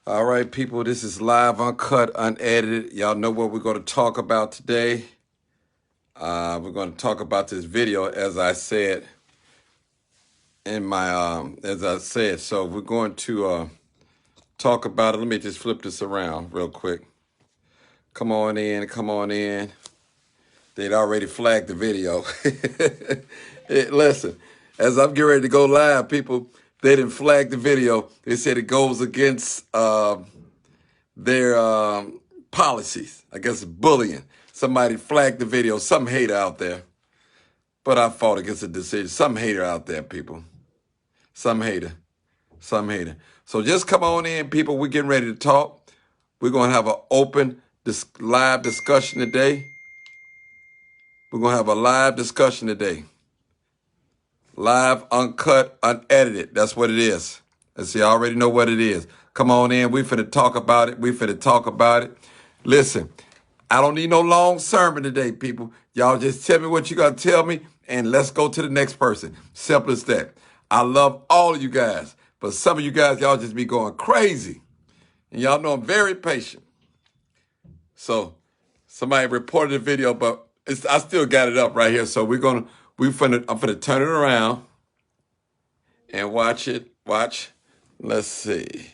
All right, people, this is live, uncut, unedited. Y'all know what we're going to talk about today. We're going to talk about this video, as I said in my, So we're going to talk about it. Let me just flip this around real quick. Come on in, come on in. They'd already flagged the video. Listen, as I'm getting ready to go live, people, they didn't flag the video. They said it goes against their policies. I guess bullying. Somebody flagged the video. Some hater out there. But I fought against the decision. Some hater out there, people. Some hater. Some hater. So just come on in, people. We're getting ready to talk. We're going to have an open, live discussion today. We're going to have a live discussion today. Live, uncut, unedited. That's what it is. And see, I already know what it is. Come on in. We finna talk about it. We finna talk about it. Listen, I don't need no long sermon today, people. Y'all just tell me what you got to tell me, and let's go to the next person. Simple as that. I love all of you guys, but some of you guys, y'all just be going crazy. And y'all know I'm very patient. So somebody reported the video, but I still got it up right here. So I'm finna turn it around and watch it. Watch. Let's see.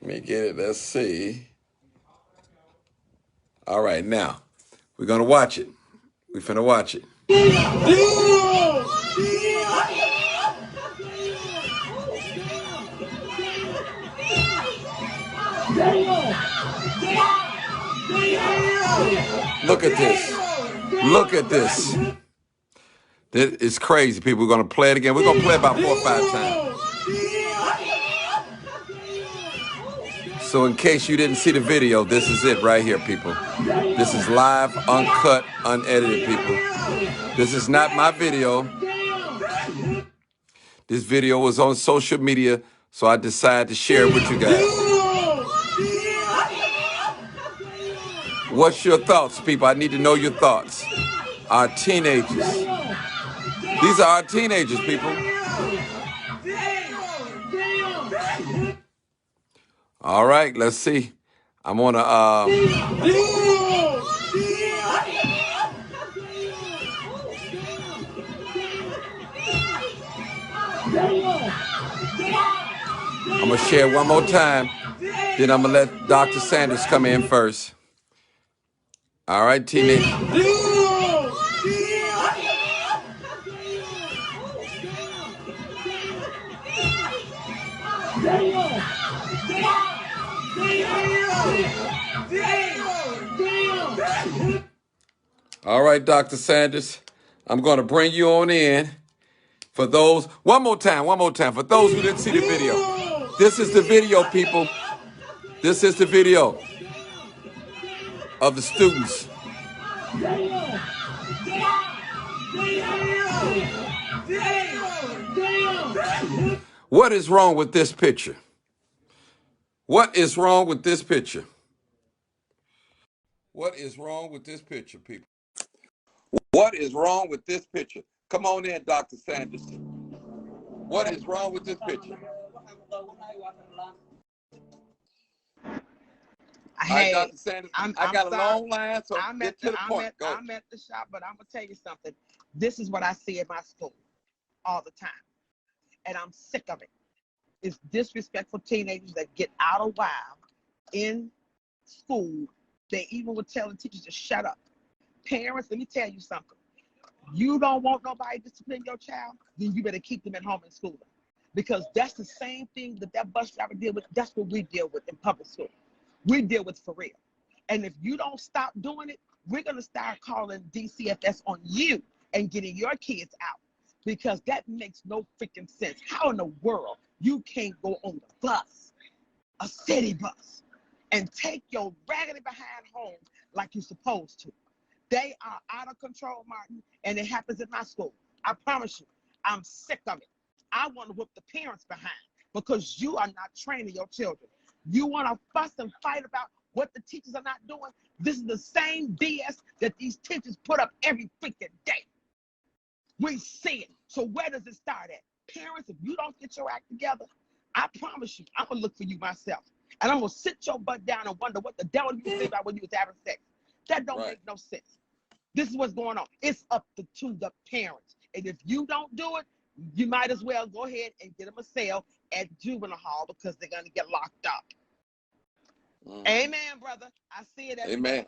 Let me get it. Let's see. All right, now we're gonna watch it. We finna watch it. Look at this. Look at this. This is crazy, people. We're gonna play it again. We're gonna play it about 4 or 5 times. So in case you didn't see the video, this is it right here, people. This is live, uncut, unedited, people. This is not my video. This video was on social media, so I decided to share it with you guys. What's your thoughts, people? I need to know your thoughts. Our teenagers. These are our teenagers, people. All right, let's see. I'm on I'm gonna share one more time. Then I'm gonna let Dr. Sanders come in first. All right, teenagers. All right, Dr. Sanders, I'm going to bring you on in. For those, one more time, for those who didn't see the video. This is the video, people. This is the video of the students. What is wrong with this picture? What is wrong with this picture? What is wrong with this picture, people? What is wrong with this picture? Come on in, Dr. Sanders. What is wrong with this picture? Hey, Dr. Sanders, I got a long line, so get to the point. I'm at the shop, but I'm going to tell you something. This is what I see at my school all the time, and I'm sick of it. It's disrespectful teenagers that get out of while in school. They even would tell the teachers to shut up. Parents, let me tell you something. You don't want nobody to discipline your child, then you better keep them at home and school them. Because that's the same thing that bus driver deal with. That's what we deal with in public school. We deal with for real. And if you don't stop doing it, we're going to start calling DCFS on you and getting your kids out, because that makes no freaking sense. How in the world you can't go on the bus, a city bus, and take your raggedy behind home like you're supposed to? They are out of control, Martin, and it happens at my school. I promise you, I'm sick of it. I want to whip the parents behind because you are not training your children. You want to fuss and fight about what the teachers are not doing. This is the same BS that these teachers put up every freaking day. We see it. So where does it start at? Parents, if you don't get your act together, I promise you, I'm gonna look for you myself. And I'm gonna sit your butt down and wonder what the devil you think about when you was having sex. That don't make no sense. This is what's going on. It's up to the parents. And if you don't do it, you might as well go ahead and get them a cell at juvenile hall because they're gonna get locked up. Amen, brother. I see it every day.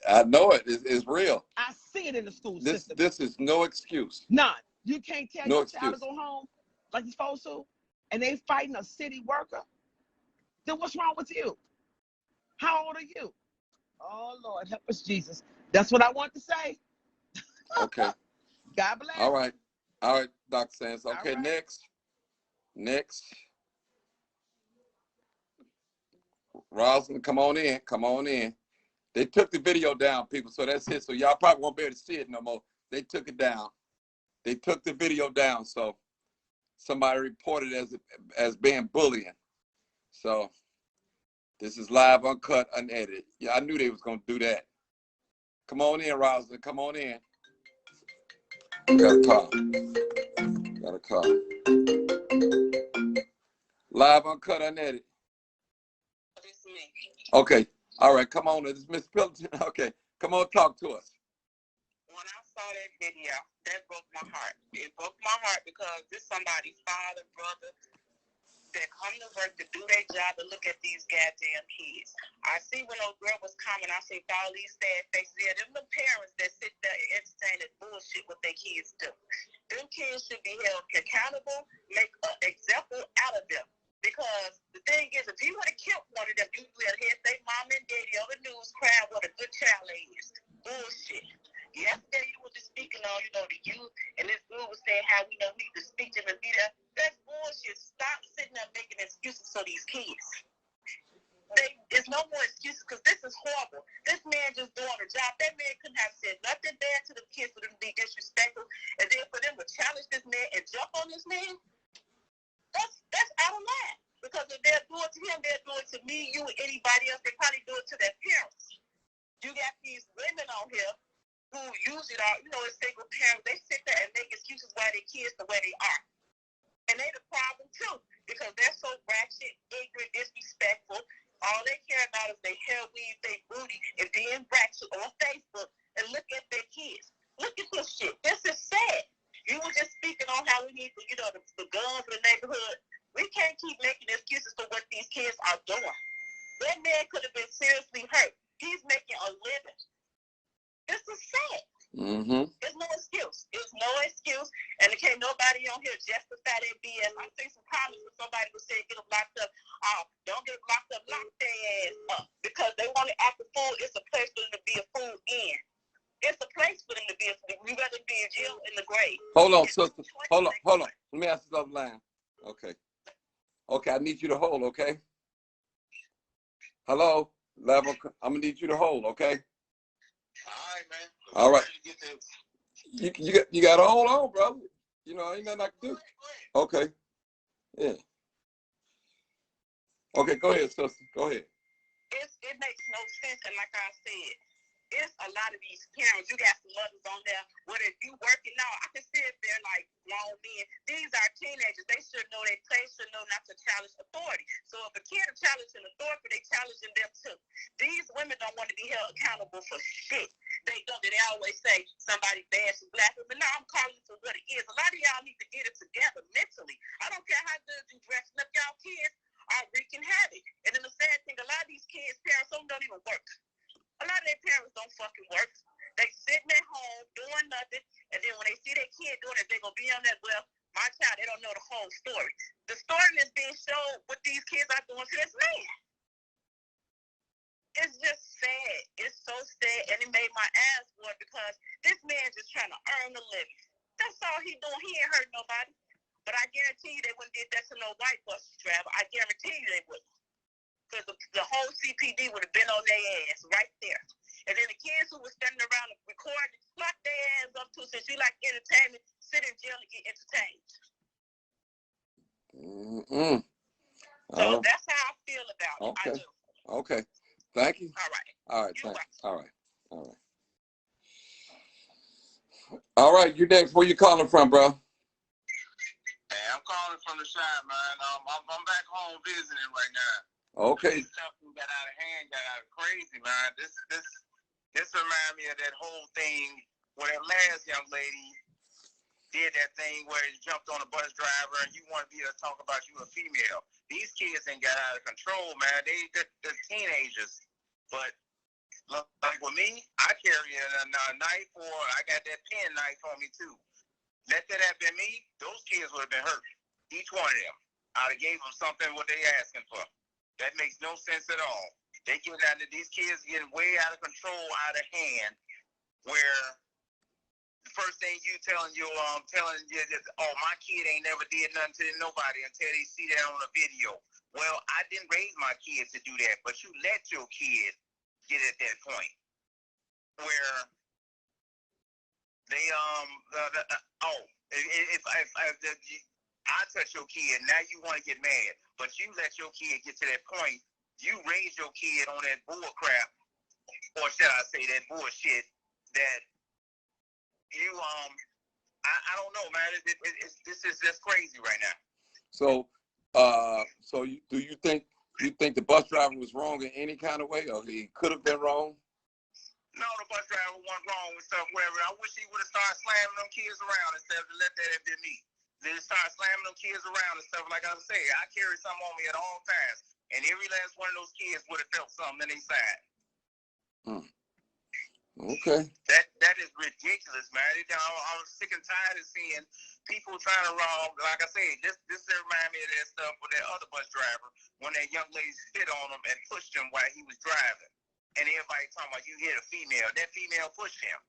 I know it. It's real. I see it in the school system. This is no excuse. None. You can't tell your child to go home like you're supposed to, and they fighting a city worker. Then what's wrong with you? How old are you? Oh, Lord, help us, Jesus. That's what I want to say. Okay. God bless. All right, Dr. Sands. Okay, right. Next. Rosalind, come on in. They took the video down, people, so that's it. So y'all probably won't be able to see it no more. They took it down. They took the video down, so somebody reported as being bullying. So this is live, uncut, unedited. Yeah, I knew they was gonna do that. Come on in, Rosalind. Come on in. Got a call. Live, uncut, unedited. It's me. Okay. All right. Come on. This is Miss Pilton. Okay. Come on, talk to us. When I saw that video, that broke my heart. It broke my heart because this somebody's father, brother, that come to work to do their job to look at these goddamn kids. I see when old girl was coming, I see all these sad faces. Yeah, them the parents that sit there and entertain that bullshit what their kids do. Them kids should be held accountable, make an example out of them. Because the thing is, if you would have killed one of them, you would have had their mom and daddy on the news crying what a good child is. Bullshit. Yesterday you were just speaking on, the youth, and this dude was saying how we don't need to speak to them and be there. That's bullshit. Stop sitting there making excuses for these kids. There's no more excuses because this is horrible. This man just doing a job. That man couldn't have said nothing bad to the kids for them to be disrespectful, and then for them to challenge this man and jump on this man. That's out of line. Because if they're doing it to him, they're doing it to me, you, and anybody else. They probably do it to their parents. You got these women on here who usually are, single parents. They sit there and make excuses why their kids the way they are. And they the problem too. Because they're so ratchet, ignorant, disrespectful. All they care about is their hair weave, their booty, and being ratchet on Facebook and look at their kids. Look at this shit. This is sad. You were just speaking on how we need to, the guns in the neighborhood. We can't keep making excuses for what these kids are doing. That man could have been seriously hurt. He's making a living. This is sad. There's no excuse. There's no excuse. And there can't nobody on here justify that BS. I think some comments when somebody would say get them locked up. Don't get them locked up, lock their ass up. Because they want to act a fool. It's a place for them to be a fool in. It's a place for them to be a fool. We rather be in jail in the grave. Hold on, sister. Hold on. Let me ask this other line. Okay, I need you to hold, okay? Hello? Level, I'm gonna need you to hold, okay? All right, man. All right. You got to hold on, brother. Ain't nothing I can do. Okay. Yeah. Okay, go ahead, sister. Go ahead. It makes no sense, and like I said, it's a lot of these parents. You got some mothers on there. What if you working now? I can sit there like grown men. These are teenagers. They should know their place, should know not to challenge authority. So if a kid is challenging authority, they challenging them too. These women don't want to be held accountable for shit. They don't. They always say somebody bashes black women. No, I'm calling it for what it is. A lot of y'all need to get it together mentally. I don't care how good you dressing up. Y'all kids are wreaking havoc. And then the sad thing, a lot of these kids' parents don't even work. A lot of their parents don't fucking work. They sitting at home doing nothing, and then when they see their kid doing it, they're going to be on that, well, my child, they don't know the whole story. The story is being shown what these kids are doing to this man. It's just sad. It's so sad, and it made my ass water because this man's just trying to earn a living. That's all he doing. He ain't hurt nobody. But I guarantee you they wouldn't did that to no white bus driver. I guarantee you they wouldn't. Because the whole CPD would have been on their ass right there. And then the kids who were standing around recording, lock their ass up too. Since you like entertainment, sit in jail and get entertained. So that's how I feel about it. Okay. I do. Okay. Thank you. All right. All right. Thanks. All right. All right. You next. Where you calling from, bro? Hey, I'm calling from the shop, man. I'm back home visiting right now. Okay. This stuff got out of hand, got out of crazy, man. This reminds me of that whole thing where that last young lady did that thing where he jumped on a bus driver and you want to be able to talk about you a female. These kids ain't got out of control, man. They're teenagers. But like with me, I carry a knife, or I got that pen knife on me too. Let that have been me, those kids would have been hurt. Each one of them. I'd have gave them something what they asking for. That makes no sense at all. They getting out of these kids getting way out of control, out of hand, where the first thing you telling you is, oh, my kid ain't never did nothing to nobody until they see that on a video. Well, I didn't raise my kids to do that, but you let your kid get at that point where they if I touch your kid, now you want to get mad, but you let your kid get to that point. You raise your kid on that bull crap, or should I say that bullshit that you I don't know, man. This is just crazy right now. So do you think the bus driver was wrong in any kind of way, or he could have been wrong? No, the bus driver wasn't wrong with stuff, whatever. I wish he would have started slamming them kids around instead of let that have been me. Then start slamming them kids around and stuff. Like I say, I carry something on me at all times, and every last one of those kids would have felt something in their side. Okay. That is ridiculous, man. I'm sick and tired of seeing people trying to wrong. Like I said, this remind me of that stuff with that other bus driver when that young lady spit on him and pushed him while he was driving. And everybody talking about you hit a female. That female pushed him.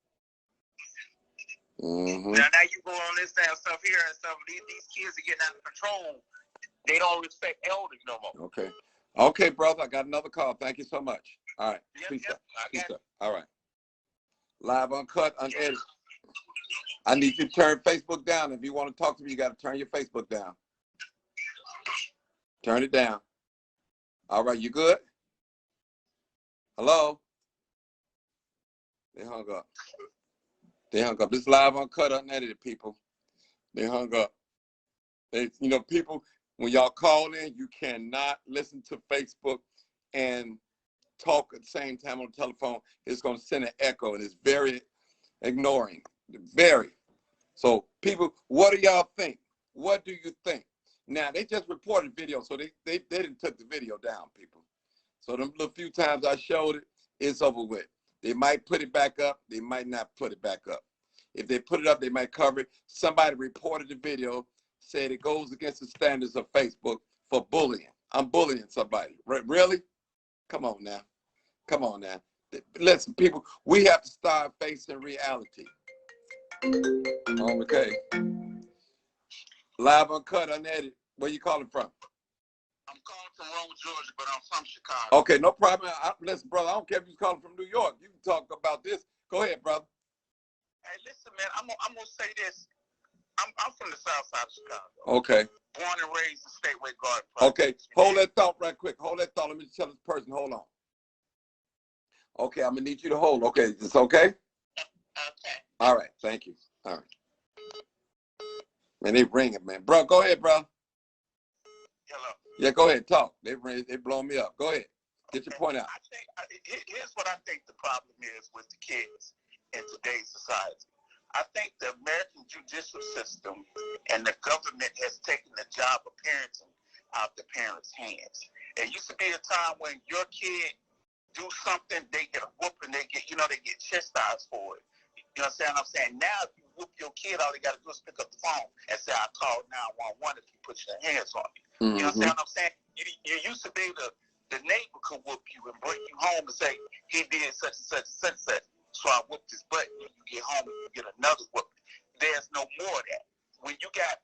Mm-hmm. Now you go on this stuff here and stuff. These kids are getting out of control. They don't respect elders no more. Okay. Okay, brother. I got another call. Thank you so much. All right. Peace out. Peace out. All right. Live, uncut, unedited. I need you to turn Facebook down. If you want to talk to me, you got to turn your Facebook down. Turn it down. All right, you good? Hello? They hung up. They hung up. This live, uncut, unedited, people. They hung up. People, when y'all call in, you cannot listen to Facebook and talk at the same time on the telephone. It's going to send an echo, and it's very ignoring. Very. So, people, what do y'all think? What do you think? Now, they just reported video, so they didn't took the video down, people. So, them little few times I showed it, it's over with. They might put it back up. They might not put it back up. If they put it up, they might cover it. Somebody reported the video, said it goes against the standards of Facebook for bullying. I'm bullying somebody. Really? Come on now. Come on now. Listen, people, we have to start facing reality. Okay. Live, uncut, unedited. Where you calling from? I'm calling from Rome, Georgia, but I'm from Chicago. Okay, no problem. Listen, brother, I don't care if you're calling from New York. You can talk about this. Go ahead, brother. Hey, listen, man, I'm gonna say this. I'm from the south side of Chicago. Okay. Born and raised in Stateway Garden. Okay, hold that thought right quick. Hold that thought. Let me tell this person, hold on. Okay, I'm gonna need you to hold. Okay, is this okay? Okay. All right, thank you. All right. Man, they ringing, man. Bro, go ahead, bro. Hello. Yeah, go ahead, talk. They blowing me up. Go ahead. Get your point out. Here's what I think the problem is with the kids in today's society. I think the American judicial system and the government has taken the job of parenting out the parents' hands. It used to be a time when your kid do something, they get a whooping, they get chastised for it. You understand what I'm saying? Now, if you whoop your kid, all they got to do is pick up the phone and say, I called 911 if you put your hands on me. Mm-hmm. You understand what I'm saying? You used to be the neighbor could whoop you and bring you home and say, he did such and such and such and such. So I whooped his butt, and you get home and you get another whooping. There's no more of that. When you got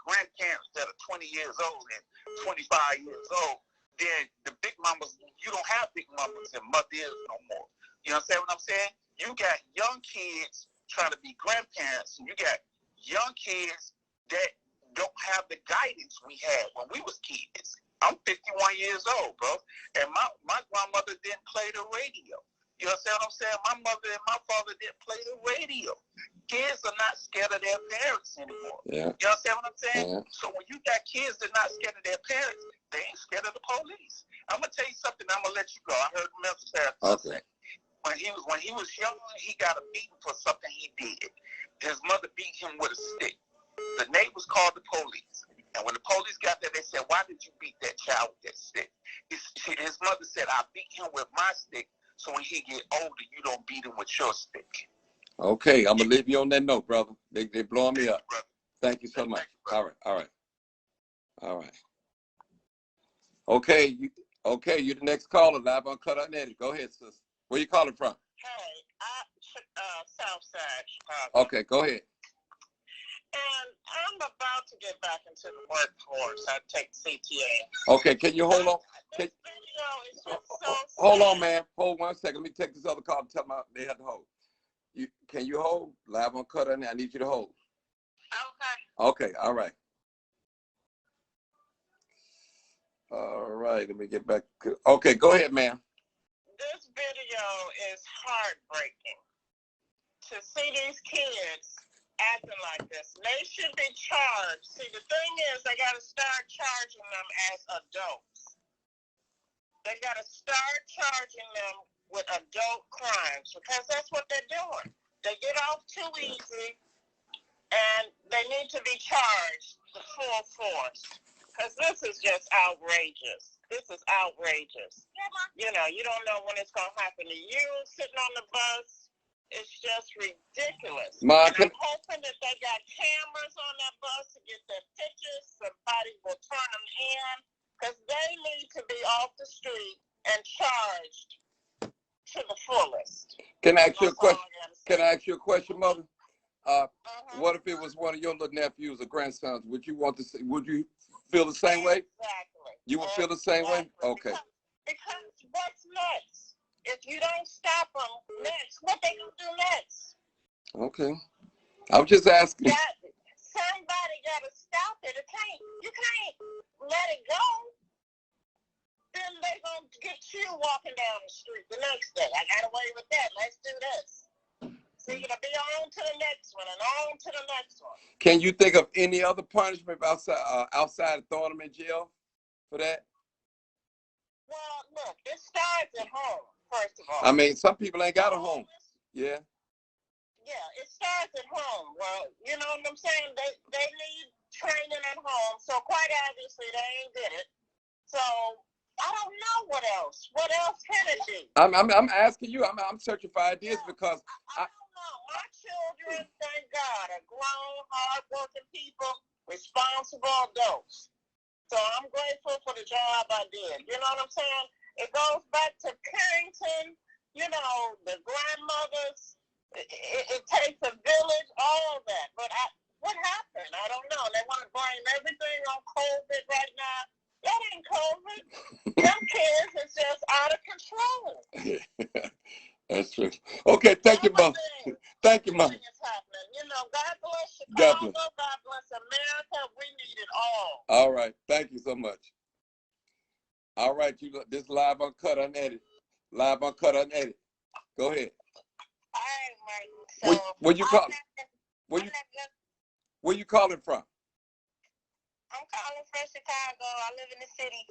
grandparents that are 20 years old and 25 years old, then the big mamas, you don't have big mamas and mothers no more. You understand what I'm saying? You got young kids trying to be grandparents, and you got young kids that don't have the guidance we had when we was kids. I'm 51 years old, bro, and my grandmother didn't play the radio. You understand what I'm saying? My mother and my father didn't play the radio. Kids are not scared of their parents anymore. Yeah. You understand what I'm saying? Yeah. So when you got kids that are not scared of their parents, they ain't scared of the police. I'm gonna tell you something. I'm gonna let you go. I heard Mr. Harris say when he was young, he got a beating for something he did. His mother beat him with a stick. The neighbors called the police. And when the police got there, they said, "Why did you beat that child with that stick?" His mother said, "I beat him with my stick, so when he get older, you don't beat him with your stick." Okay, I'm gonna leave you on that note, brother. They blowing me up. Brother. Thank you so much. Thank you, All right. Okay, you the next caller, live on Cut Unedited. Go ahead, sis. Where you calling from? Hey, South Side, Chicago. Okay, go ahead. And I'm about to get back into the workforce. I take CTA. Okay, can you hold on? This video is just so Hold sad. on, man. Hold 1 second. Let me take this other call and tell them they have to hold. Can you hold? Live on Cut Unedited. I need you to hold. Okay. Okay, all right. All right, let me get back. Okay, go ahead, ma'am. This video is heartbreaking. To see these kids acting like this. They should be charged. See, the thing is, they got to start charging them as adults. They got to start charging them with adult crimes because that's what they're doing. They get off too easy, and they need to be charged the full force because this is just outrageous. This is outrageous. You know, you don't know when it's going to happen to you sitting on the bus. It's just ridiculous. Ma, and I'm hoping that they got cameras on that bus to get their pictures. Somebody will turn them in because they need to be off the street and charged to the fullest. Can I ask you a That's all question? I gotta say. Can I ask you a question, mother? Mhm. What if it was one of your little nephews or grandsons? Would you want to? Would you feel the same way? Exactly. You would feel the same way? Exactly. Okay. Because what's next? If you don't stop them next, what they gonna do next? Okay. I'm just asking. Somebody gotta stop it. You can't let it go. Then they gonna get you walking down the street the next day. I got away with that. Let's do this. So you're gonna be on to the next one and on to the next one. Can you think of any other punishment outside of throwing them in jail for that? Well, look, it starts at home, first of all. I mean, some people ain't got a home. Yeah. Yeah, it starts at home. Well, you know what I'm saying? They need training at home. So quite obviously they ain't did it. So I don't know what else. What else can it be? I'm asking you. I'm searching for ideas because I don't know. My children, thank God, are grown, hardworking people, responsible adults. So I'm grateful for the job I did. You know what I'm saying? It goes back to Carrington, you know, the grandmothers. It takes a village, all of that. But what happened? I don't know. They want to blame everything on COVID right now. That ain't COVID. Them kids is just out of control. That's true. Okay, thank you, Mom. Thank you, Mom. You know, God bless God Chicago. bless. God bless America. We need it all. All right. Thank you so much. All right. This live on Cut Unedited. Live on Cut Unedited. Go ahead. All right, Martin. So Where you calling? Where you calling from? I'm calling from Chicago. I live in the city.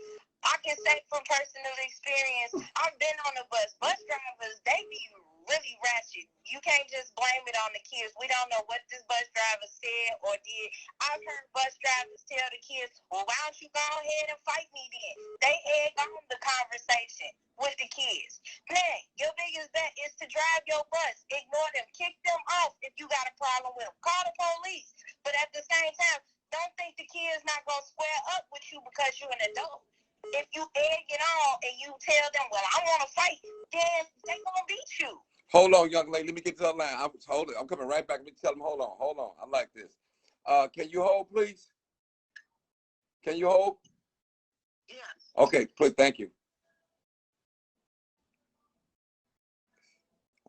I can say from personal experience, I've been on the bus. Bus drivers, they be really ratchet. You can't just blame it on the kids. We don't know what this bus driver said or did. I've heard bus drivers tell the kids, well, why don't you go ahead and fight me then? They egg on the conversation with the kids. Man, your biggest bet is to drive your bus. Ignore them. Kick them off if you got a problem with them. Call the police. But at the same time, don't think the kid's not going to square up with you because you're an adult. If you egg it on and you tell them, well, I want to fight, then they're going to beat you. Hold on, young lady. Let me get to the line. I'm coming right back. Let me tell them, hold on. I like this. Can you hold, please? Can you hold? Yes. Okay, please. Thank you.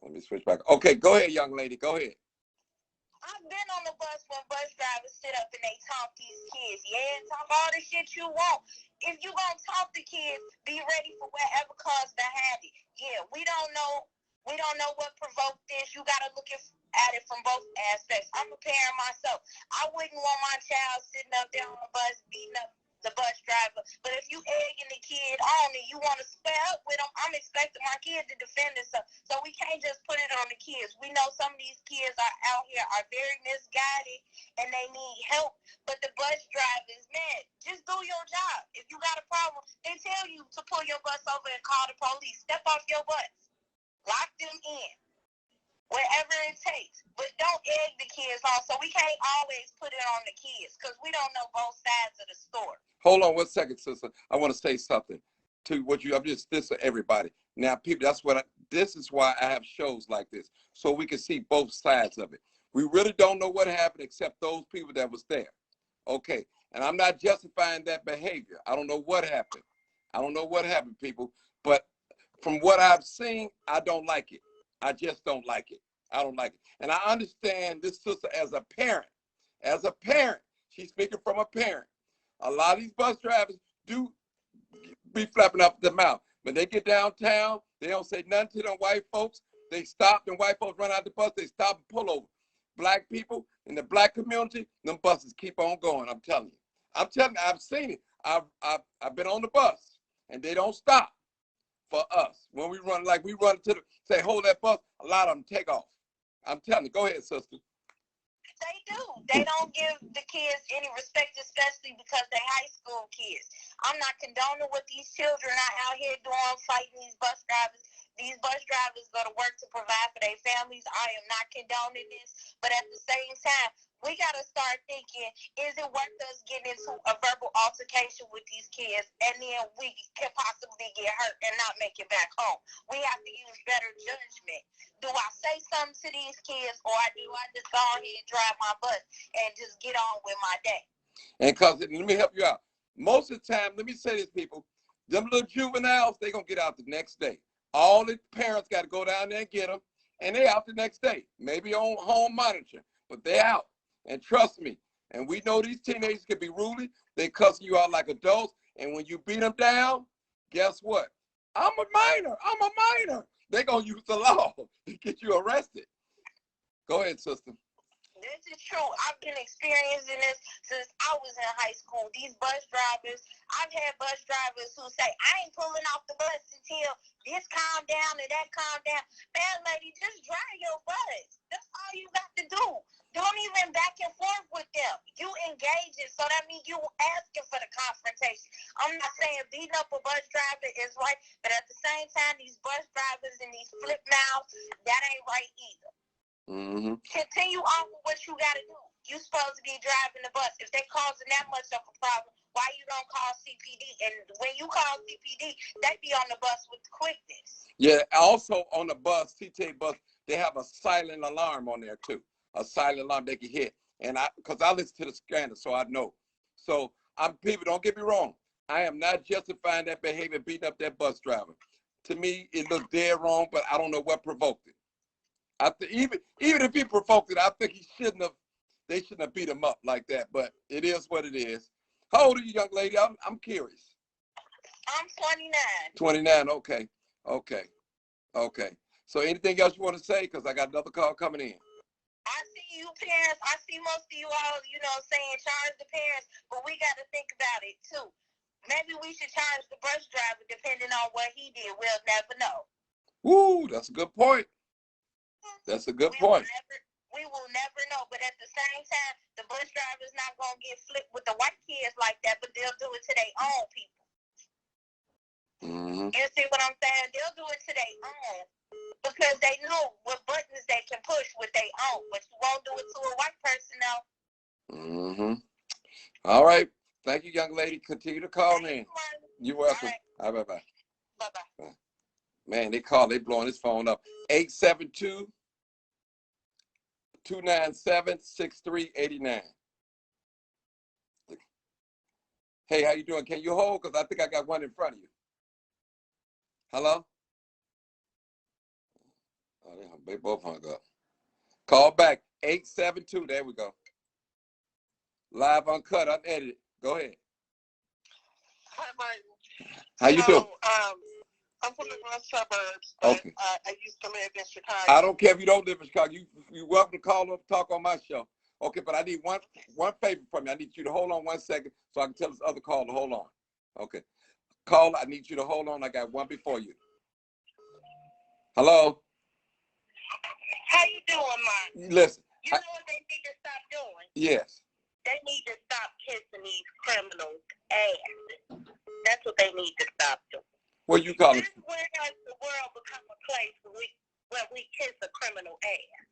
Let me switch back. Okay, go ahead, young lady. Go ahead. I've been on the bus when bus drivers sit up and they talk these kids. Yeah, talk all the shit you want. If you gonna talk to kids, be ready for whatever cause to have it. Yeah, we don't know We don't know what provoked this. You got to look at it from both aspects. I'm a parent myself. I wouldn't want my child sitting up there on the bus beating up the bus driver. But if you egging the kid on and you want to square up with them, I'm expecting my kid to defend himself. So we can't just put it on the kids. We know some of these kids are out here are very misguided and they need help. But the bus drivers, man, just do your job. If you got a problem, they tell you to pull your bus over and call the police. Step off your bus. Lock them in. Whatever it takes. But don't egg the kids on. So we can't always put it on the kids because we don't know both sides of the story. Hold on 1 second, sister. I want to say something to what I'm just this to everybody. Now, people, this is why I have shows like this, so we can see both sides of it. We really don't know what happened except those people that was there. Okay. And I'm not justifying that behavior. I don't know what happened. I don't know what happened, people. But from what I've seen, I don't like it. I just don't like it. I don't like it. And I understand this sister as a parent. As a parent, she's speaking from a parent. A lot of these bus drivers do be flapping up their mouth. When they get downtown, they don't say nothing to them white folks. They stop, and white folks run out the bus. They stop and pull over. Black people in the black community, them buses keep on going. I'm telling you. I'm telling you, I've seen it. I've been on the bus, and they don't stop for us. When we run, like we run to the, say, hold that bus, a lot of them take off. I'm telling you. Go ahead, sister. They do. They don't give the kids any respect, especially because they're high school kids. I'm not condoning what these children are out here doing, fighting these bus drivers. These bus drivers go to work to provide for their families. I am not condoning this. But at the same time, we got to start thinking, is it worth us getting into a verbal altercation with these kids and then we can possibly get hurt and not make it back home? We have to use better judgment. Do I say something to these kids or do I just go ahead and drive my bus and just get on with my day? And cause let me help you out. Most of the time, let me say this, people, them little juveniles, they gonna get out the next day. All the parents got to go down there and get them, and they out the next day. Maybe on home monitoring, but they out. And trust me, and we know these teenagers can be rude. They cussing you out like adults, and when you beat them down, guess what? I'm a minor. They gonna use the law to get you arrested. Go ahead, sister. This is true. I've been experiencing this since I was in high school. These bus drivers, I've had bus drivers who say, I ain't pulling off the bus until this calm down and that calm down. Man, lady, just drive your bus. That's all you got to do. Don't even back and forth with them. You engage it, so that means you asking for the confrontation. I'm not saying beating up a bus driver is right, but at the same time, these bus drivers and these flip mouths, that ain't right either. Mm-hmm. Continue on with what you got to do. You supposed to be driving the bus. If they causing that much of a problem, why you don't call CPD? And when you call CPD, they be on the bus with quickness. Yeah, also on the bus, CTA bus, they have a silent alarm on there too. A silent alarm they can hit. And because I listen to the scanner, so I know. So people, don't get me wrong. I am not justifying that behavior, beating up that bus driver. To me, it looked dead wrong, but I don't know what provoked it. Even if he provoked it, I think they shouldn't have beat him up like that, but it is what it is. How old are you, young lady? I'm curious. I'm 29. 29, okay. So anything else you want to say? Because I got another call coming in. I see you parents, I see most of you all, saying charge the parents, but we got to think about it too. Maybe we should charge the bus driver depending on what he did. We'll never know. Woo, that's a good point. That's a good point. We will never know, but at the same time, the bus driver's not going to get flipped with the white kids like that, but they'll do it to their own people. Mm-hmm. You see what I'm saying? They'll do it to their own because they know what buttons they can push with their own, but you won't do it to a white person now. Mm-hmm. All right. Thank you, young lady. Continue to call in. You're welcome. All right, bye-bye. Bye-bye. Man, they blowing his phone up. 872-297-6389. Hey, how you doing? Can you hold? Because I think I got one in front of you. Hello? Oh, they both hung up. Call back. 872. There we go. Live, uncut, unedited. Go ahead. Hi, Martin. How you doing? I'm from the north suburbs, but Okay. I used to live in Chicago. I don't care if you don't live in Chicago. You welcome to call up, talk on my show. Okay, but I need one favor from you. I need you to hold on 1 second so I can tell this other caller to hold on. Okay. Caller, I need you to hold on. I got one before you. Hello? How you doing, Mark? Listen. You know what they need to stop doing? Yes. They need to stop kissing these criminals' ass. That's what they need to stop doing. What you call it? Where has the world become a place where we kiss a criminal ass?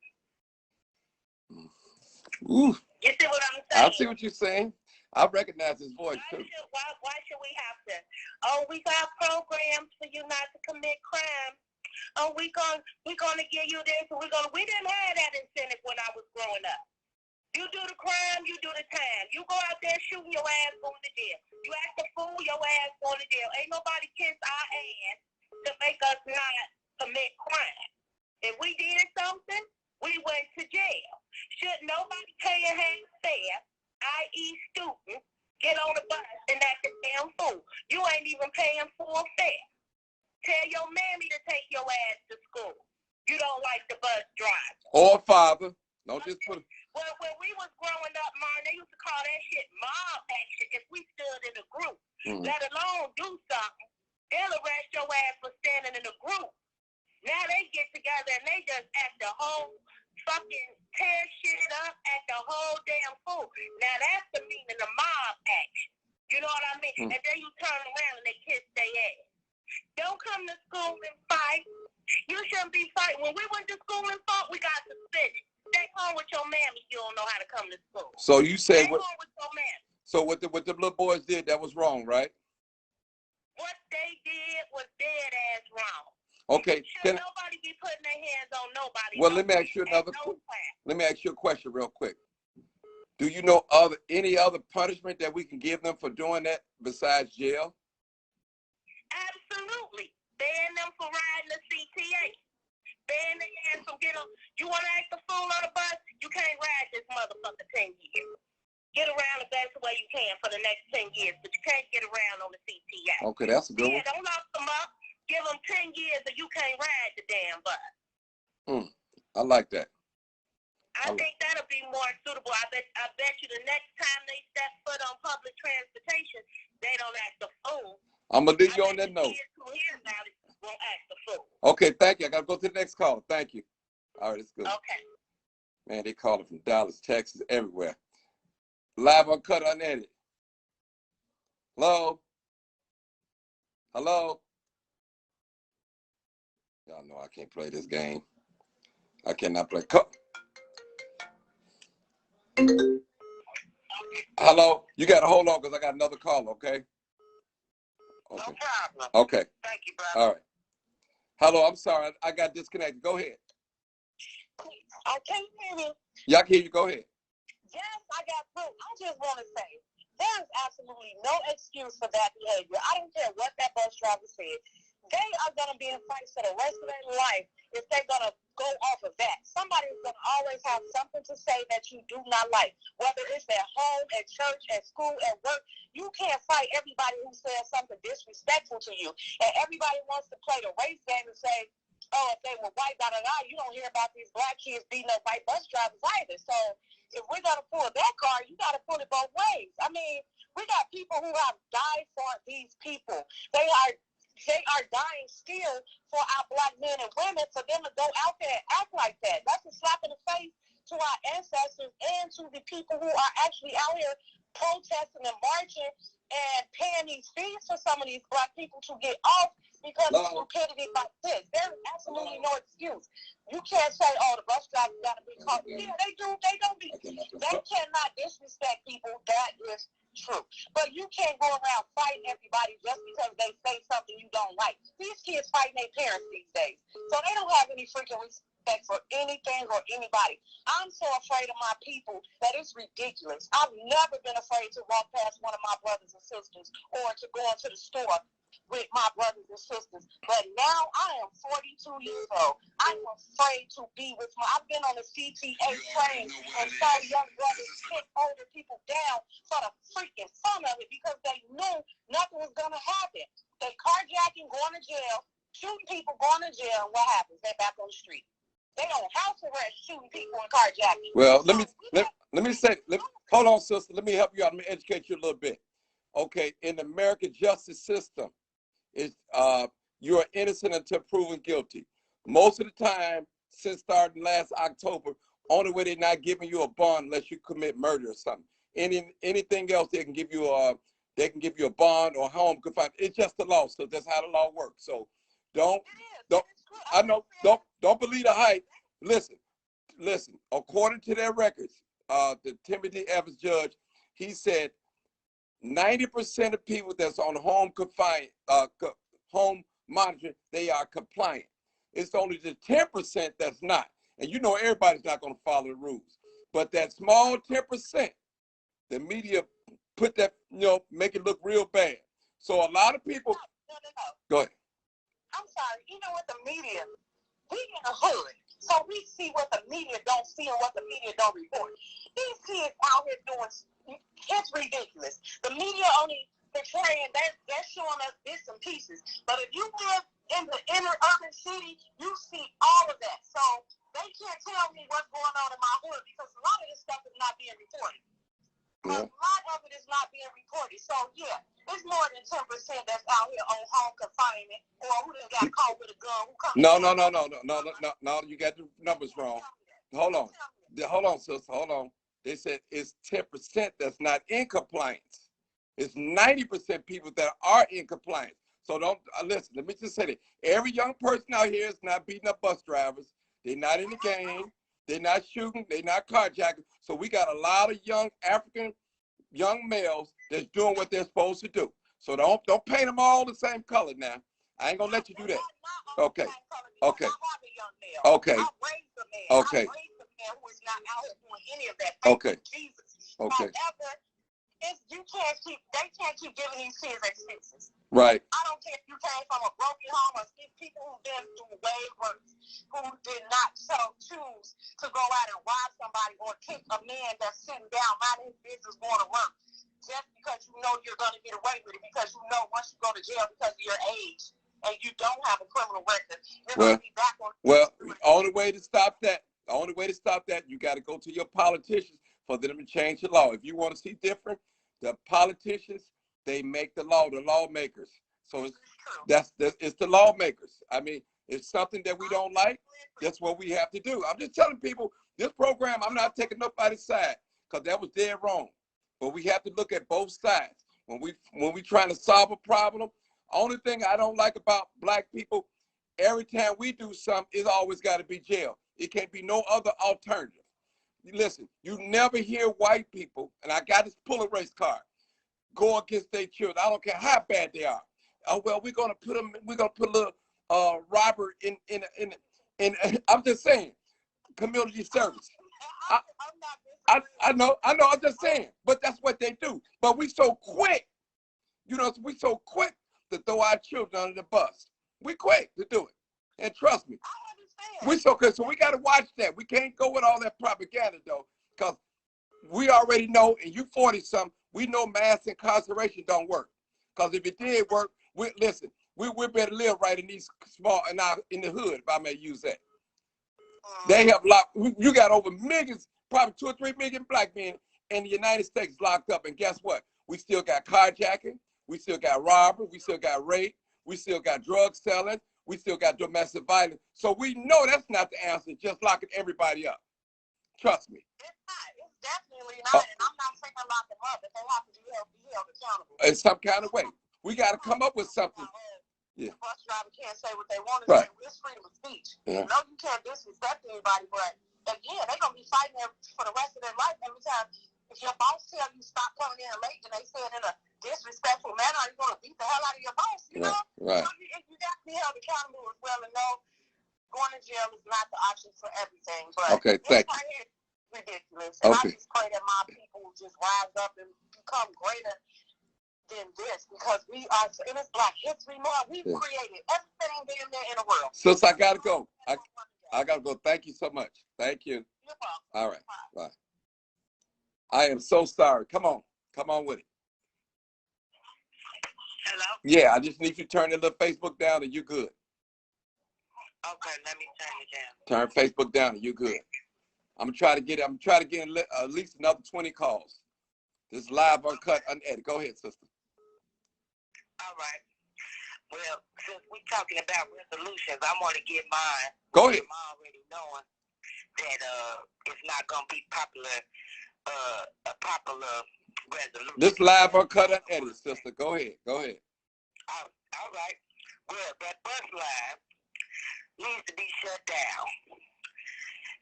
Ooh. You see what I'm saying? I see what you're saying. I recognize his voice too. Why should we have to? Oh, we got programs for you not to commit crime. Oh, we gonna give you this. We didn't have that incentive when I was growing up. You do the crime, you do the time. You go out there shooting your ass going to jail. You act a fool, your ass going to jail. Ain't nobody kiss our ass to make us not commit crime. If we did something, we went to jail. Should nobody pay a half fare, i.e. students, get on the bus and act a damn fool? You ain't even paying full fare. Tell your mammy to take your ass to school. You don't like the bus driver. Or father. Don't just put. Well, when we was growing up, Martin, they used to call that shit mob action if we stood in a group, let alone do something. They'll arrest your ass for standing in a group. Now they get together and they just act the whole fucking tear shit up, act the whole damn fool. Now that's the meaning of mob action. You know what I mean? And then you turn around and they kiss their ass. Don't come to school and fight. You shouldn't be fighting. When we went to school and fought, we got suspended. Stay home with your mammy. You don't know how to come to school. So you said Stay home with your mammy. So what the little boys did, that was wrong, right? What they did was dead ass wrong. Okay. Should nobody be putting their hands on nobody? Well, let me ask you a question real quick. Do you know any other punishment that we can give them for doing that besides jail? Absolutely. Ban them for riding the CTA. Ban their ass from getting on. You want to act a fool on the bus? You can't ride this motherfucker 10 years. Get around the best way you can for the next 10 years, but you can't get around on the CTA. Okay, that's a good one. Don't lock them up. Give them 10 years and you can't ride the damn bus. I like that. I think that'll be more suitable. I bet you the next time they step foot on public transportation, they don't act a fool. I'm going to leave you on that note. Kids who hear about it won't act a fool. Okay, thank you. I got to go to the next caller. Thank you. All right, it's good. Okay. Man, they calling from Dallas, Texas, everywhere. Live, uncut, unedited. Hello? Hello? Y'all know I can't play this game. I cannot play. Hello? You got to hold on because I got another call, okay? No problem. Okay. Thank you, brother. All right. Hello, I'm sorry. I got disconnected. Go ahead. Okay, maybe. Y'all can hear you. Go ahead. Yes, I got proof. I just want to say, there's absolutely no excuse for that behavior. I don't care what that bus driver said. They are going to be in fights for the rest of their life if they're going to go off of that. Somebody is going to always have something to say that you do not like, whether it's at home, at church, at school, at work. You can't fight everybody who says something disrespectful to you. And everybody wants to play the race game and say, oh, if they were white, you don't hear about these black kids beating up white bus drivers either. So if we're going to pull that card, you got to pull it both ways. I mean, we got people who have died for these people. They are dying still for our black men and women, for them to go out there and act like that. That's a slap in the face to our ancestors and to the people who are actually out here protesting and marching and paying these fees for some of these black people to get off because of stupidity like this. There's absolutely no excuse. You can't say, oh, the bus driver got to be caught. Yeah, they do. They don't be. They cannot disrespect people. That is true. But you can't go around fighting everybody just because they say something you don't like. These kids fighting their parents these days. So they don't have any freaking respect for anything or anybody. I'm so afraid of my people that it's ridiculous. I've never been afraid to walk past one of my brothers and sisters or to go into the store with my brothers and sisters. But now I am 42 years old. I'm afraid to be with I've been on the CTA train and saw young brothers kick older people down for the freaking fun of it because they knew nothing was going to happen. They carjacking, going to jail, shooting people, going to jail, and what happens? They're back on the street. They on house arrest, shooting people and carjacking. Well, let me say, hold on, sister. Let me help you out. Let me educate you a little bit. Okay, in the American justice system, you are innocent until proven guilty. Most of the time, since starting last October, only way they're not giving you a bond unless you commit murder or something. Anything else, they can give you a bond or home confinement. It's just the law, so that's how the law works. So don't believe the hype. Listen. According to their records, the Timothy Evans judge, he said 90% of people that's on home monitoring, they are compliant. It's only the 10% that's not. And you know everybody's not going to follow the rules. But that small 10%, the media put that, make it look real bad. So a lot of people. No. Go ahead. I'm sorry. You know what, the media, we in the hood. So we see what the media don't see and what the media don't report. These kids out here doing, it's ridiculous. The media only portraying, they're showing us bits and pieces. But if you live in the inner urban city, you see all of that. So they can't tell me what's going on in my hood because a lot of this stuff is not being reported. Yeah. A lot of it is not being reported. So yeah, it's more than 10% that's out here on home confinement or who done got caught with a gun. No, you got the numbers wrong. Hold on, sister, hold on. They said it's 10% that's not in compliance. It's 90% people that are in compliance. So don't listen. Let me just say that every young person out here is not beating up bus drivers. They're not in the game. They're not shooting. They're not carjacking. So we got a lot of young African young males that's doing what they're supposed to do. So don't paint them all the same color now. I ain't gonna let you do that. Okay. I raised a man who is not out here doing any of that. Okay. Jesus. However, they can't keep giving these kids excuses. Right. I don't care if you came from a broken home or people who've been through way worse, who did not choose to go out and rob somebody or kick a man that's sitting down minding his business going to work just because you know you're going to get away with it because you know once you go to jail because of your age and you don't have a criminal record, you're going to be back on. Well, the only way to stop that, you got to go to your politicians for them to change the law. If you want to see different, the politicians, they make the law, the lawmakers. So it's the lawmakers. I mean, it's something that we don't like. That's what we have to do. I'm just telling people, this program, I'm not taking nobody's side because that was dead wrong. But we have to look at both sides. When we trying to solve a problem, only thing I don't like about black people, every time we do something, it's always got to be jail. It can't be no other alternative. Listen, you never hear white people, and I got this pull race card, go against their children. I don't care how bad they are. Oh well, we're gonna put a little Robert in. I'm just saying, community service. I know. I'm just saying, but that's what they do. But we so quick, we so quick to throw our children under the bus. We quick to do it, and trust me, we so good. So we got to watch that. We can't go with all that propaganda though, because we already know, and you 40-something, we know mass incarceration don't work. Because if it did work, we better live right in these in the hood, if I may use that. They have you got over millions, probably 2 or 3 million black men in the United States locked up. And guess what? We still got carjacking. We still got robbery. We still got rape. We still got drug selling. We still got domestic violence. So we know that's not the answer, just locking everybody up. Trust me. It's not. It's definitely not. And I'm not saying lock them up, but they have to be held accountable. In some kind of way. We got to come up with something. The bus driver can't say what they want to say. It's freedom of speech. Yeah. No, you can't disrespect anybody, but again, they're going to be fighting for the rest of their life every time. If your boss tells you stop coming in late and they say it in a disrespectful manner, are you going to beat the hell out of your boss? You know? Right. So you got to be held accountable as well and know going to jail is not the option for everything. But okay, thank you. Right here is ridiculous. And I just pray that my people just rise up and become greater than this because we are, in this Black History Month, we've created everything damn near in the world. Sis, I got to go. I got to go. Thank you so much. Thank you. You're welcome. All right. Bye. I am so sorry. Come on with it. Hello? Yeah, I just need you to turn the little Facebook down and you're good. Okay, let me turn it down. Turn Facebook down. You good? I'm trying to get at least another 20 calls. This live, uncut, unedited. Go ahead, sister. All right. Well, since we're talking about resolutions, I want to get mine. Go ahead. I'm already knowing that it's not gonna be popular. A popular resolution. This live, uncut, unedited, sister. Go ahead. Go ahead. All right. Well, that bus line needs to be shut down.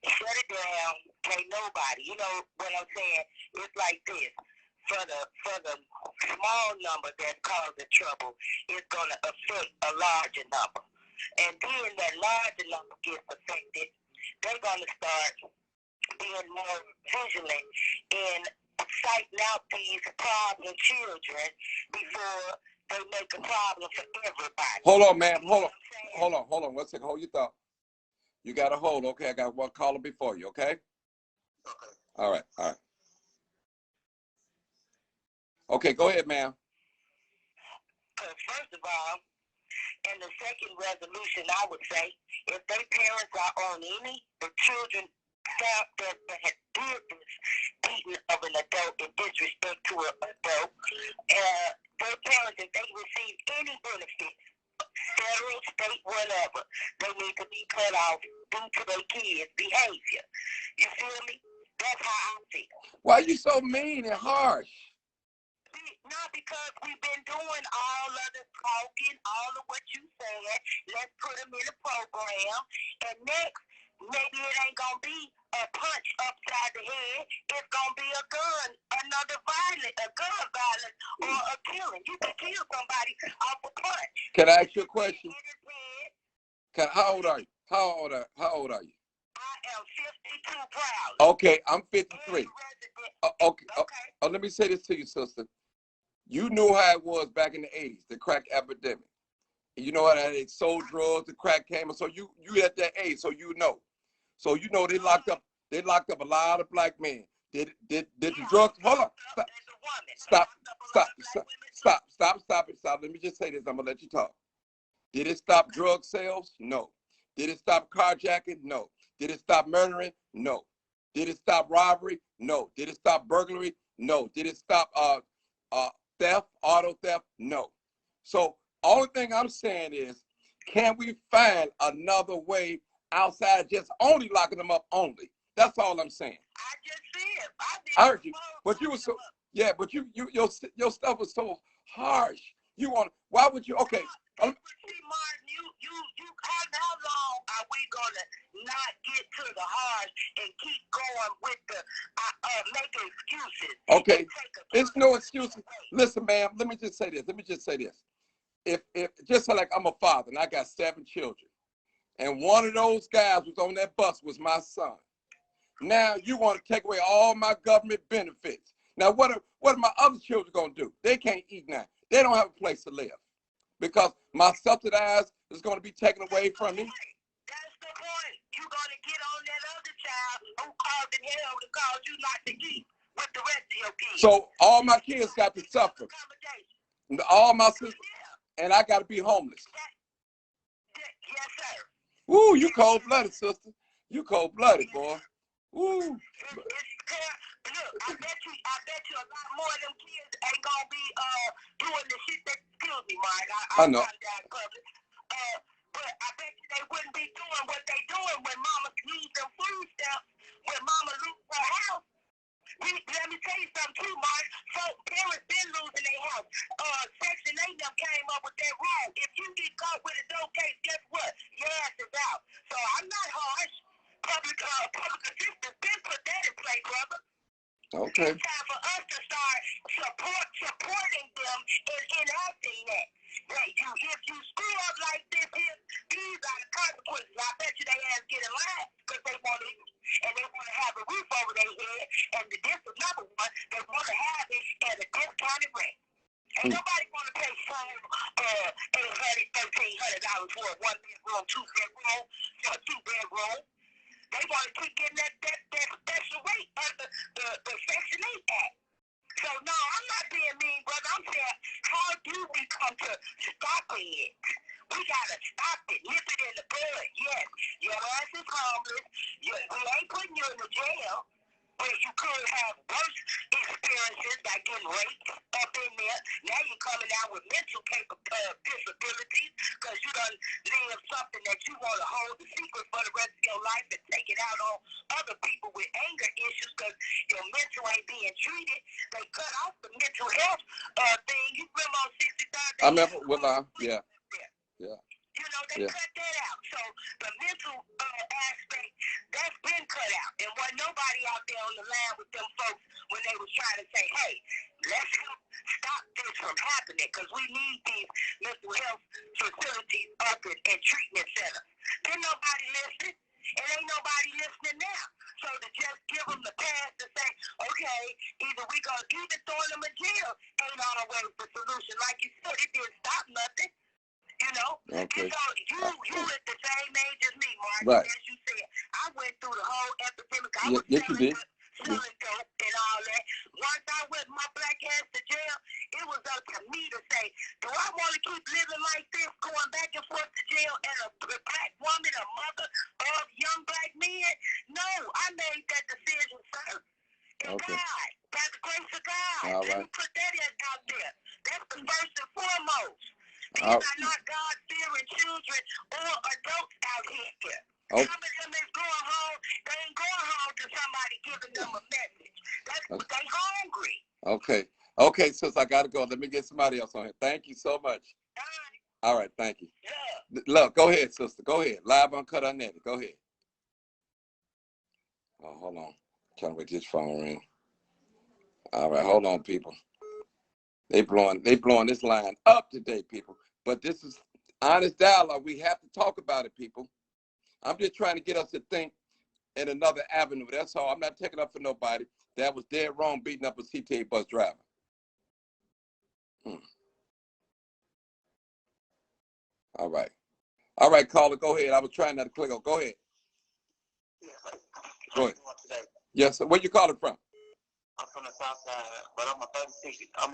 Shut it down. Can't nobody. You know what I'm saying? It's like this. For the small number that's causing trouble, it's gonna affect a larger number. And then that larger number gets affected, they're gonna start being more vigilant in sighting out these problem children before they make a problem for everybody. Hold on, ma'am. Hold on. 1 second. Hold your thought. You got to hold. Okay, I got one caller before you. Okay. Okay. All right. Okay, go ahead, ma'am. First of all, and the second resolution, I would say, if their parents are on the children felt that they had did this beating of an adult in disrespect to an adult, their parents, if they receive any benefit, federal, state, whatever, they need to be cut off due to their kids' behavior. You feel me? That's how I feel. Why are you so mean and harsh? Not because we've been doing all of the talking, all of what you said. Let's put them in a program. And next, maybe it ain't going to be a punch upside the head. It's going to be a gun, another violence, a gun violence, or a killing. You can kill somebody off a punch. Can I ask you a question? How old are you? How old are you? I am 52 proud. Okay, I'm 53. Okay. Let me say this to you, sister. You knew how it was back in the 80s, the crack epidemic. You know how they sold drugs, the crack came, so you at that age, so you know. So you know they locked up a lot of black men. Did the drugs? Hold on. Stop. Let me just say this. I'm gonna let you talk. Did it stop drug sales? No. Did it stop carjacking? No. Did it stop murdering? No. Did it stop robbery? No. Did it stop burglary? No. Did it stop theft, auto theft? No. So only thing I'm saying is, can we find another way outside just only locking them up only? That's all I'm saying. I just said. I heard you, but you were so but your stuff was so harsh. Why would you? Okay. See, Martin, you how long are we gonna not get to the heart and keep going with the making excuses? Okay, it's no excuses. Listen, ma'am, let me just say this. If just like I'm a father and I got 7 children, and one of those guys was on that bus was my son. Now you want to take away all my government benefits. Now what are my other children gonna do? They can't eat now. They don't have a place to live because my subsidized is going to be taken away from me. That's the point. You're going to get on that other child who caused in hell to cause you not to eat with the rest of your kids. So all my kids got to suffer. All my sisters, and I got to be homeless. Yes, sir. Woo, you cold-blooded, sister. You cold-blooded, boy. Woo. Look, I bet you a lot more of them kids ain't gonna be doing the shit that, excuse me, Mike. I know. But I bet you they wouldn't be doing what they doing when mama lose them food stamps, when mama lose her house. Let me tell you something too, Mark. So parents been losing their house. Section 8 them came up with that rule. If you get caught with a dope case, guess what? Your ass is out. So I'm not harsh. Public assistance been put that in place, brother. Okay. It's time for us to start supporting them and enacting that. If you screw up like this here, these are the consequences. I bet you they ass get in line because they want to eat and they want to have a roof over their head. And this is another one, they want to have it at a discounted rate. Ain't nobody want to pay $1,800, $1,300 for a 1-bedroom, 2-bedroom, for a 2-bedroom. They want to keep getting that special rate under the Section 8 Act. So, no, I'm not being mean, brother. I'm saying, how do we come to stopping it? We got to stop it, nip it in the bud, yes. homeless. We ain't putting you in the jail. But you could have worse experiences like getting raped up in there. Now you're coming out with mental disabilities because you done live something that you want to hold the secret for the rest of your life and take it out on other people with anger issues because your mental ain't being treated. They cut off the mental health thing. You remember on 63rd? I remember. Well, yeah. You know, they cut that out. So the mental aspect, that's been cut out. And wasn't nobody out there on the line with them folks when they was trying to say, hey, let's help stop this from happening because we need these mental health facilities open and treatment centers. Then nobody listened. And ain't nobody listening now. So to just give them the pass to say, okay, either we gonna even throw them in jail ain't always the solution. Like you said, it didn't stop nothing. You know? Okay. And so you at the same age as me, Mark. Right. As you said, I went through the whole epidemic. I was Yes, you did. selling dope and all that. Once I went my black ass to jail, it was up to me to say, do I want to keep living like this, going back and forth to jail and a black woman, a mother of young black men? No, I made that decision first. And Okay. God, by the grace of God, All let right. me put that out there. That's the first and foremost. These All- are not God-fearing children or adults out here. Oh. Some of them is going home. They ain't going home to somebody giving them a message. They hungry. Okay. Okay, sis, I gotta go. Let me get somebody else on here. Thank you so much. All right, thank you. Yeah. Look, go ahead, sister. Go ahead. Live Uncut Unedited. Go ahead. Oh, hold on. Trying to wait this phone ring. All right, hold on, people. They blowing this line up today, people. But this is honest dialogue. We have to talk about it, people. I'm just trying to get us to think in another avenue. That's all. I'm not taking up for nobody. That was dead wrong beating up a CTA bus driver. All right. All right, caller, go ahead. I was trying not to click on. Go ahead. Go ahead. Yes, sir. Where you calling from? I'm from the south side, but I'm a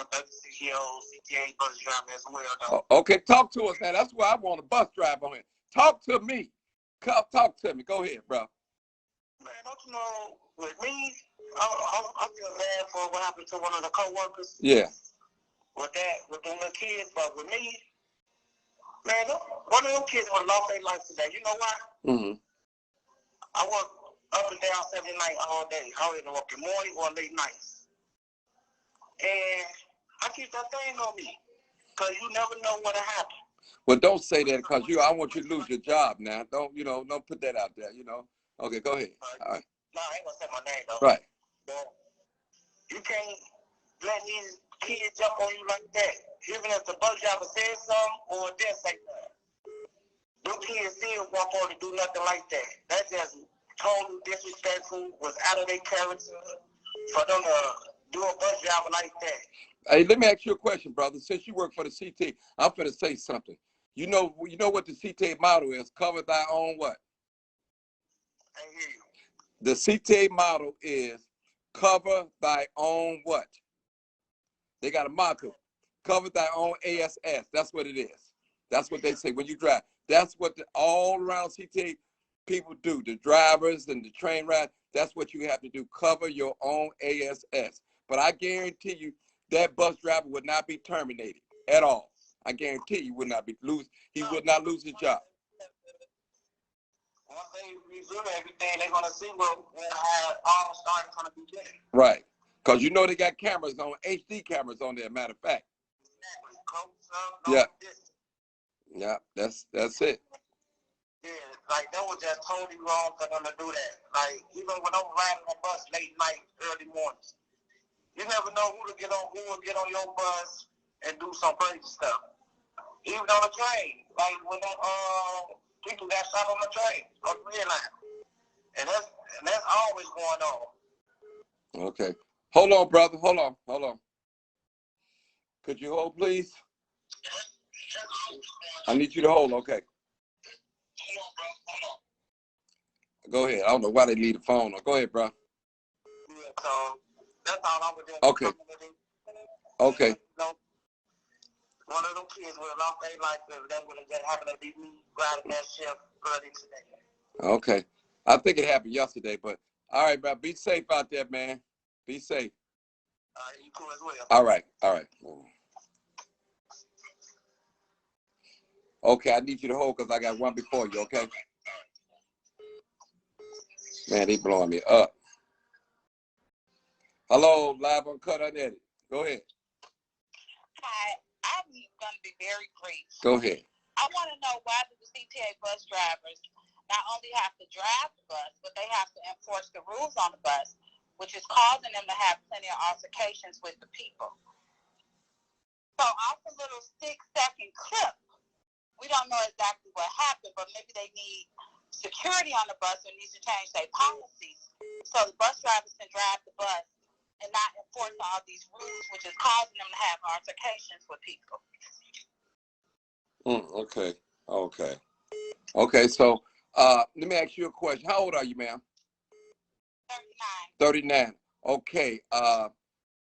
36-year-old CTA bus driver as well, though. Oh, okay, talk to us, man. That's why I want a bus driver on here. Talk to me. Talk to me. Go ahead, bro. Man, don't you know, with me, I feel bad for what happened to one of the co-workers. Yeah. With the little kids, but with me, man, one of them kids would have lost their life today. You know why? Mm-hmm. I work up and down 70 night all day. I either work in morning or late nights. And I keep that thing on me. Because you never know what'll happen. Well, don't say that because I want you to lose your job now. Don't put that out there, Okay, go ahead. All right. No, I ain't going to say my name, though. Right. But you can't let these kids jump on you like that. Even if the bus driver says something or didn't say something. Those kids still walk on to do nothing like that. That's just totally disrespectful, was out of their character for them to do a bus driver like that. Hey, let me ask you a question, brother. Since you work for the CTA, I'm finna say something. You know what the CTA motto is? Cover thy own what? I hear you. The CTA motto is cover thy own what? They got a motto. Cover thy own ASS. That's what it is. That's what they say when you drive. That's what all around CTA people do. The drivers and the train ride. That's what you have to do. Cover your own ASS. But I guarantee you that bus driver would not be terminated at all. I guarantee you would not he would not lose his job. Once they resume everything, they're going to see how all starting going to be there. Right. Because they got cameras on, HD cameras on there, matter of fact. Yeah. Yeah, that's it. Yeah, like that was just totally wrong for them to do that. Like, even when I'm riding on bus late night, early mornings, you never know who will get on your bus and do some crazy stuff. Even on the train, like when people got shot on the train, on the red line. And that's always going on. Okay. Hold on, brother. Hold on. Could you hold, please? I need you to hold, okay. Go ahead. I don't know why they leave the phone. Go ahead, bro. Yeah, so that's all I was doing. Okay. Okay. One of them kids would have lost their life if that would have just happened to be me riding that shift early today. Okay. I think it happened yesterday, but all right, bro. Be safe out there, man. Be safe. You cool as well. All right, all right. Okay, I need you to hold because I got one before you, okay? Man, they blowing me up. Hello, live on Cut Unedited. Go ahead. Hi, I'm going to be very brief. Go ahead. I want to know why do the CTA bus drivers not only have to drive the bus, but they have to enforce the rules on the bus, which is causing them to have plenty of altercations with the people. So off a little 6-second clip, we don't know exactly what happened, but maybe they need security on the bus and needs to change their policies so the bus drivers can drive the bus and not enforce all these rules, which is causing them to have altercations with people. Okay. Okay, so let me ask you a question. How old are you, ma'am? 39. 39. Okay.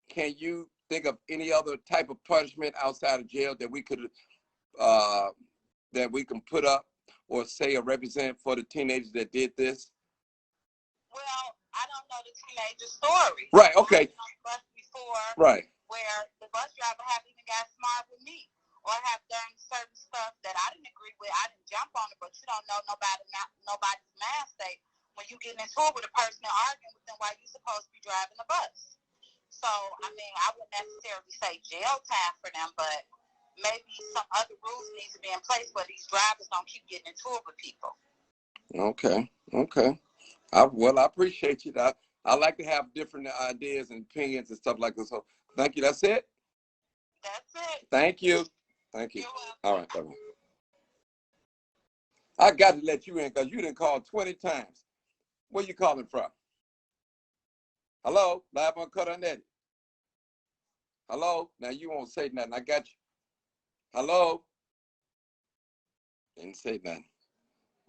Can you think of any other type of punishment outside of jail that we could that we can put up or say or represent for the teenagers that did this? Well, I don't know the teenager story. Right, okay. I've been on the bus before, Right. where the bus driver haven't even got smart with me or have done certain stuff that I didn't agree with. I didn't jump on it, but you don't know nobody's mind state when you get into it with a person and arguing with them while you're supposed to be driving the bus. So, I mean, I wouldn't necessarily say jail time for them, but maybe some other rules need to be in place where these drivers don't keep getting into it with people. Okay. I appreciate you. I like to have different ideas and opinions and stuff like this. So thank you. That's it? That's it. Thank you. You're welcome. All right. Bye-bye. I got to let you in because you didn't call 20 times. Where you calling from? Hello? Live on Cut Unedited. Hello? Now you won't say nothing. I got you. Hello? Didn't say nothing.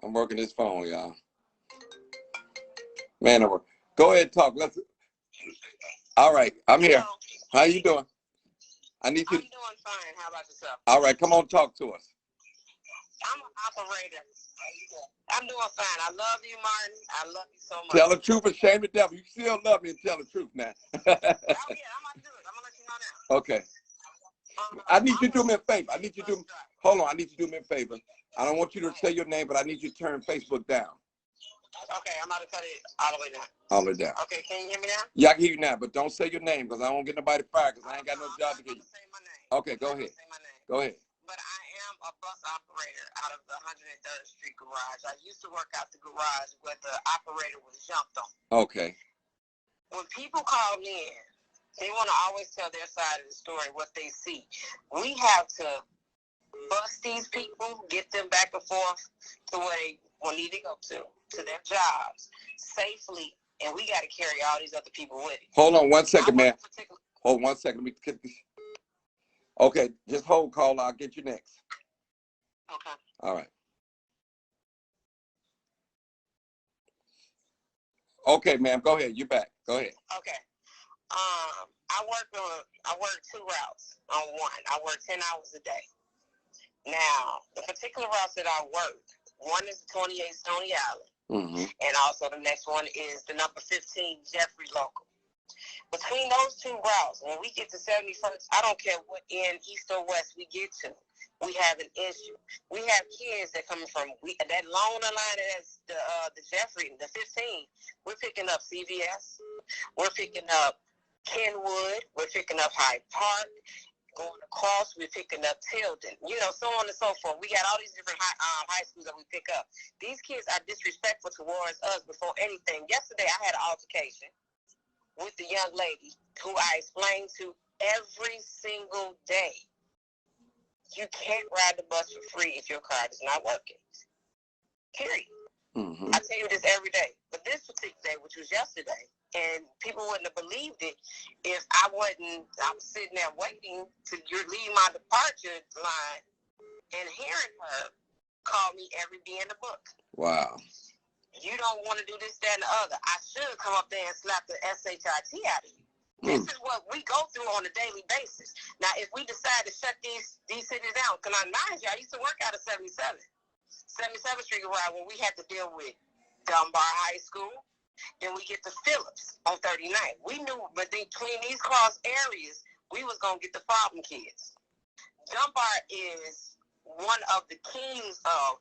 I'm working this phone, y'all. Man, go ahead and talk. All right, I'm here. Hello. How you doing? I need you. I'm doing fine. How about yourself? All right, come on, talk to us. I'm an operator. I'm doing fine. I love you, Martin. I love you so much. Tell the truth and shame the devil. You still love me and tell the truth now. Oh, yeah, I'm going to do it. I'm going to let you know now. Okay. I need you to do me a favor. Hold on. I need you to do me a favor. I don't want you to say your name, but I need you to turn Facebook down. Okay, I'm about to cut it all the way down. All the way down. Okay, can you hear me now? Yeah, I can hear you now, but don't say your name because I won't get nobody fired because I ain't got no job to give you. Say my name. Okay, go ahead. Say my name. Go ahead. But I am a bus operator out of the 103rd Street garage. I used to work out the garage where the operator was jumped on. Okay. When people call me in, they want to always tell their side of the story, what they see. We have to bust these people, get them back and forth to where they need to go to their jobs safely, and we got to carry all these other people with it. Hold on 1 second, man. Hold 1 second. Let me get this. Okay, just hold, call. I'll get you next. Okay. All right. Okay, ma'am. Go ahead. You're back. Go ahead. Okay. I work 2 routes on one. I work 10 hours a day. Now, the particular routes that I work, one is 28 Stony Island, and also the next one is the number 15 Jeffrey Local. Between those 2 routes, when we get to 71st, I don't care what end, east or west we get to, we have an issue. We have kids that coming from that loaner line that's the Jeffrey, the 15. We're picking up CVS. We're picking up Kenwood. We're picking up Hyde Park. Going across, we're picking up Tilden, so on and so forth. We got all these different high schools that we pick up. These kids are disrespectful towards us before anything. Yesterday, I had an altercation with the young lady who I explained to every single day. You can't ride the bus for free if your card is not working. Period. I tell you this every day. But this particular day, which was yesterday, and people wouldn't have believed it if I was sitting there waiting to leave my departure line and hearing her call me every B in the book. Wow. You don't want to do this, that, and the other. I should come up there and slap the SHIT out of you. This is what we go through on a daily basis. Now, if we decide to shut these cities down, because I mind you, I used to work out of 77th Street Garage when we had to deal with Dunbar High School. Then we get to Phillips on 39th. We knew, but between these cross areas, we was going to get the problem kids. Dunbar is one of the kings of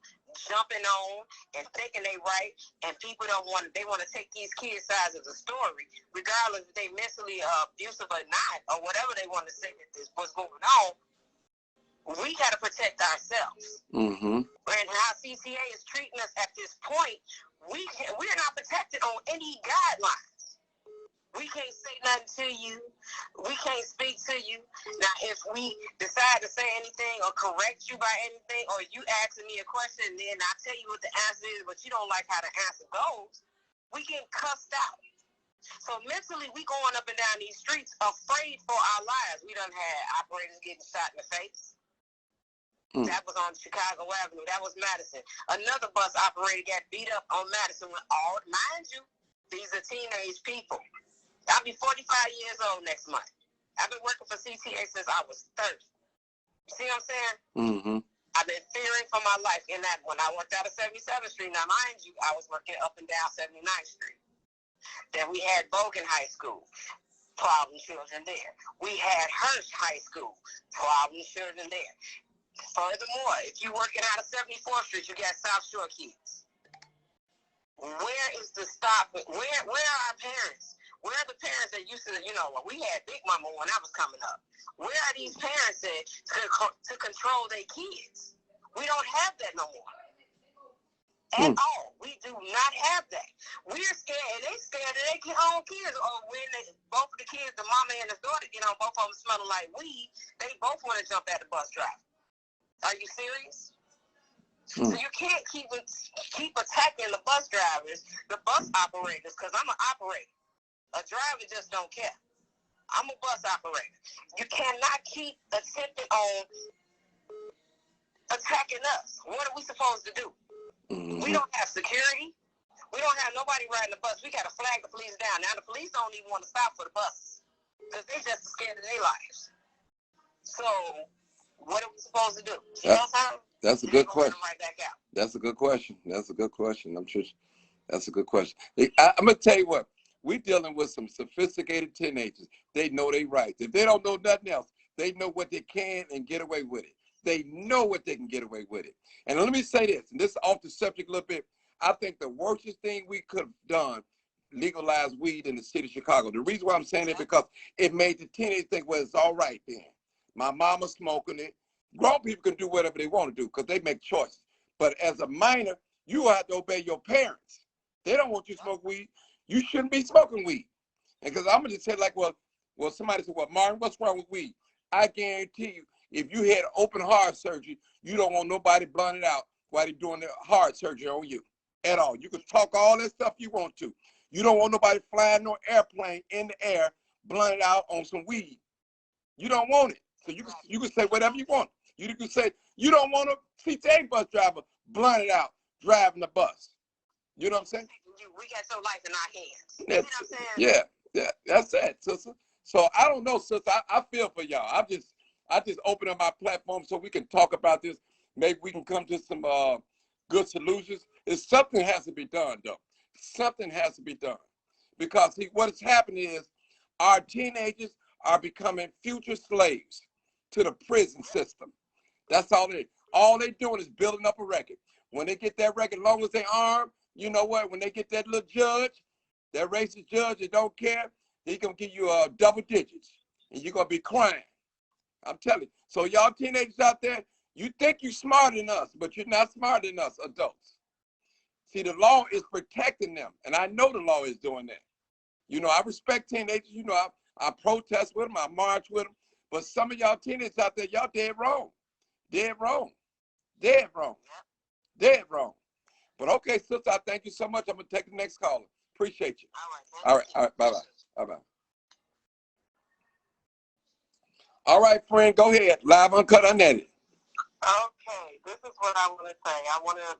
jumping on and thinking they right, and people they want to take these kids' sides of the story, regardless if they mentally abusive or not, or whatever they want to say that this what's going on. We got to protect ourselves. Mm-hmm. And how CCA is treating us at this point, we're not protected on any guidelines. We can't say nothing to you. We can't speak to you. Now, if we decide to say anything or correct you by anything, or you asking me a question, then I tell you what the answer is, but you don't like how the answer goes, we get cussed out. So mentally, we going up and down these streets afraid for our lives. We done had operators getting shot in the face. That was on Chicago Avenue. That was Madison. Another bus operator got beat up on Madison. Mind you, these are teenage people. I'll be 45 years old next month. I've been working for CTA since I was 30. You see what I'm saying? Mm-hmm. I've been fearing for my life in that when I worked out of 77th Street. Now, mind you, I was working up and down 79th Street. Then we had Bogan High School. Problem children there. We had Hirsch High School. Problem children there. Furthermore, if you're working out of 74th Street, you got South Shore kids. Where is the stop? Where are our parents? Where are the parents that used to, we had Big Mama when I was coming up. Where are these parents at to control their kids? We don't have that no more. At all. We do not have that. We're scared, and they scared of their own kids. Or when both of the kids, the mama and the daughter, both of them smelling like weed, they both want to jump at the bus driver. Are you serious? So you can't keep attacking the bus drivers, the bus operators, because I'm an operator. A driver just don't care. I'm a bus operator. You cannot keep attempting on attacking us. What are we supposed to do? Mm-hmm. We don't have security. We don't have nobody riding the bus. We got to flag the police down. Now, the police don't even want to stop for the buses because they just scared of their lives. So, what are we supposed to do? That's a good question. Right back out. That's a good question. That's a good question. I'm sure that's a good question. I'm going to tell you what. We're dealing with some sophisticated teenagers. They know their rights. If they don't know nothing else, they know what they can and get away with it. They know what they can get away with it. And let me say this, and this is off the subject a little bit. I think the worst thing we could have done, legalize weed in the city of Chicago. The reason why I'm saying it because it made the teenagers think, well, it's all right then. My mama's smoking it. Grown people can do whatever they want to do because they make choices. But as a minor, you have to obey your parents. They don't want you to smoke weed. You shouldn't be smoking weed. And because I'm going to say like, well, somebody said, well, Martin, what's wrong with weed? I guarantee you, if you had open heart surgery, you don't want nobody blunted out while they're doing the heart surgery on you at all. You can talk all that stuff you want to. You don't want nobody flying no airplane in the air blunted out on some weed. You don't want it. So you can say whatever you want. You can say you don't want a CTA bus driver blunted out driving the bus. You know what I'm saying? We got your life in our hands. You know what I'm saying? Yeah, that's it, sister. So I don't know, sister. I feel for y'all. I just open up my platform so we can talk about this. Maybe we can come to some good solutions. Something has to be done, though. Something has to be done. Because what is happening is our teenagers are becoming future slaves to the prison system. That's all they're doing is building up a record. When they get that record, as long as they armed, you know what? When they get that little judge, that racist judge that don't care, he gonna give you double digits, and you're gonna be crying. I'm telling you. So y'all teenagers out there, you think you're smarter than us, but you're not smarter than us adults. See, the law is protecting them, and I know the law is doing that. I respect teenagers. I protest with them, I march with them, but some of y'all teenagers out there, y'all dead wrong. Dead wrong. Dead wrong. Dead wrong. But okay, sister, I thank you so much. I'm going to take the next caller. Appreciate you. All right. Bye-bye. Bye-bye. All right, friend, go ahead. Live, uncut, unedited. Okay, this is what I want to say. I want to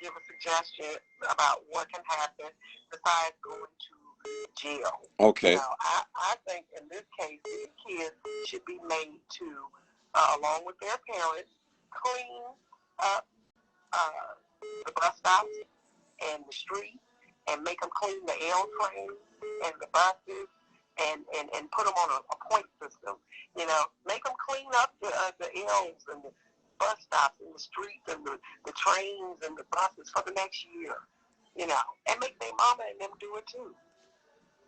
give a suggestion about what can happen besides going to jail. Okay. Now, I think in this case, these kids should be made to, along with their parents, clean up the bus stops and the street and make them clean the L trains and the buses and put them on a point system. You know, make them clean up the L's and the bus stops and the streets and the trains and the buses for the next year. You know, and make their mama and them do it too.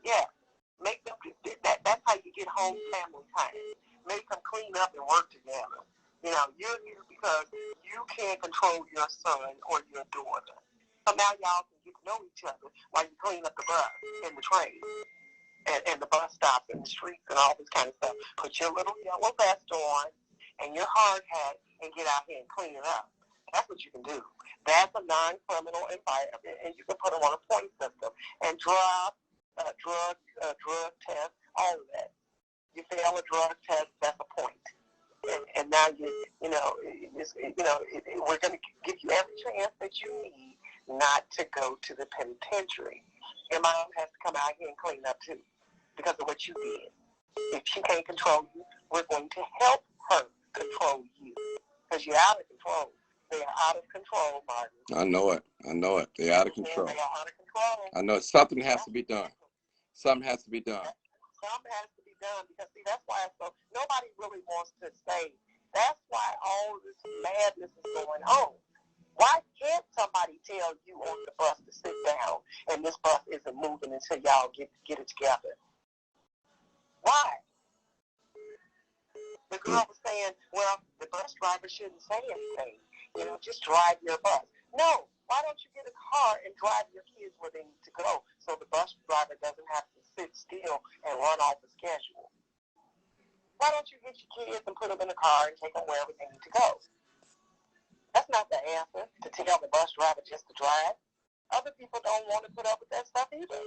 Yeah, make them do that. That's how you get home family time. Make them clean up and work together. You know, you're here because you can't control your son or your daughter. So now y'all can get to know each other while you clean up the bus and the train and the bus stops and the streets and all this kind of stuff. Put your little yellow vest on and your hard hat and get out here and clean it up. That's what you can do. That's a non-criminal environment, and you can put them on a point system and drug test, all of that. You fail a drug test, that's a point. And now we're going to give you every chance that you need not to go to the penitentiary. Your mom has to come out here and clean up too because of what you did. If she can't control you, we're going to help her control you because you're out of control. They are out of control, Martin. I know it. They're out of control. They are out of control. I know something has to be done. Something has to be done. Something has to be done because, see, that's why nobody really wants to say. That's why all this madness is going on. Why can't somebody tell you on the bus to sit down and this bus isn't moving until y'all get it together? Why? The girl was saying, well, the bus driver shouldn't say anything. You know, just drive your bus. No, why don't you get a car and drive your kids where they need to go so the bus driver doesn't have to sit still and run off the schedule? Why don't you get your kids and put them in a car and take them wherever they need to go? That's not the answer, to tell the bus driver just to drive. Other people don't want to put up with that stuff either.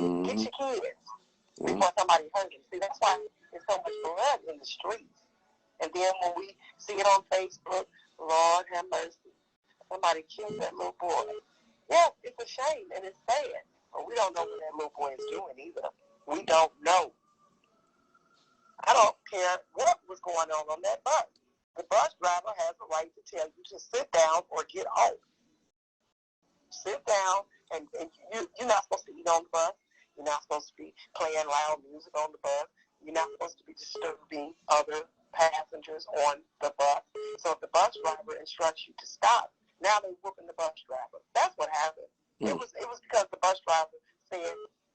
Mm-hmm. Get your kids before somebody hurt them. See, that's why there's so much blood in the streets. And then when we see it on Facebook, Lord have mercy, somebody killed that little boy. Yes, it's a shame and it's sad, but we don't know what that little boy is doing either. We don't know. I don't care what was going on that bus. The bus driver has a right to tell you to sit down or get off. Sit down, and you're not supposed to eat on the bus. You're not supposed to be playing loud music on the bus. You're not supposed to be disturbing other passengers on the bus. So if the bus driver instructs you to stop, now they're whooping the bus driver. That's what happened. It was because the bus driver said,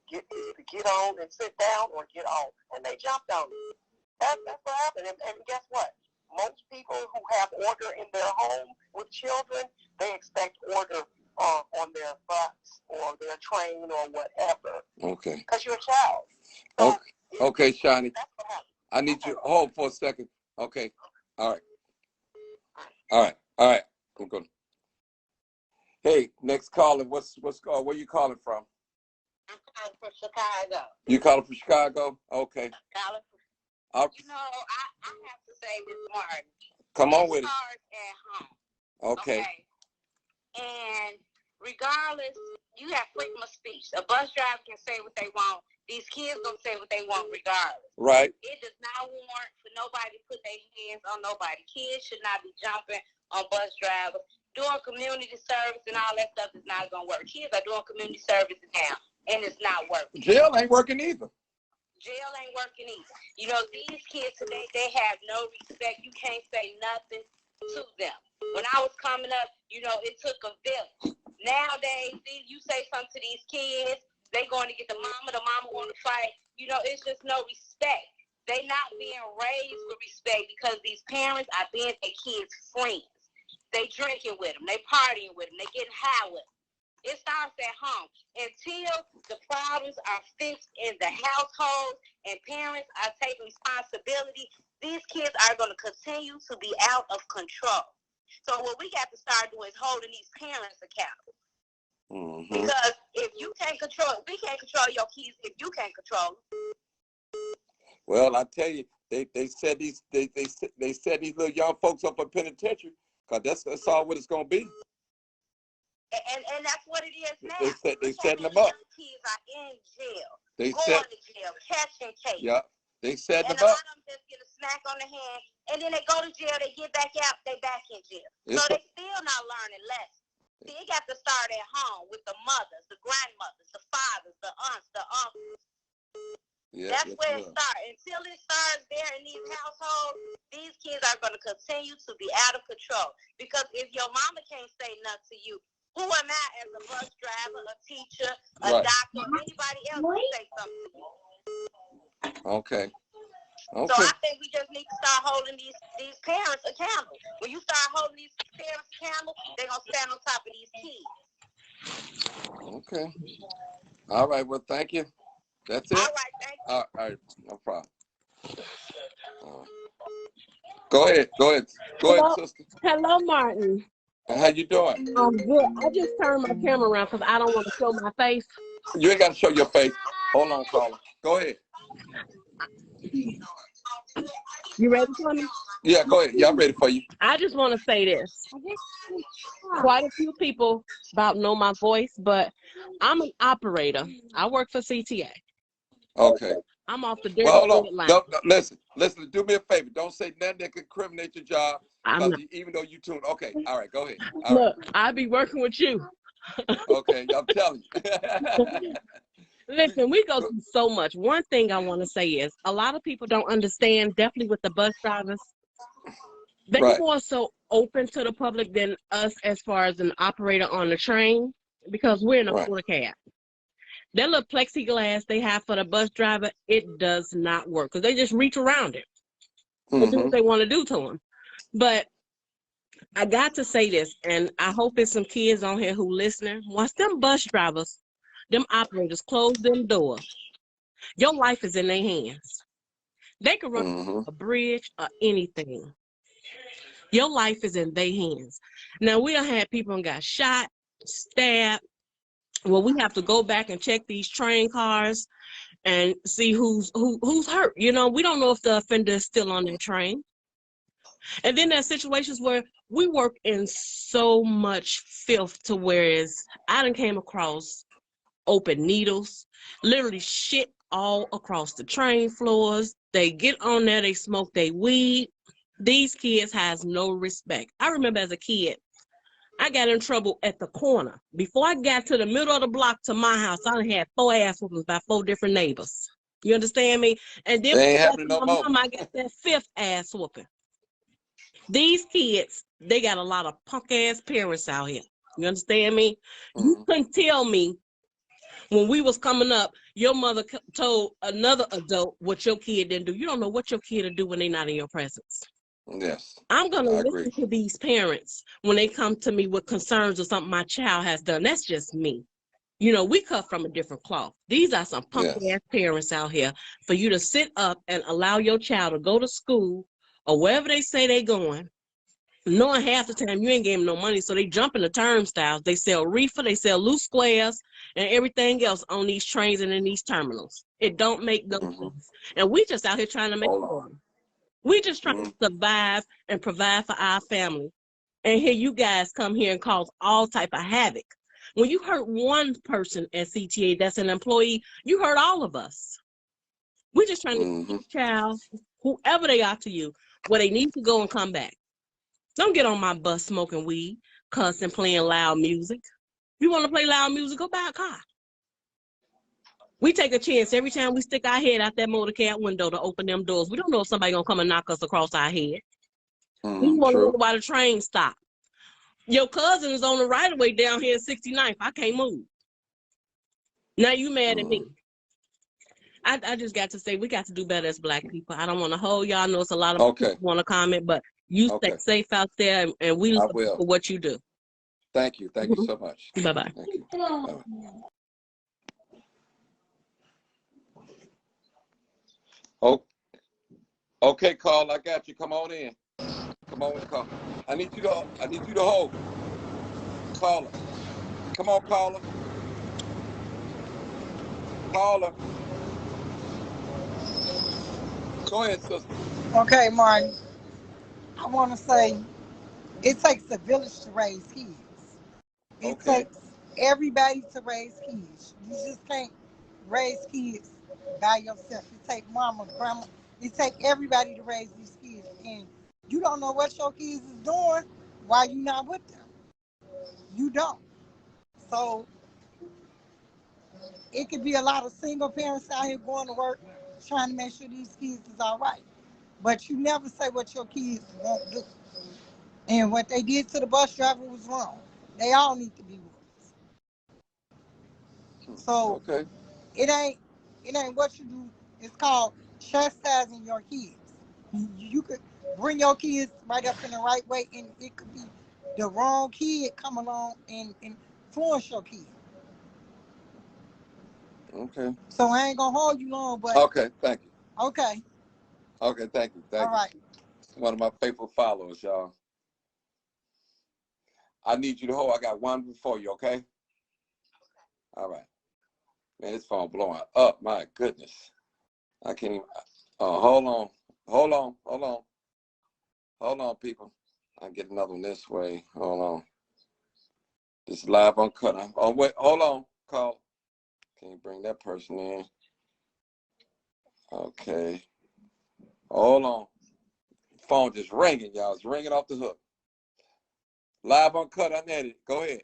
get on and sit down or get off. And they jumped on it. That's what happened. And guess what? Most people who have order in their home with children, they expect order on their bus or their train or whatever. Okay. Because you're a child. So okay, Shani. That's what happened. I need you to hold for a second. Okay. All right. I'm good. Hey, next caller. What's called? Where you calling from? I'm calling from Chicago. You calling from Chicago? Okay. You know, I have to say this, Martin. Come on with it. It starts at home. Okay. And regardless, you have freedom of speech. A bus driver can say what they want. These kids gonna say what they want regardless. Right. It does not warrant for nobody to put their hands on nobody. Kids should not be jumping on bus drivers. Doing community service and all that stuff is not gonna work. Kids are doing community service now, and it's not working. Jail ain't working either. Jail ain't working either. You know, these kids today, they have no respect. You can't say nothing to them. When I was coming up, you know, it took a village. Nowadays, you say something to these kids, they going to get the mama want to fight. You know, it's just no respect. They not being raised with respect because these parents are being their kids' friends. They drinking with them. They partying with them. They getting high with them. It starts at home. Until the problems are fixed in the household and parents are taking responsibility, these kids are going to continue to be out of control. So what we got to start doing is holding these parents accountable. Mm-hmm. Because if you can't control, we can't control your kids if you can't control them. Well, I tell you, they set these little young folks up in penitentiary because that's all what it's going to be. And that's what it is now. They setting them up. Kids are in jail. They going to jail, catching cases. Yeah, they setting them up. And a lot up. of them just get a smack on the hand, and then they go to jail, they get back out, they back in jail. So they still not learning lessons. See, it got to start at home with the mothers, the grandmothers, the fathers, the aunts, the uncles. Yeah, that's where it starts. Until it starts there in these households, these kids are going to continue to be out of control. Because if your mama can't say nothing to you, who am I as a bus driver, a teacher, a doctor, or anybody else to say something to you? Okay. So I think we just need to start holding these parents accountable. When you start holding these parents accountable, they're going to stand on top of these kids. Okay. All right. Well, thank you. That's it? All right, thank you. All right, no problem. Go ahead, sister. Hello, Martin. How you doing? I'm good. I just turned my camera around because I don't want to show my face. You ain't got to show your face. Hold on, caller. Go ahead. You ready for me? Yeah, go ahead. Yeah, I'm ready for you. I just want to say this. Quite a few people about know my voice, but I'm an operator. I work for CTA. Okay. I'm off the dirty hold on. line. No, listen, do me a favor. Don't say nothing that could incriminate your job. Even though you tuned. Okay, all right, go ahead. Look, I'll be working with you. Okay, I'm telling you. Listen, we go through so much. One thing I want to say is a lot of people don't understand, definitely with the bus drivers, they're more so open to the public than us as far as an operator on the train because we're in a quarter cab. That little plexiglass they have for the bus driver, it does not work because they just reach around it and do what they want to do to them. But I got to say this, and I hope there's some kids on here who listening. Once them bus drivers, them operators close them doors, your life is in their hands. They can run a bridge or anything. Your life is in their hands. Now, we done had people who got shot, stabbed. Well, we have to go back and check these train cars and see who's hurt. You know, we don't know if the offender is still on the train. And then there's situations where we work in so much filth to whereas I done came across open needles, literally shit all across the train floors. They get on there, they smoke their weed. These kids has no respect. I remember as a kid, I got in trouble at the corner. Before I got to the middle of the block to my house, I had 4 ass whoopings by 4 different neighbors. You understand me? And then they ain't happening no more. I got that 5th ass whooping. These kids, they got a lot of punk ass parents out here. You understand me? You couldn't tell me when we was coming up, your mother told another adult what your kid didn't do. You don't know what your kid will do when they're not in your presence. Yes. I'm going to listen to these parents when they come to me with concerns or something my child has done. That's just me. You know, we cut from a different cloth. These are some punk-ass parents out here for you to sit up and allow your child to go to school or wherever they say they're going, knowing half the time you ain't giving them no money, so they jump in the turnstiles. They sell reefer, they sell loose squares, and everything else on these trains and in these terminals. It don't make no sense. And we just out here trying to make money. We just trying to survive and provide for our family. And here you guys come here and cause all type of havoc. When you hurt one person at CTA that's an employee, you hurt all of us. We're just trying to get this child, whoever they are to you, where they need to go and come back. Don't get on my bus smoking weed, cussing, playing loud music. You want to play loud music, go buy a car. We take a chance every time we stick our head out that motor cab window to open them doors. We don't know if somebody's going to come and knock us across our head. We want to know why the train stop. Your cousin is on the right of way down here at 69th. I can't move. Now you mad at me. I just got to say, we got to do better as Black people. I don't want to hold y'all. I know it's a lot of people want to comment, but you stay safe out there, and we look for what you do. Thank you. Thank you so much. Bye-bye. Thank you. Bye-bye. Oh, okay, Carl, I got you. Come on in. Come on in, Carl. I need you to hold. Caller. Come on, caller. Caller. Go ahead, sister. Okay, Martin. I want to say it takes a village to raise kids. It takes everybody to raise kids. You just can't raise kids by yourself. It takes mama, grandma. It takes everybody to raise these kids. And you don't know what your kids is doing while you're not with them. You don't. So it could be a lot of single parents out here going to work trying to make sure these kids is all right. But you never say what your kids won't do. And what they did to the bus driver was wrong. They all need to be whooped. So Okay. it ain't what you do. It's called chastising your kids. You could bring your kids right up in the right way, and it could be the wrong kid come along and influence your kid. Okay. So I ain't gonna hold you long, but Okay, thank you. okay. Okay, thank you. Thank All right. you. One of my faithful followers, y'all. I need you to hold. I got one before you, okay? All right. Man, this phone blowing up. My goodness. I can't even. Hold on. Hold on. Hold on. Hold on, people. I'll get another one this way. Hold on. This is live uncut. Oh, wait. Hold on. Call. Can you bring that person in? Okay. Hold on. Phone just ringing, y'all. It's ringing off the hook. Live uncut, unedited. Go ahead.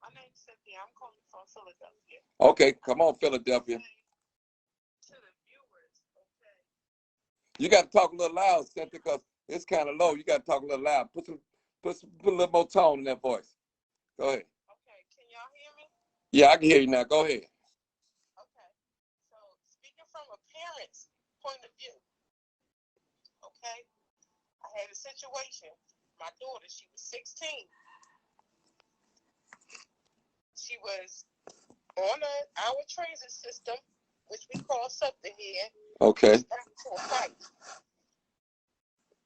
My name's Cynthia. I'm calling from Philadelphia. Okay, come on, Philadelphia. To the viewers, okay. You got to talk a little loud, Cynthia, because it's kind of low. You got to talk a little loud. Put a little more tone in that voice. Go ahead. Okay, can y'all hear me? Yeah, I can hear you now. Go ahead. Okay. So speaking from a parent's point of view, okay, I had a situation. My daughter, she was 16. She was on our transit system, which we call something here. Okay. To a fight.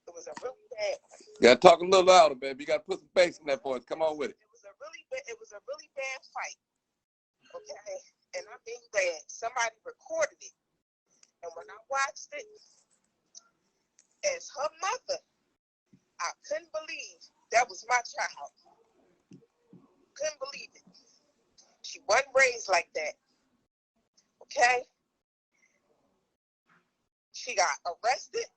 It was a really bad. You got to talk a little louder, baby. You got to put some bass in that voice. Come on with it. It was a really bad fight. Okay, and I mean bad. Somebody recorded it, and when I watched it, as her mother, I couldn't believe that was my child. Couldn't believe it. She wasn't raised like that. Okay? She got arrested.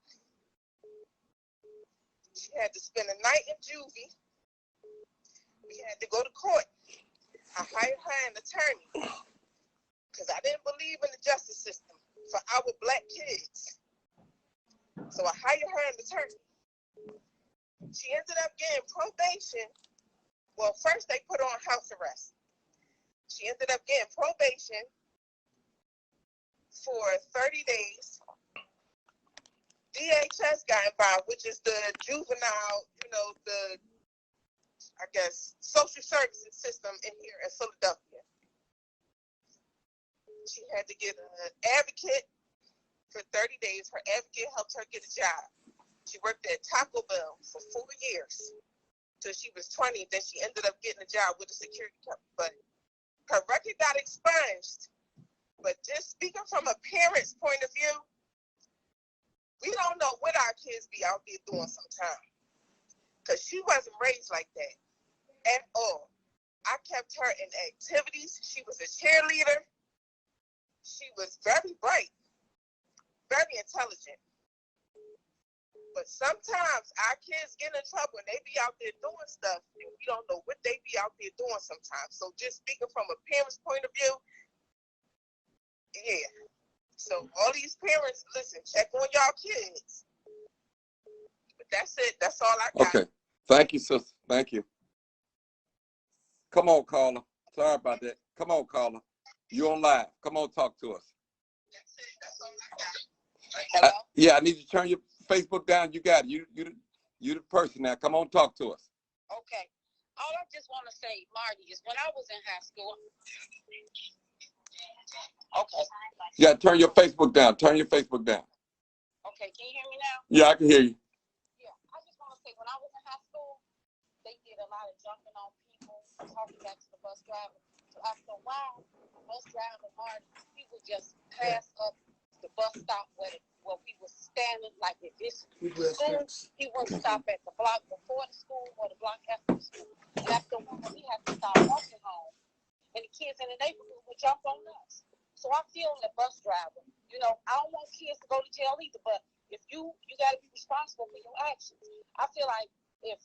She had to spend a night in juvie. We had to go to court. I hired her an attorney because I didn't believe in the justice system for our black kids. So I hired her an attorney. She ended up getting probation. Well, first they put her on house arrest. She ended up getting probation for 30 days. DHS got involved, which is the juvenile, I guess, social services system in here in Philadelphia. She had to get an advocate for 30 days. Her advocate helped her get a job. She worked at Taco Bell for 4 years till she was 20. Then she ended up getting a job with a security company. But her record got expunged. But just speaking from a parent's point of view, we don't know what our kids be out there doing sometimes. Because she wasn't raised like that at all. I kept her in activities. She was a cheerleader. She was very bright, very intelligent. But sometimes our kids get in trouble and they be out there doing stuff and we don't know what they be out there doing sometimes. So just speaking from a parent's point of view, yeah. So all these parents, listen, check on y'all kids. But that's it. That's all I got. Okay. Thank you, sister. Thank you. Come on, caller. Sorry about that. Come on, caller. You on live. Come on, talk to us. That's it. That's all I got. Hello? Yeah, I need you to turn your Facebook down. You got it. You the person now. Come on, talk to us. Okay. All I just want to say, Marty, is when I was in high school. Okay. You got to turn your Facebook down. Turn your Facebook down. Okay, can you hear me now? Yeah, I can hear you. Yeah, I just want to say, when I was in high school, they did a lot of jumping on people, talking back to the bus driver. So after a while, the bus driver, Marty, he would just pass up the bus stop where we were standing, like at this school. He wouldn't stop at the block before the school or the block after the school. And after a while, we had to start walking home. And the kids in the neighborhood would jump on us. So I feel the bus driver, I don't want kids to go to jail either, but if you got to be responsible responsible for your actions. I feel like if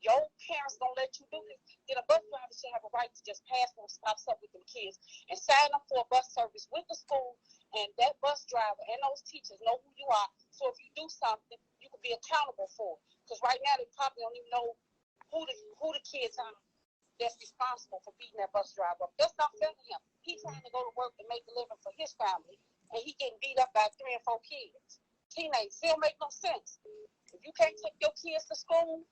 your parents don't let you do this, then a bus driver should have a right to just pass and stops up with them kids and sign up for a bus service with the school, and that bus driver and those teachers know who you are. So if you do something, you can be accountable for it. Because right now they probably don't even know who the kids are that's responsible for beating that bus driver up. That's not fair to him. He's trying to go to work and make a living for his family, and he getting beat up by 3 and 4 kids. Teenagers, it don't make no sense. If you can't take your kids to school,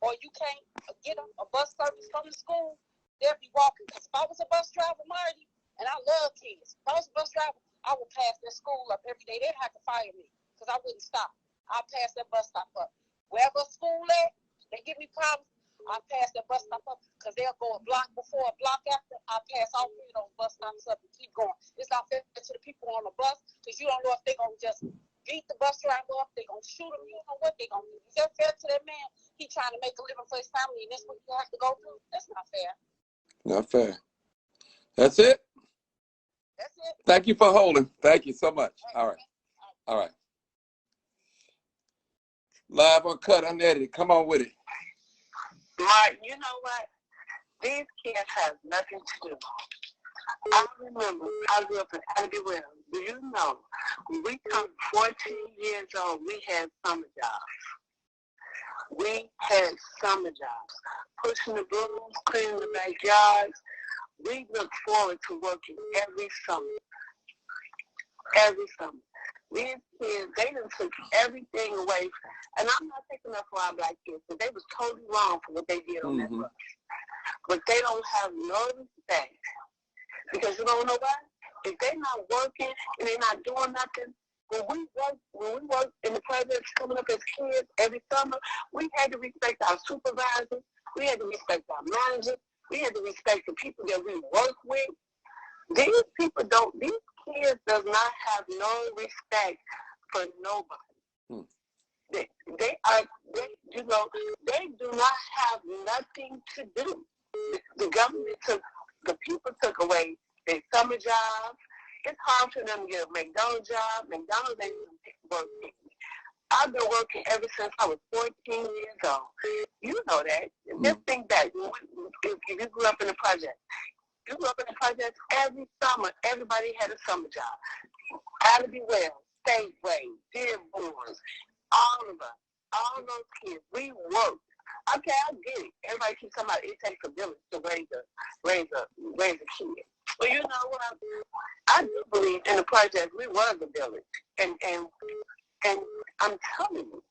or you can't get a bus service from the school, they'll be walking. Because if I was a bus driver, Marty, and I love kids, if I was a bus driver, I would pass their school up every day. They'd have to fire me because I wouldn't stop. I'll pass that bus stop up. Wherever school at, they give me problems, I'll pass that bus stop up because they'll go a block before, a block after. I'll pass all 3 of those bus stops up and keep going. It's not fair to the people on the bus because you don't know if they're going to just beat the bus driver up, they're going to shoot him, you don't know what they're going to do. Is that fair to that man? He trying to make a living for his family, and this is what you have to go through? That's not fair. Not fair. That's it? That's it. Thank you for holding. Thank you so much. All right. All right. Live uncut, unedited. Come on with it. Martin, you know what? These kids have nothing to do. I remember I grew up in Abbey Wells. Do you know, when we turned 14 years old, we had summer jobs. We had summer jobs. Pushing the brooms, cleaning the backyards. We look forward to working every summer. Every summer. These kids, they done took everything away. And I'm not taking up for our black kids, but they was totally wrong for what they did on that bus. But they don't have no respect. Because you don't know why? If they're not working and they're not doing nothing, when we work in the projects coming up as kids every summer, we had to respect our supervisors, we had to respect our managers, we had to respect the people that we work with. These kids does not have no respect for nobody. They do not have nothing to do. The government the people took away their summer jobs. It's hard for them to get a McDonald's job. McDonald's ain't working. I've been working ever since I was 14 years old. You know that. Just think that if you grew up in the project, every summer, everybody had a summer job. Abbey Wells, Stateway, Dearborn, all of us, all those kids, we worked. Okay, I get it. Everybody keeps talking about it takes a village to raise a kid. Well, you know what? I do believe in the project we were the village. And I'm telling you,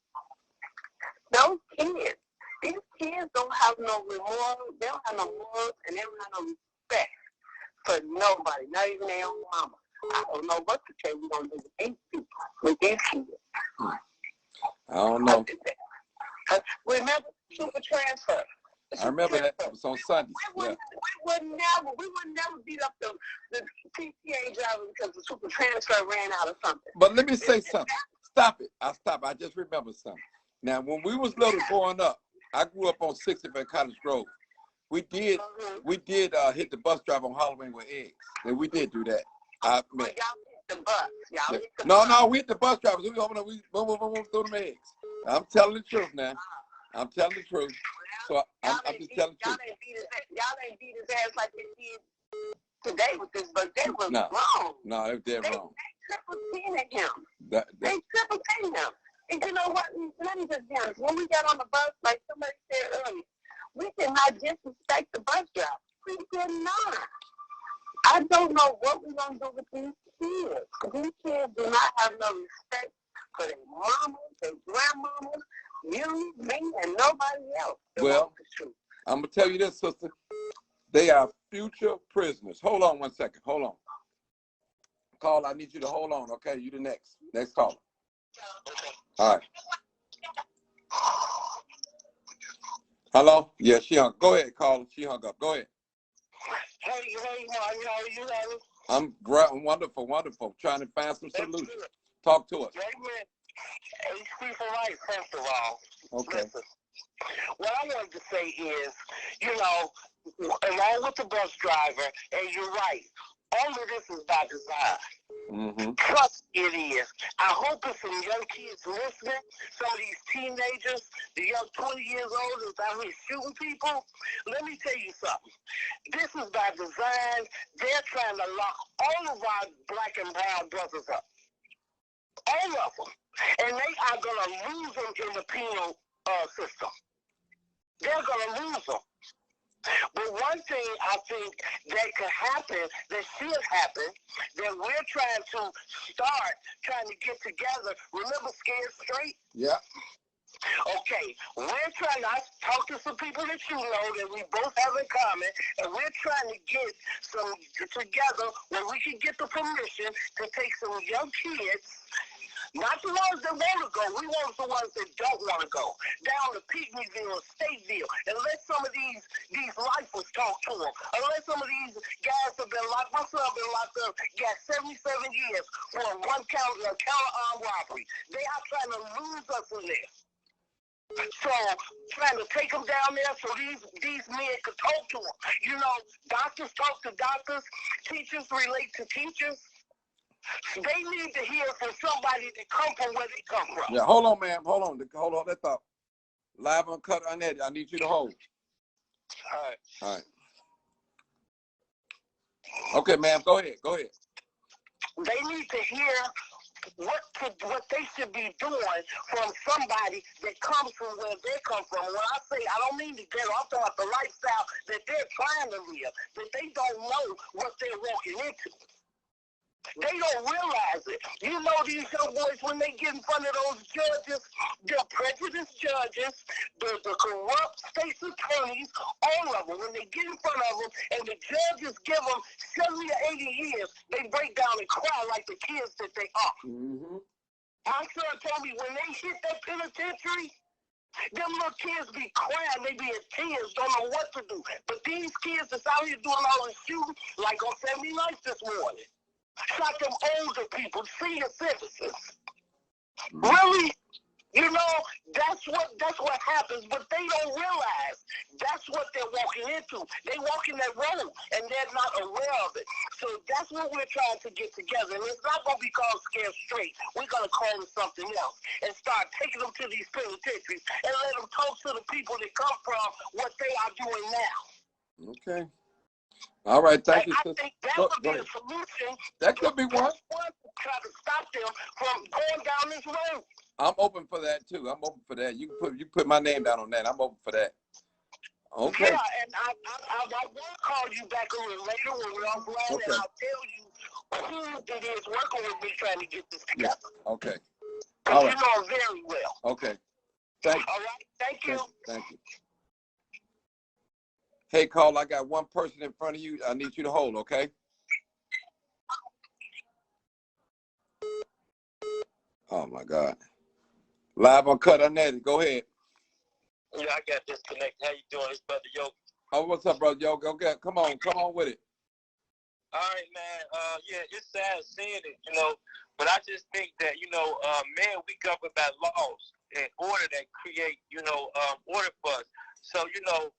these kids don't have no remorse, they don't have no morals, and they don't have no respect for nobody, not even their own mama. I don't know what to say we're going to do with these kids. I don't know. Remember Super Transfer? I remember that. It was on Sunday. We would never beat up the PTA driver because the Super Transfer ran out or something. But let me say something. Stop it. I just remember something. Now, when we was little growing up, I grew up on 60th and Cottage Grove. We did hit the bus driver on Halloween with eggs. And we did do that. Y'all hit the bus. No, we hit the bus drivers. We opened up, we boom, threw them eggs. I'm telling the truth now. I'm telling the truth. So I'm just telling the truth. Y'all ain't beat his ass like they did today with this, but they was wrong. No, they were dead wrong. They triple-teamed him. They triple-teamed him. And you know what? Let me just be honest. When we got on the bus, like somebody said earlier, we did not disrespect the bus driver. We did not. I don't know what we're going to do with these kids. These kids do not have no respect for their mamas, their grandmamas, you, me, and nobody else. Well, I'm going to tell you this, sister. They are future prisoners. Hold on 1 second. Hold on. Call, I need you to hold on, okay? You the next caller. All right. Hello? Yeah, she hung. Go ahead, caller. She hung up. Go ahead. Hey, how are you, Larry? I'm wonderful. Trying to find some solutions. Talk to us. Hey, speak for right, first of all. Okay. Listen, what I wanted to say is, along with the bus driver, and you're right, all of this is by design. Trust it is. I hope it's some young kids listening, some of these teenagers, the young 20 years old that's out here shooting people. Let me tell you something. This is by design. They're trying to lock all of our black and brown brothers up. All of them. And they are going to lose them in the penal system. They're going to lose them. But one thing I think that could happen, that should happen, that we're trying to get together. Remember Scared Straight? Yeah. Okay, we're trying to talk to some people that you know that we both have in common, and we're trying to get some together where we can get the permission to take some young kids, not the ones that want to go. We want the ones that don't want to go. Down to Pygmyville, Stateville, and let some of these lifers talk to them. And let some of these guys have been locked. My son been locked up, got 77 years for one count armed robbery. They are trying to lose us in this. So, trying to take them down there so these men could talk to them. You know, doctors talk to doctors, teachers relate to teachers. They need to hear from somebody that come from where they come from. Yeah, hold on, ma'am. Hold on. Let's talk. Live Uncut Unedited. I need you to hold. All right. Okay, ma'am. Go ahead. They need to hear what they should be doing from somebody that comes from where they come from. When I say I don't mean to get off about the lifestyle that they're trying to live, that they don't know what they're walking into. They don't realize it. You know these young boys, when they get in front of those judges, the prejudiced judges, the corrupt state attorneys, all of them, when they get in front of them and the judges give them 70 to 80 years, they break down and cry like the kids that they are. My son told me when they hit that penitentiary, them little kids be crying, they be in tears, don't know what to do. But these kids that's out here doing all this shooting, like on 79th this morning, shot them older people, senior citizens. Really? You know, that's what happens, but they don't realize that's what they're walking into. They walk in that road, and they're not aware of it. So that's what we're trying to get together. And it's not going to be called Scared Straight. We're going to call it something else and start taking them to these penitentiaries and let them talk to the people that come from what they are doing now. Okay. All right, thank you. I think that would be a solution. That could be one. Try to stop them from going down this road. I'm open for that too. I'm open for that. You put my name down on that. I'm open for that. Okay. Yeah, and I will call you back a little later when we're offline, and I'll tell you who it is working with me trying to get this together. Okay. All right. You know very well. Okay. Thank you. All right. Thank you. Thank you. Hey, Carl, I got one person in front of you. I need you to hold, okay? Oh, my God. Live Uncut Unedited. Go ahead. Yeah, I got disconnected. How you doing? It's Brother Yogi. Oh, what's up, Brother Yogi? Okay, come on with it. All right, man. Yeah, it's sad seeing it, you know, but I just think that, you know, man, we govern by laws and order that create, you know, order for us. So, you know,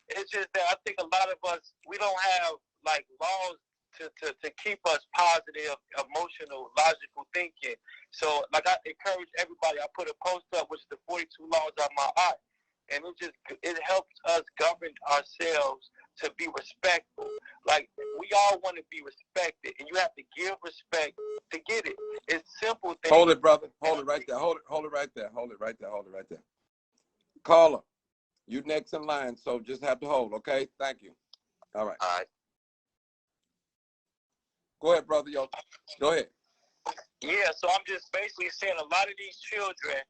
it's just that I think a lot of us, we don't have, like, laws to keep us positive, emotional, logical thinking. So, like, I encourage everybody, I put a post up, which is the 42 laws on my eye. And it helps us govern ourselves to be respectful. Like, we all want to be respected, and you have to give respect to get it. It's simple things. Hold it, brother. Hold it right there. Hold it right there. Hold it right there. Caller, you next in line, so just have to hold, okay? Thank you. All right. All right. Go ahead, brother. Go ahead. Yeah, so I'm just basically saying a lot of these children,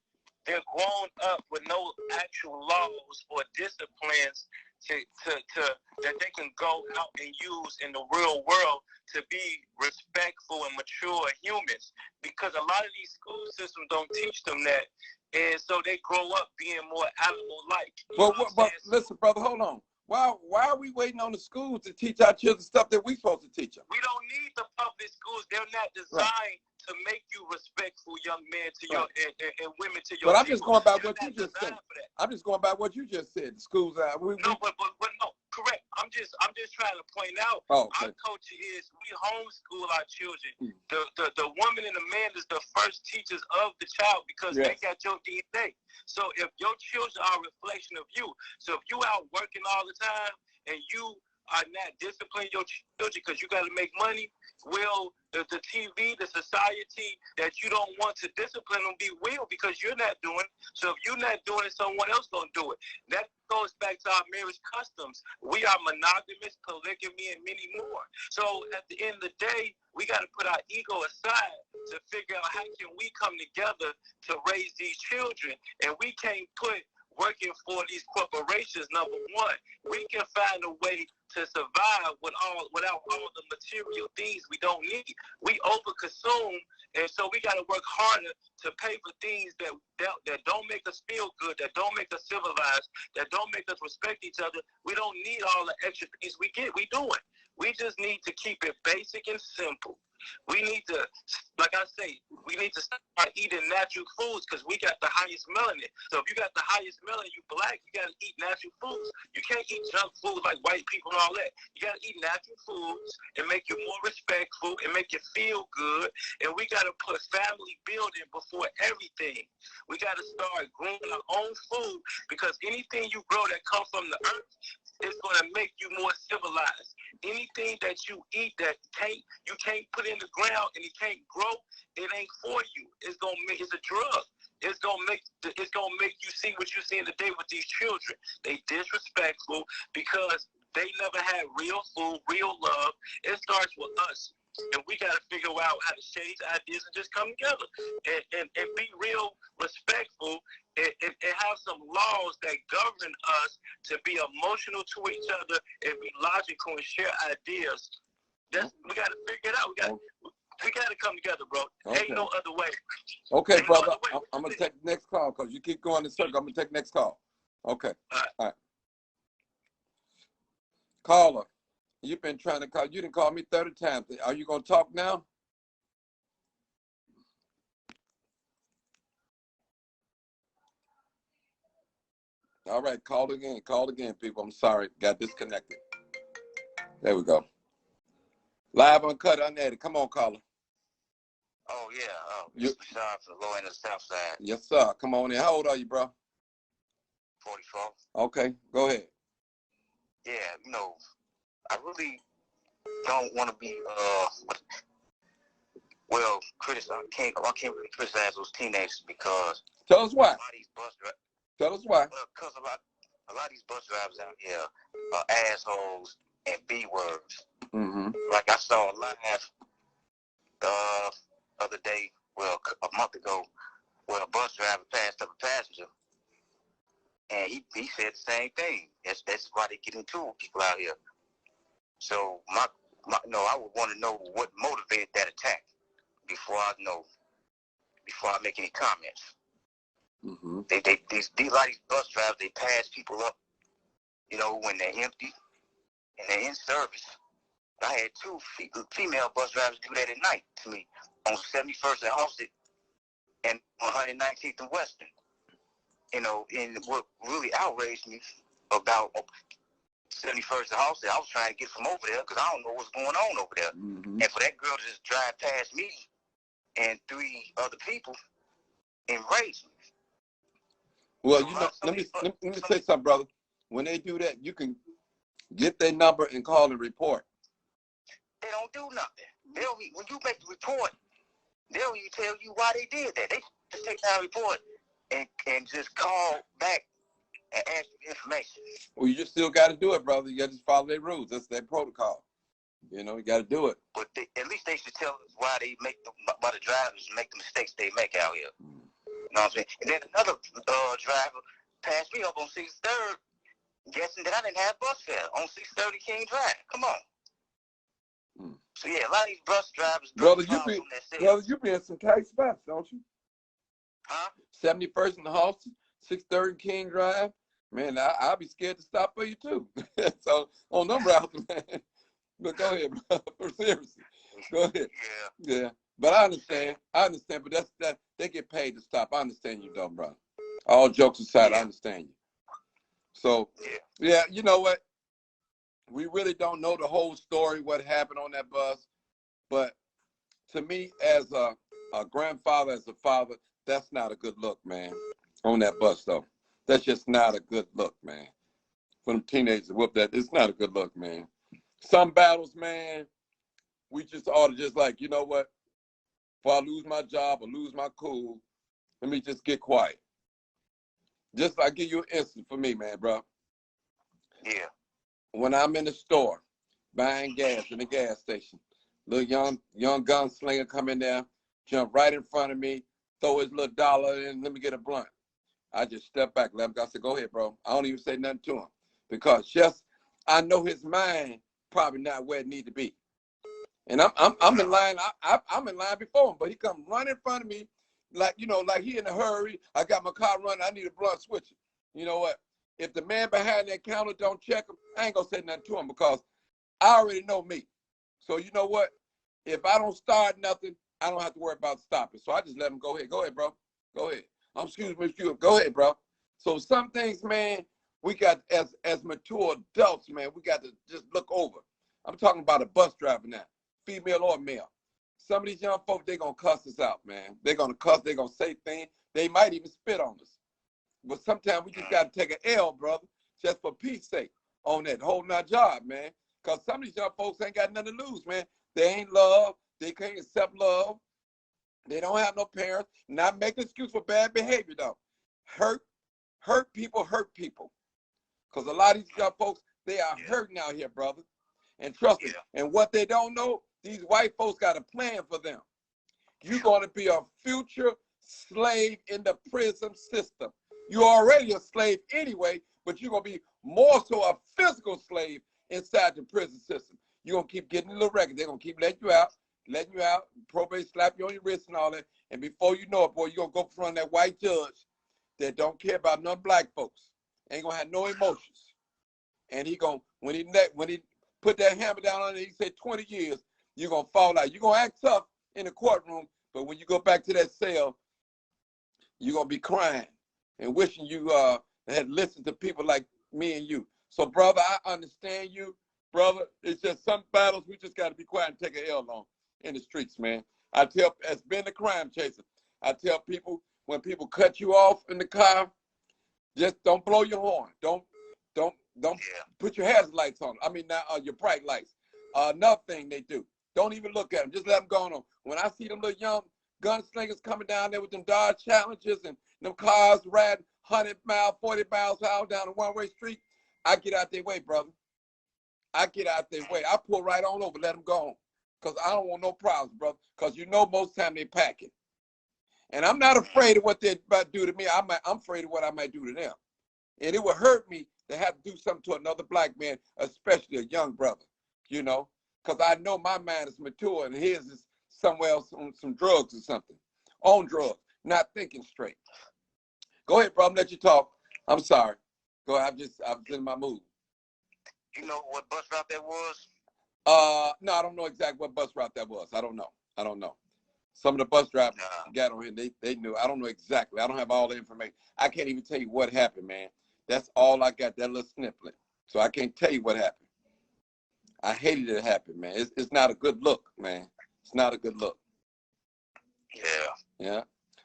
they're grown up with no actual laws or disciplines that they can go out and use in the real world to be respectful and mature humans. Because a lot of these school systems don't teach them that, and so they grow up being more animal-like. But listen, brother, hold on. Why are we waiting on the schools to teach our children stuff that we're supposed to teach them? We don't need the public schools. They're not designed to make you respectful young men to your and women to your. But I'm just going by what you just said. I'm just going by what you just said. The schools are. No, but no, correct. I'm just trying to point out. Oh, okay. Our culture is we homeschool our children. The woman and the man is the first teachers of the child because they got your DNA. So if your children are a reflection of you, so if you out working all the time and you are not disciplining your children because you got to make money, will the TV, the society that you don't want to discipline them will because you're not doing it. So if you're not doing it, someone else going to do it. That goes back to our marriage customs. We are monogamous, polygamy, and many more. So at the end of the day, we got to put our ego aside to figure out how can we come together to raise these children. And we can't put working for these corporations, number one. We can find a way to survive without all the material things we don't need. We overconsume, and so we got to work harder to pay for things that don't make us feel good, that don't make us civilized, that don't make us respect each other. We don't need all the extra things we get. We do it. We just need to keep it basic and simple. We need to, like I say, we need to start eating natural foods because we got the highest melanin. So if you got the highest melanin, you black, you got to eat natural foods. You can't eat junk food like white people and all that. You got to eat natural foods and make you more respectful and make you feel good. And we got to put family building before everything. We got to start growing our own food because anything you grow that comes from the earth is going to make you more civilized. Anything that you eat that you can't put in the ground and it can't grow, it ain't for you. It's a drug. It's gonna make you see what you see in the day with these children. They disrespectful because they never had real food, real love. It starts with us. And we got to figure out how to share these ideas and just come together and be real respectful and have some laws that govern us to be emotional to each other and be logical and share ideas. We got to figure it out. We got to come together, bro. Okay. Ain't no other way. Okay, Ain't brother. no other way. I'm going to take the next call because you keep going in circle. I'm going to take the next call. Okay. All right. Caller. You've been trying to call. You didn't call me 30 times. Are you going to talk now? All right, call again. Call again, people. I'm sorry. Got disconnected. There we go. Live, uncut, unedited. Come on, caller. Oh, yeah. Mr. Sean from the low end of the South Side. Yes, sir. Come on in. How old are you, bro? 44. Okay, go ahead. Yeah, I really don't want to be criticized. I can't really criticize those teenagers because tell us why. A lot of these bus drivers. Tell us why. Because a lot of these bus drivers out here are assholes and B words. Mm-hmm. Like I saw live other day, a month ago, where a bus driver passed up a passenger, and he said the same thing. That's why they get into it, people out here. So I would want to know what motivated that attack before I make any comments. Mm-hmm. These bus drivers, they pass people up, when they're empty and they're in service. I had two female bus drivers do that at night to me on 71st and Halsted and 119th and Western. And what really outraged me about 71st and Halsted, I was trying to get from over there because I don't know what's going on over there. Mm-hmm. And for that girl to just drive past me and three other people enraged me. Well, let me say something, brother. When they do that, you can get their number and call and report. They don't do nothing. When you make the report, they'll even tell you why they did that. They just take that report and just call back and ask for information. Well, you just still got to do it, brother. You got to just follow their rules. That's their protocol. You got to do it. But at least they should tell us why the drivers make the mistakes they make out here. You know what I'm saying? And then another driver passed me up on 63rd, guessing that I didn't have bus fare on 630 King Drive. Come on. So yeah, a lot of these bus drivers. Brother, you be in some tight spots, don't you? Huh? 71st and Halsted, 630 King Drive. Man, I'll be scared to stop for you too. So on them routes, man. But go ahead, brother. Seriously, go ahead. Yeah. But I understand. But that's they get paid to stop. I understand you, though, brother. All jokes aside, I understand you. So yeah, you know what? We really don't know the whole story, what happened on that bus. But to me, as a grandfather, as a father, that's not a good look, man, on that bus, though. That's just not a good look, man. For them teenagers to whoop that, it's not a good look, man. Some battles, man, we just ought to just like, you know what? Before I lose my job or lose my cool, let me just get quiet. Just like give you an instant for me, man, bro. Yeah. When I'm in the store buying gas in the gas station, little young gunslinger come in there, jump right in front of me, throw his little dollar in, let me get a blunt. I just step back, let him go. I said, go ahead, bro. I don't even say nothing to him because just I know his mind probably not where it need to be. And I'm in line. I'm in line before him, but he come right in front of me, like like he in a hurry. I got my car running. I need a blunt switcher. You know what? If the man behind that counter don't check him, I ain't gonna say nothing to him because I already know me. So you know what? If I don't start nothing, I don't have to worry about stopping. So I just let him go ahead. Go ahead, bro. Go ahead. Excuse me. Go ahead, bro. So some things, man, we got as mature adults, man, we got to just look over. I'm talking about a bus driver now, female or male. Some of these young folks, they're going to cuss us out, man. They're going to cuss. They're going to say things. They might even spit on us. But sometimes we just got to take an L, brother, just for peace sake on that, holding our job, man. Because some of these young folks ain't got nothing to lose, man. They ain't love. They can't accept love. They don't have no parents. Not make an excuse for bad behavior, though. Hurt people hurt people. Because a lot of these young folks, they are hurting out here, brother. And trust me, and what they don't know, these white folks got a plan for them. You're going to be a future slave in the prison system. You're already a slave anyway, but you're going to be more so a physical slave inside the prison system. You're going to keep getting a little record. They're going to keep letting you out, probate slap you on your wrist and all that. And before you know it, boy, you're going to go in front of that white judge that don't care about none black folks. Ain't going to have no emotions. And when he put that hammer down on it, he said 20 years, you're going to fall out. You're going to act tough in the courtroom, but when you go back to that cell, you're going to be crying and wishing you had listened to people like me and you. So, brother, I understand you. Brother, it's just some battles we just got to be quiet and take an L on in the streets, man. I tell, as being a crime chaser, I tell people, when people cut you off in the car, just don't blow your horn. Don't put your hazard lights on. I mean, now your bright lights. Another thing they do, don't even look at them. Just let them go on. When I see them little young gunslingers coming down there with them Dodge Challengers and them cars riding 100 miles, 40 miles an hour down a one-way street, I get out their way, brother. I get out their way. I pull right on over, let them go on. Because I don't want no problems, brother. Because you know most time they pack it. And I'm not afraid of what they're about to do to me. I'm afraid of what I might do to them. And it would hurt me to have to do something to another black man, especially a young brother, you know, because I know my mind is mature and his is somewhere else on some drugs or something, on drugs, not thinking straight. Go ahead, bro. I'm let you talk. I'm sorry. Go ahead. I was in my mood. You know what bus route that was? No, I don't know exactly what bus route that was. I don't know. Some of the bus drivers got on here, they knew. I don't know exactly. I don't have all the information. I can't even tell you what happened, man. That's all I got, that little snippet. So I can't tell you what happened. I hated it happen, man. It's not a good look, man. It's not a good look. Yeah.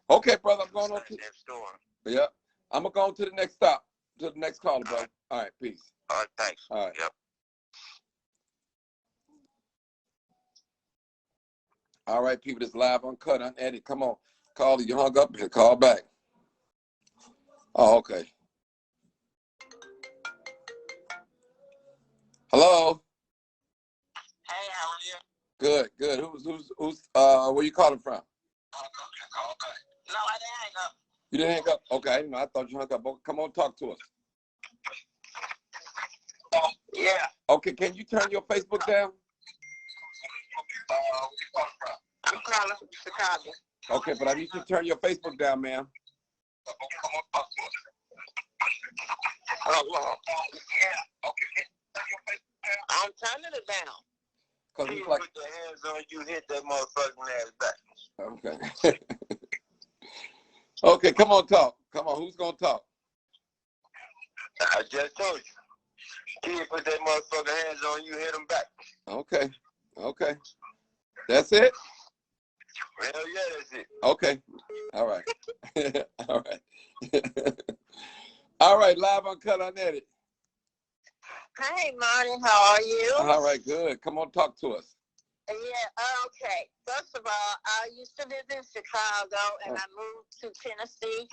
Okay, brother, I'm going on to that store. Yeah. I'm gonna go on to the next stop, to the next caller, bro. All right, peace. All right, thanks. All right. Yep. All right, people, this live uncut, unedited. Come on. Call you hung up here. Call back. Oh, okay. Hello. Hey, how are you? Good, good. Who's where you calling from? No, I didn't hang up. You didn't hang up? Okay, I thought you hung up. Come on, talk to us. Yeah. Okay, can you turn your Facebook down? Where you calling from? I'm calling from Chicago. Okay, but I need you to turn your Facebook down, ma'am. Okay, come on, talk to us. Hello. Yeah. Okay. I'm turning it down. Cause You it's like, put your hands on you, hit that motherfucking ass back. okay. Okay, come on, talk. Come on, who's gonna talk? I just told you. Kid put that motherfucker hands on you, hit him back. Okay. Okay. That's it? Hell yeah, that's it. Okay. All right. All right. All right, live uncut unedited. Hey, Marty, how are you? All right, good. Come on, talk to us. Yeah, okay. First of all, I used to live in Chicago, and I moved to Tennessee.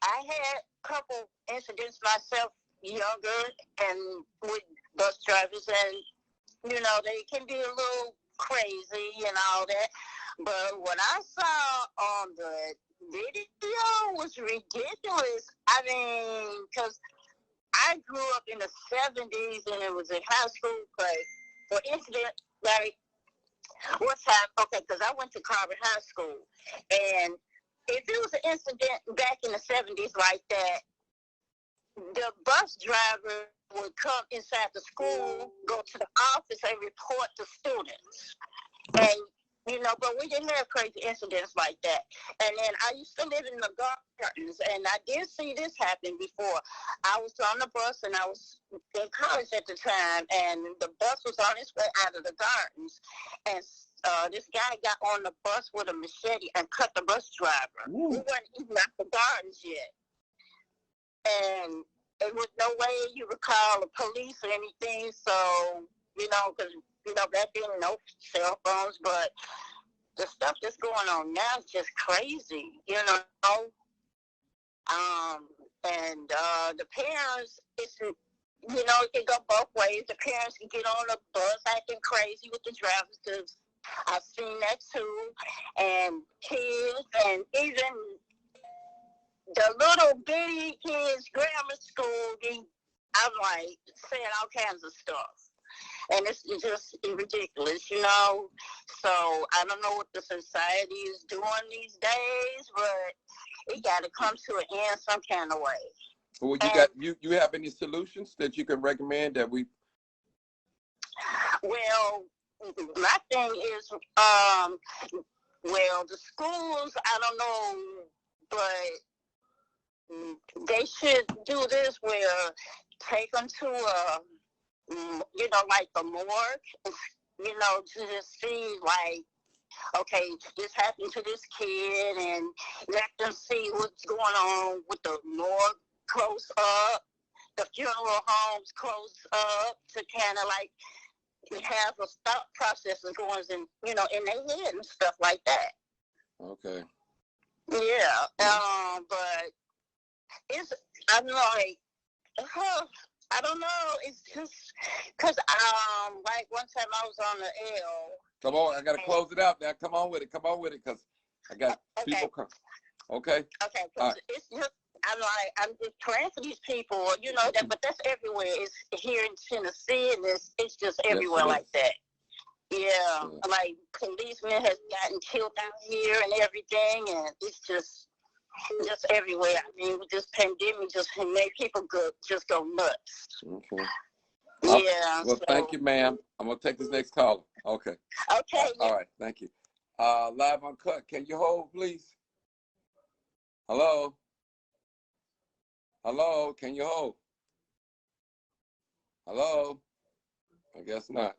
I had a couple incidents myself younger and with bus drivers, and, you know, they can be a little crazy and all that. But what I saw on the video was ridiculous. I mean, because I grew up in the 70s, and it was a high school play. For incident, like, what's happened? Okay, because I went to Carver High School, and if it was an incident back in the 70s like that, the bus driver would come inside the school, go to the office, and report to students. And, you know, but we didn't have crazy incidents like that. And then I used to live in the gardens, and I did see this happen before. I was on the bus, and I was in college at the time, and the bus was on its way out of the gardens. And this guy got on the bus with a machete and cut the bus driver. Ooh. We weren't even at the gardens yet. And there was no way you would call the police or anything. So, you know, because, you know, back then, no cell phones. But the stuff that's going on now is just crazy, you know. And the parents, it's, you know, it can go both ways. The parents can get on the bus acting crazy with the drivers, because I've seen that too. And kids, and even the little bitty kids, grammar school, I'm like saying all kinds of stuff. And it's just ridiculous, you know. So I don't know what the society is doing these days, but it got to come to an end some kind of way. Well, you have any solutions that you can recommend that we? Well, my thing is, well, the schools, I don't know, but they should do this where take them to a, you know, like the morgue, you know, to just see, like, okay, this happened to this kid, and let them see what's going on with the morgue close up, the funeral homes close up, to kind of like have a thought process going in, you know, in their head and stuff like that. Okay. Yeah, but it's, I'm like, I don't know. It's just because, like one time I was on the L. Come on, I gotta close it out now. Come on with it, because I got people come. Okay. Okay, right. It's just, I'm just praying for these people, you know, that, but that's everywhere. It's here in Tennessee, and it's just everywhere like that. Yeah, like policemen has gotten killed out here and everything, and it's just everywhere. I mean, with this pandemic just made people just go nuts. Okay. Yeah. Well, thank you, ma'am. I'm gonna take this next caller. Okay. Okay. All right. Thank you. Live uncut. Can you hold, please? Hello. Hello. Can you hold? Hello. I guess not.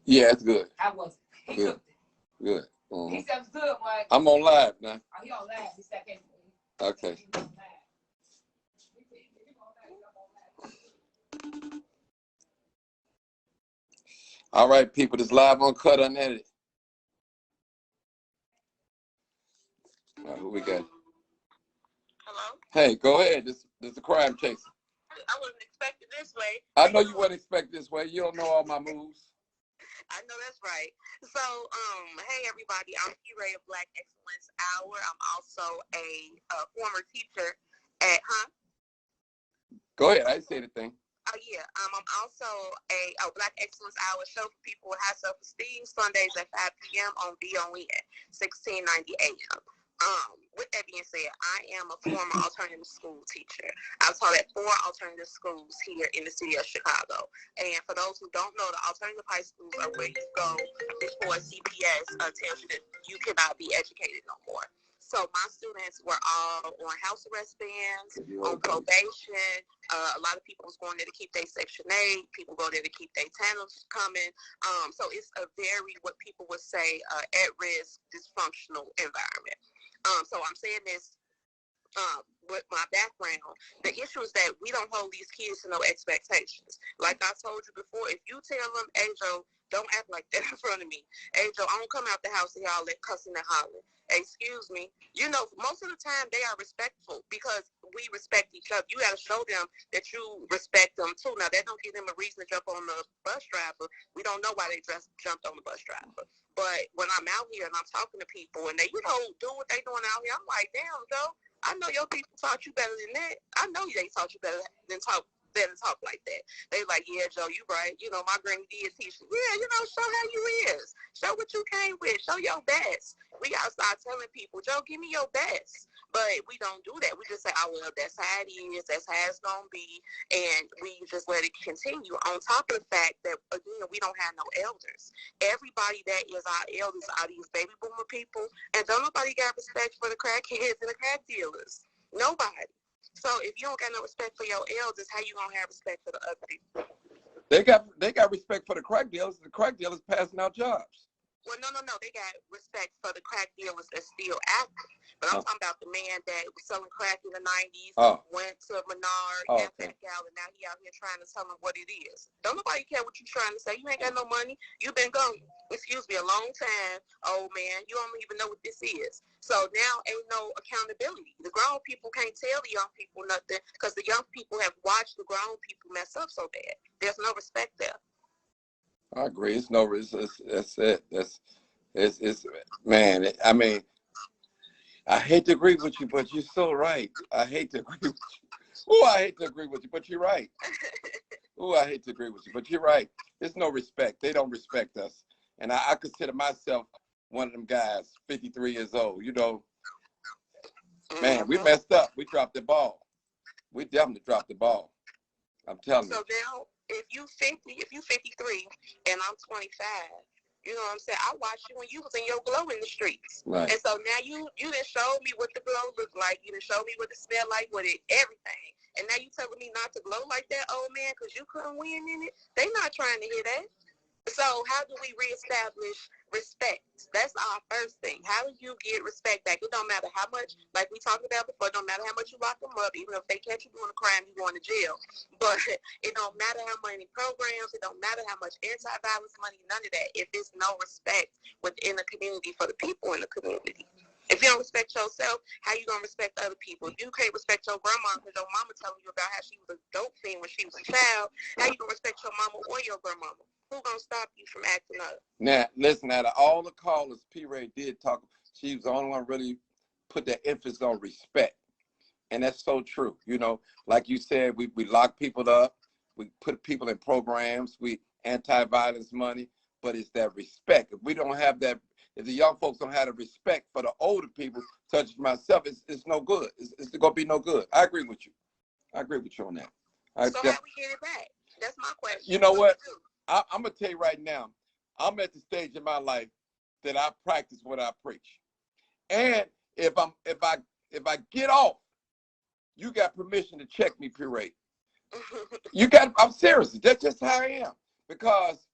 Yeah, it's good. I was. He Good. cooked it. Good. Mhm. He said it was good, Mike. I'm on live now. Oh, he on live. He said, Okay. All right, people. This live uncut unedited. All right, who we got? Hello? Hey, go ahead. This is a crime chaser. I wasn't expecting this way. I know you wouldn't expect this way. You don't know all my moves. I know that's right. So, hey everybody, I'm Q-Ray of Black Excellence Hour. I'm also a former teacher at, Go ahead. I didn't say anything. Oh yeah, I'm also a Black Excellence Hour show for people with high self-esteem, Sundays at 5 p.m. on VON 1690 AM. With that being said, I am a former alternative school teacher. I've taught at 4 alternative schools here in the city of Chicago. And for those who don't know, the alternative high schools are where you go before CPS tells you that you cannot be educated no more. So my students were all on house arrest bans, on probation. A lot of people was going there to keep their Section 8. People go there to keep their TANFs coming. So it's a very, what people would say, at-risk, dysfunctional environment. So I'm saying this with my background. The issue is that we don't hold these kids to no expectations. Like I told you before, if you tell them, hey, Joe, don't act like that in front of me. Hey, Joe, I don't come out the house and y'all let cussing and hollering. Excuse me. You know, most of the time they are respectful because we respect each other. You got to show them that you respect them too. Now, that don't give them a reason to jump on the bus driver. We don't know why they jumped on the bus driver. But when I'm out here and I'm talking to people and they, you know, do what they doing out here, I'm like, damn, Joe, I know your people taught you better than that. I know they taught you better than talk like that. They like, yeah, Joe, you right. You know, my granny did teach me. Yeah, you know, show how you is. Show what you came with. Show your best. We got to start telling people, Joe, give me your best. But we don't do that. We just say, oh, well, that's how it is. That's how it's going to be. And we just let it continue. On top of the fact that, again, we don't have no elders. Everybody that is our elders are these baby boomer people. And don't nobody got respect for the crackheads and the crack dealers. Nobody. So if you don't got no respect for your elders, how you gonna have respect for the other people? They got respect for the crack dealers. The crack dealers passing out jobs. Well, no. They got respect for the crack dealers that's still active. But I'm talking about the man that was selling crack in the 90s, went to Menard, got that gal, and now he out here trying to tell them what it is. Don't nobody care what you trying to say. You ain't got no money. You been gone, excuse me, a long time, old man. You don't even know what this is. So now ain't no accountability. The grown people can't tell the young people nothing because the young people have watched the grown people mess up so bad. There's no respect there. I agree. It's no, that's it. It's man. I mean, I hate to agree with you, but you're so right. I hate to agree with you. Oh, I hate to agree with you, but you're right. Oh, I hate to agree with you, but you're right. There's no respect. They don't respect us. And I consider myself one of them guys, 53 years old. You know, man, we messed up. We dropped the ball. We definitely dropped the ball. I'm telling you. So now, if you 53 and I'm 25, you know what I'm saying? I watched you when you was in your glow in the streets. Right. And so now you done showed me what the glow looked like. You done showed me what it smelled like, what it, everything. And now you telling me not to glow like that, old man, because you couldn't win in it? They not trying to hear that. So how do we reestablish respect? That's our first thing. How do you get respect back? It don't matter how much, like we talked about before, it don't matter how much you lock them up. Even if they catch you doing a crime, you going to jail. But it don't matter how many programs, it don't matter how much anti-violence money, none of that. If there's no respect within the community for the people in the community. If you don't respect yourself, how you going to respect other people? If you can't respect your grandma because your mama telling you about how she was a dope fiend when she was a child, how you going to respect your mama or your grandmama? Who going to stop you from acting up? Now, listen, out of all the callers, P-Ray did talk, she was the only one really put that emphasis on respect. And that's so true. You know, like you said, we lock people up. We put people in programs. We anti-violence money. But it's that respect. If we don't have that, if the young folks don't have the respect for the older people, such as myself, it's no good. It's going to be no good. I agree with you. I agree with you on that. So how we get it back? That's my question. You know what? I'm going to tell you right now, I'm at the stage in my life that I practice what I preach. And if I get off, you got permission to check me, P-Ray. I'm serious. That's just how I am. Because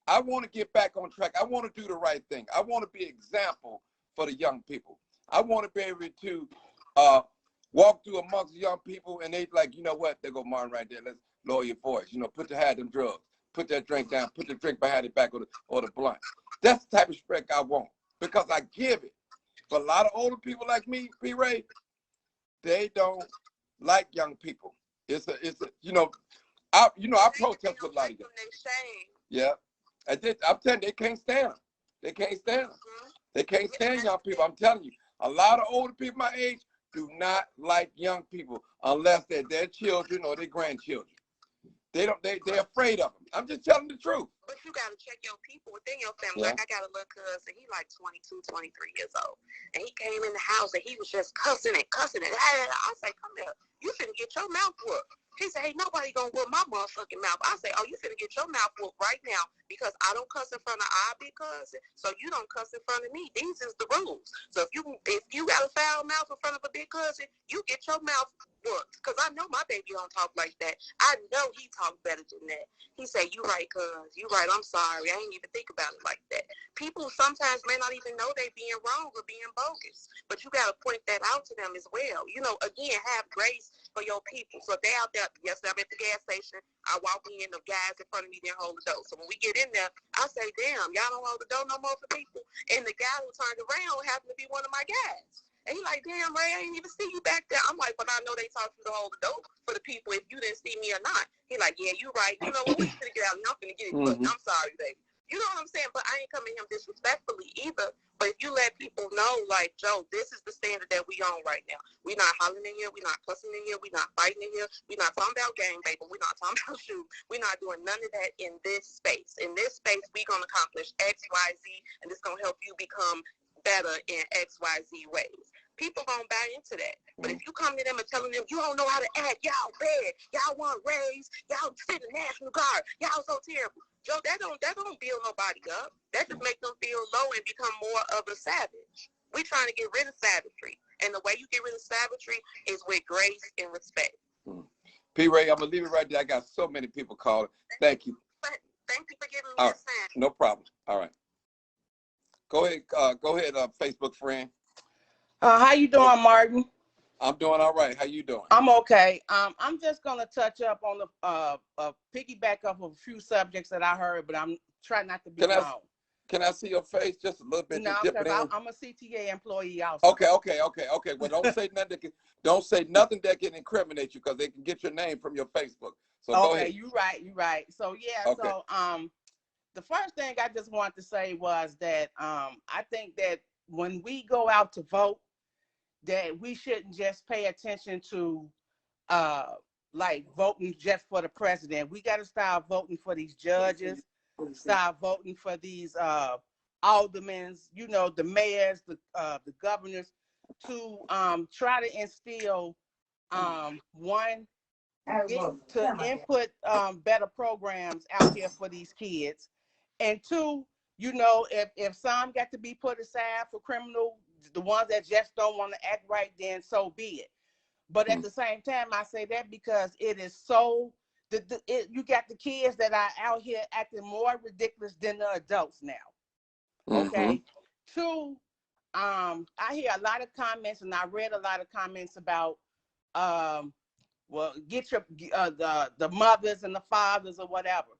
I want to get back on track. I want to do the right thing. I want to be an example for the young people. I want to be able to walk through amongst young people and they like, you know what? There go Martin right there. Let's lower your voice. You know, put the hat them drugs. Put that drink down. Put the drink behind the back or the blunt. That's the type of respect I want because I give it. But a lot of older people like me, P-Ray, they don't like young people. I protest with a lot of them. Yeah. I'm telling you, they can't stand them. They can't stand them. They can't stand young people. I'm telling you, a lot of older people my age do not like young people unless they're their children or their grandchildren. They're afraid of them. I'm just telling the truth. But you got to check your people within your family. Yeah. Like I got a little cousin, he like 22, 23 years old. And he came in the house and he was just cussing and cussing. And I say, come here. You shouldn't get your mouth whooped. He said, "Ain't nobody gonna whoop my motherfucking mouth." I say, "Oh, you finna get your mouth whooped right now because I don't cuss in front of our big cousin, so you don't cuss in front of me. These is the rules. So if you got a foul mouth in front of a big cousin, you get your mouth whooped. Cause I know my baby don't talk like that. I know he talks better than that." He said, "You right, cuz. You right. I'm sorry. I ain't even think about it like that." People sometimes may not even know they being wrong or being bogus, but you gotta point that out to them as well. You know, again, have grace for your people. So if they out there, yesterday I'm at the gas station, I walk in, the guys in front of me didn't hold the door. So when we get in there, I say, "Damn, y'all don't hold the door no more for people." And the guy who turned around happened to be one of my guys. And he like, "Damn, Ray, I didn't even see you back there." I'm like, "But I know they taught you to hold the door for the people if you didn't see me or not." He like, "Yeah, you right. You know what? We finna get out and I'm finna get it. Look, I'm sorry, baby." You know what I'm saying? But I ain't coming to him disrespectfully either. But if you let people know, like, "Joe, this is the standard that we on right now. We're not hollering in here. We're not cussing in here. We're not fighting in here. We're not talking about game, baby. We're not talking about shoes. We're not doing none of that in this space. In this space, we're going to accomplish X, Y, Z, and it's going to help you become better in X, Y, Z ways." People gonna buy into that. But if you come to them and telling them, "You don't know how to act, y'all bad, y'all want raise, y'all sit the National Guard, y'all so terrible," Joe, that don't build nobody up. That just make them feel low and become more of a savage. We trying to get rid of savagery. And the way you get rid of savagery is with grace and respect. P. Ray, I'm gonna leave it right there. I got so many people calling. Thank you. Thank you for giving me a sign. No problem. All right. Go ahead, Facebook friend. How you doing, Martin? I'm doing all right. How you doing? I'm okay. I'm just gonna touch up on the piggyback up of a few subjects that I heard, but I'm trying not to be long. Can I see your face just a little bit? No, because I'm a CTA employee also. Okay. Well, don't say nothing that can incriminate you, because they can get your name from your Facebook. So go ahead. You right. So yeah, okay. So the first thing I just wanted to say was that I think that when we go out to vote, that we shouldn't just pay attention to like voting just for the president. We got to start voting for these judges, start voting for these aldermen, the mayors, the governors, to try to instill input better programs out here for these kids, and two, if some got to be put aside for criminal, the ones that just don't want to act right, then so be it. But at the same time, I say that because it is so, you got the kids that are out here acting more ridiculous than the adults now. Okay. Two, I hear a lot of comments, and I read a lot of comments about, well, get your the mothers and the fathers or whatever.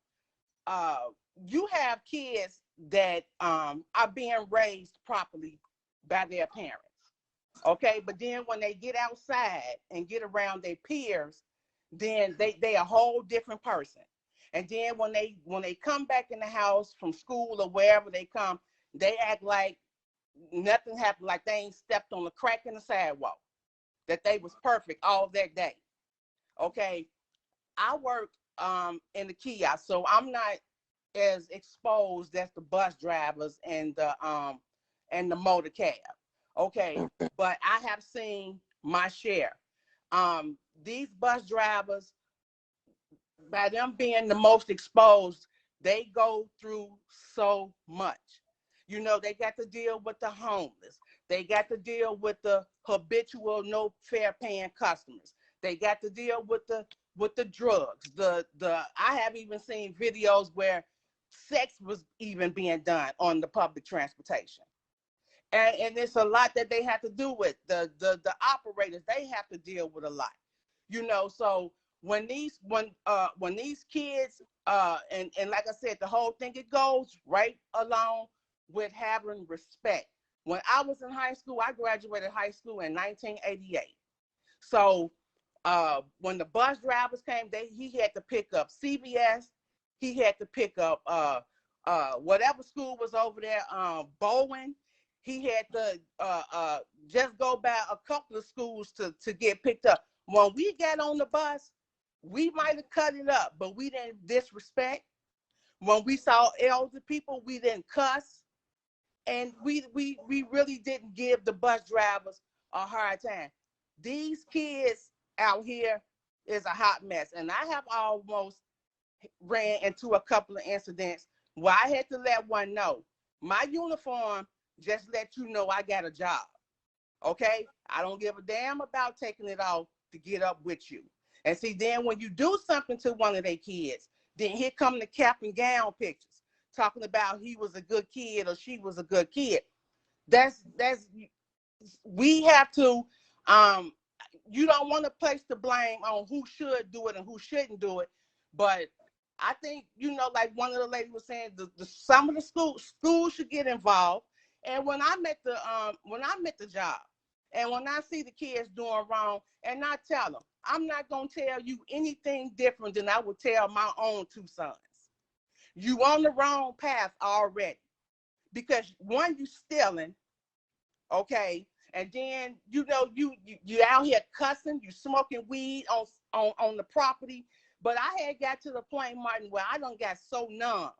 You have kids that are being raised properly by their parents. Okay, but then when they get outside and get around their peers, then they a whole different person. And then when they come back in the house from school or wherever they come, they act like nothing happened, like they ain't stepped on a crack in the sidewalk, that they was perfect all that day. Okay, I work in the kiosk, so I'm not as exposed as the bus drivers and the motor cab. Okay, but I have seen my share. These bus drivers, by them being the most exposed, they go through so much. They got to deal with the homeless. They got to deal with the habitual, no fair paying customers. They got to deal with the drugs. I have even seen videos where sex was even being done on the public transportation. And it's a lot that they have to do with the operators. They have to deal with a lot, So when these kids and like I said, the whole thing, it goes right along with having respect. When I was in high school, I graduated high school in 1988. So when the bus drivers came, he had to pick up CVS. He had to pick up whatever school was over there, Bowen. He had to just go by a couple of schools to get picked up. When we got on the bus, we might have cut it up, but we didn't disrespect. When we saw elder people, we didn't cuss. And we really didn't give the bus drivers a hard time. These kids out here, is a hot mess. And I have almost ran into a couple of incidents where I had to let one know. My uniform just let you know I got a job. Okay? I don't give a damn about taking it off to get up with you. And see, then when you do something to one of their kids, then here come the cap and gown pictures talking about he was a good kid or she was a good kid. We have to, you don't want to place the blame on who should do it and who shouldn't do it. But I think, like one of the ladies was saying, some of the schools should get involved. And when I'm at the job, and when I see the kids doing wrong, and I tell them, I'm not gonna tell you anything different than I would tell my own two sons. You on the wrong path already, because one, you stealing, okay, and then you out here cussing, you smoking weed on the property. But I had got to the point, Martin, where I done got so numb.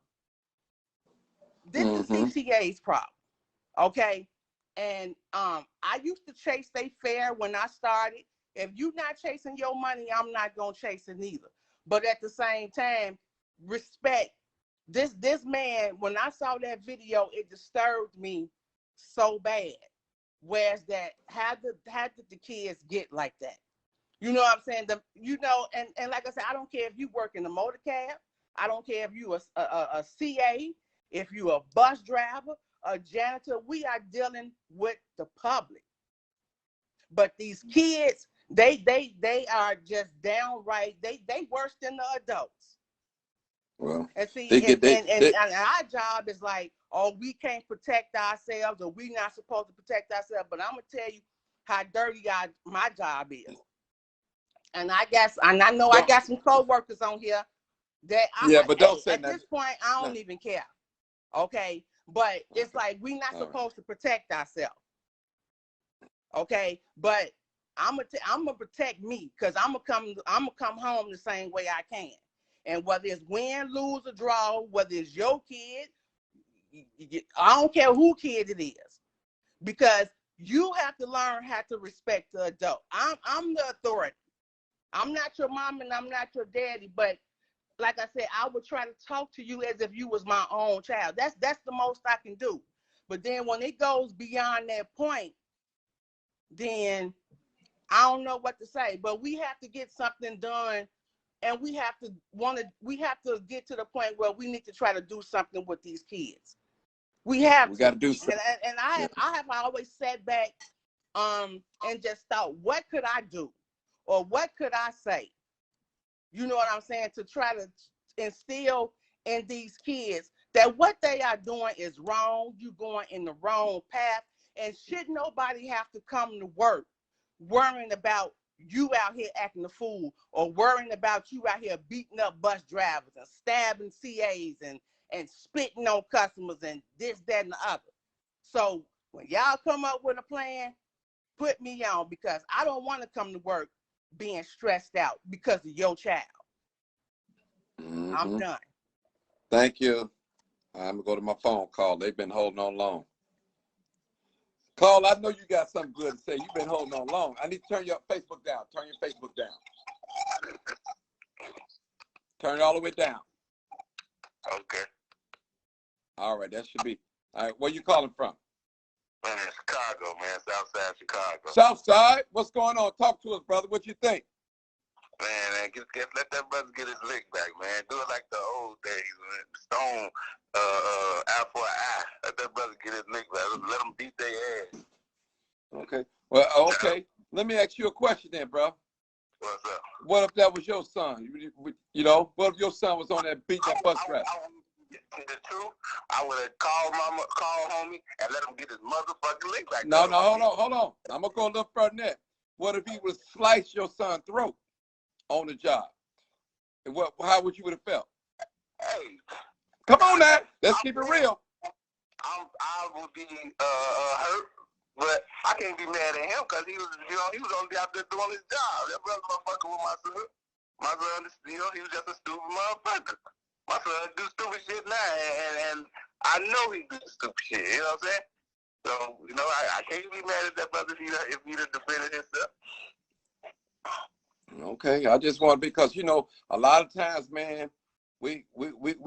This is CCA's problem, okay? And I used to chase they fair when I started. If you're not chasing your money, I'm not gonna chase it neither. But at the same time, respect. This man, when I saw that video, it disturbed me so bad. Whereas that, how did the kids get like that? You know what I'm saying? And like I said, I don't care if you work in the motor cab. I don't care if you a CA, if you a bus driver, a janitor. We are dealing with the public. But these kids, they are just downright, they worse than the adults. Well, and see, and our job is like, oh, we can't protect ourselves, or we not supposed to protect ourselves. But I'm gonna tell you how dirty my job is. And I know I got some co-workers on here that but don't say at this point I don't even care. Okay, but it's like we not supposed to protect ourselves. Okay, but I'm gonna protect me, because I'm gonna come home the same way I can. And whether it's win, lose, or draw, whether it's your kid, I don't care who kid it is, because you have to learn how to respect the adult. I'm the authority. I'm not your mom and I'm not your daddy, but like I said, I would try to talk to you as if you was my own child. That's the most I can do. But then when it goes beyond that point, then I don't know what to say. But we have to get something done, and we have to get to the point where we need to try to do something with these kids. We got to do something. And I have always sat back and just thought, what could I do? Or what could I say? You know what I'm saying? To try to instill in these kids that what they are doing is wrong. You're going in the wrong path. And should nobody have to come to work worrying about you out here acting a fool, or worrying about you out here beating up bus drivers and stabbing CAs and spitting on customers and this, that, and the other. So when y'all come up with a plan, put me on, because I don't want to come to work being stressed out because of your child. I'm done. Thank you. I'm gonna go to my phone call. They've been holding on long. Carl, I know you got something good to say. You've been holding on long. I need to turn your Facebook down. Turn your Facebook down. Turn it all the way down. Okay. All right, that should be. All right, where you calling from? Man, Chicago, man. Southside Chicago. Southside? What's going on? Talk to us, brother. What you think? Man, let that brother get his lick back, man. Do it like the old days, man. Stone, eye for an eye. Let that brother get his lick back. Let him beat their ass. Okay. Well, okay. Let me ask you a question then, bro. What's up? What if that was your son? You know, what if your son was on that beat that bus driver? The truth, I would have called homie, and let him get his motherfucking lick back. No, hold on. I'm gonna go a little further than that. What if he would slice your son's throat on the job? And how would you have felt? Hey, come on now, let's keep it real. I would be hurt, but I can't be mad at him because he was only out there doing his job. That brother motherfucker with my son. My son, he was just a stupid motherfucker. My son do stupid shit now, and I know he do stupid shit. You know what I'm saying? So, I can't be mad at that brother if he done defended himself. Okay, I just want because you know a lot of times, man, we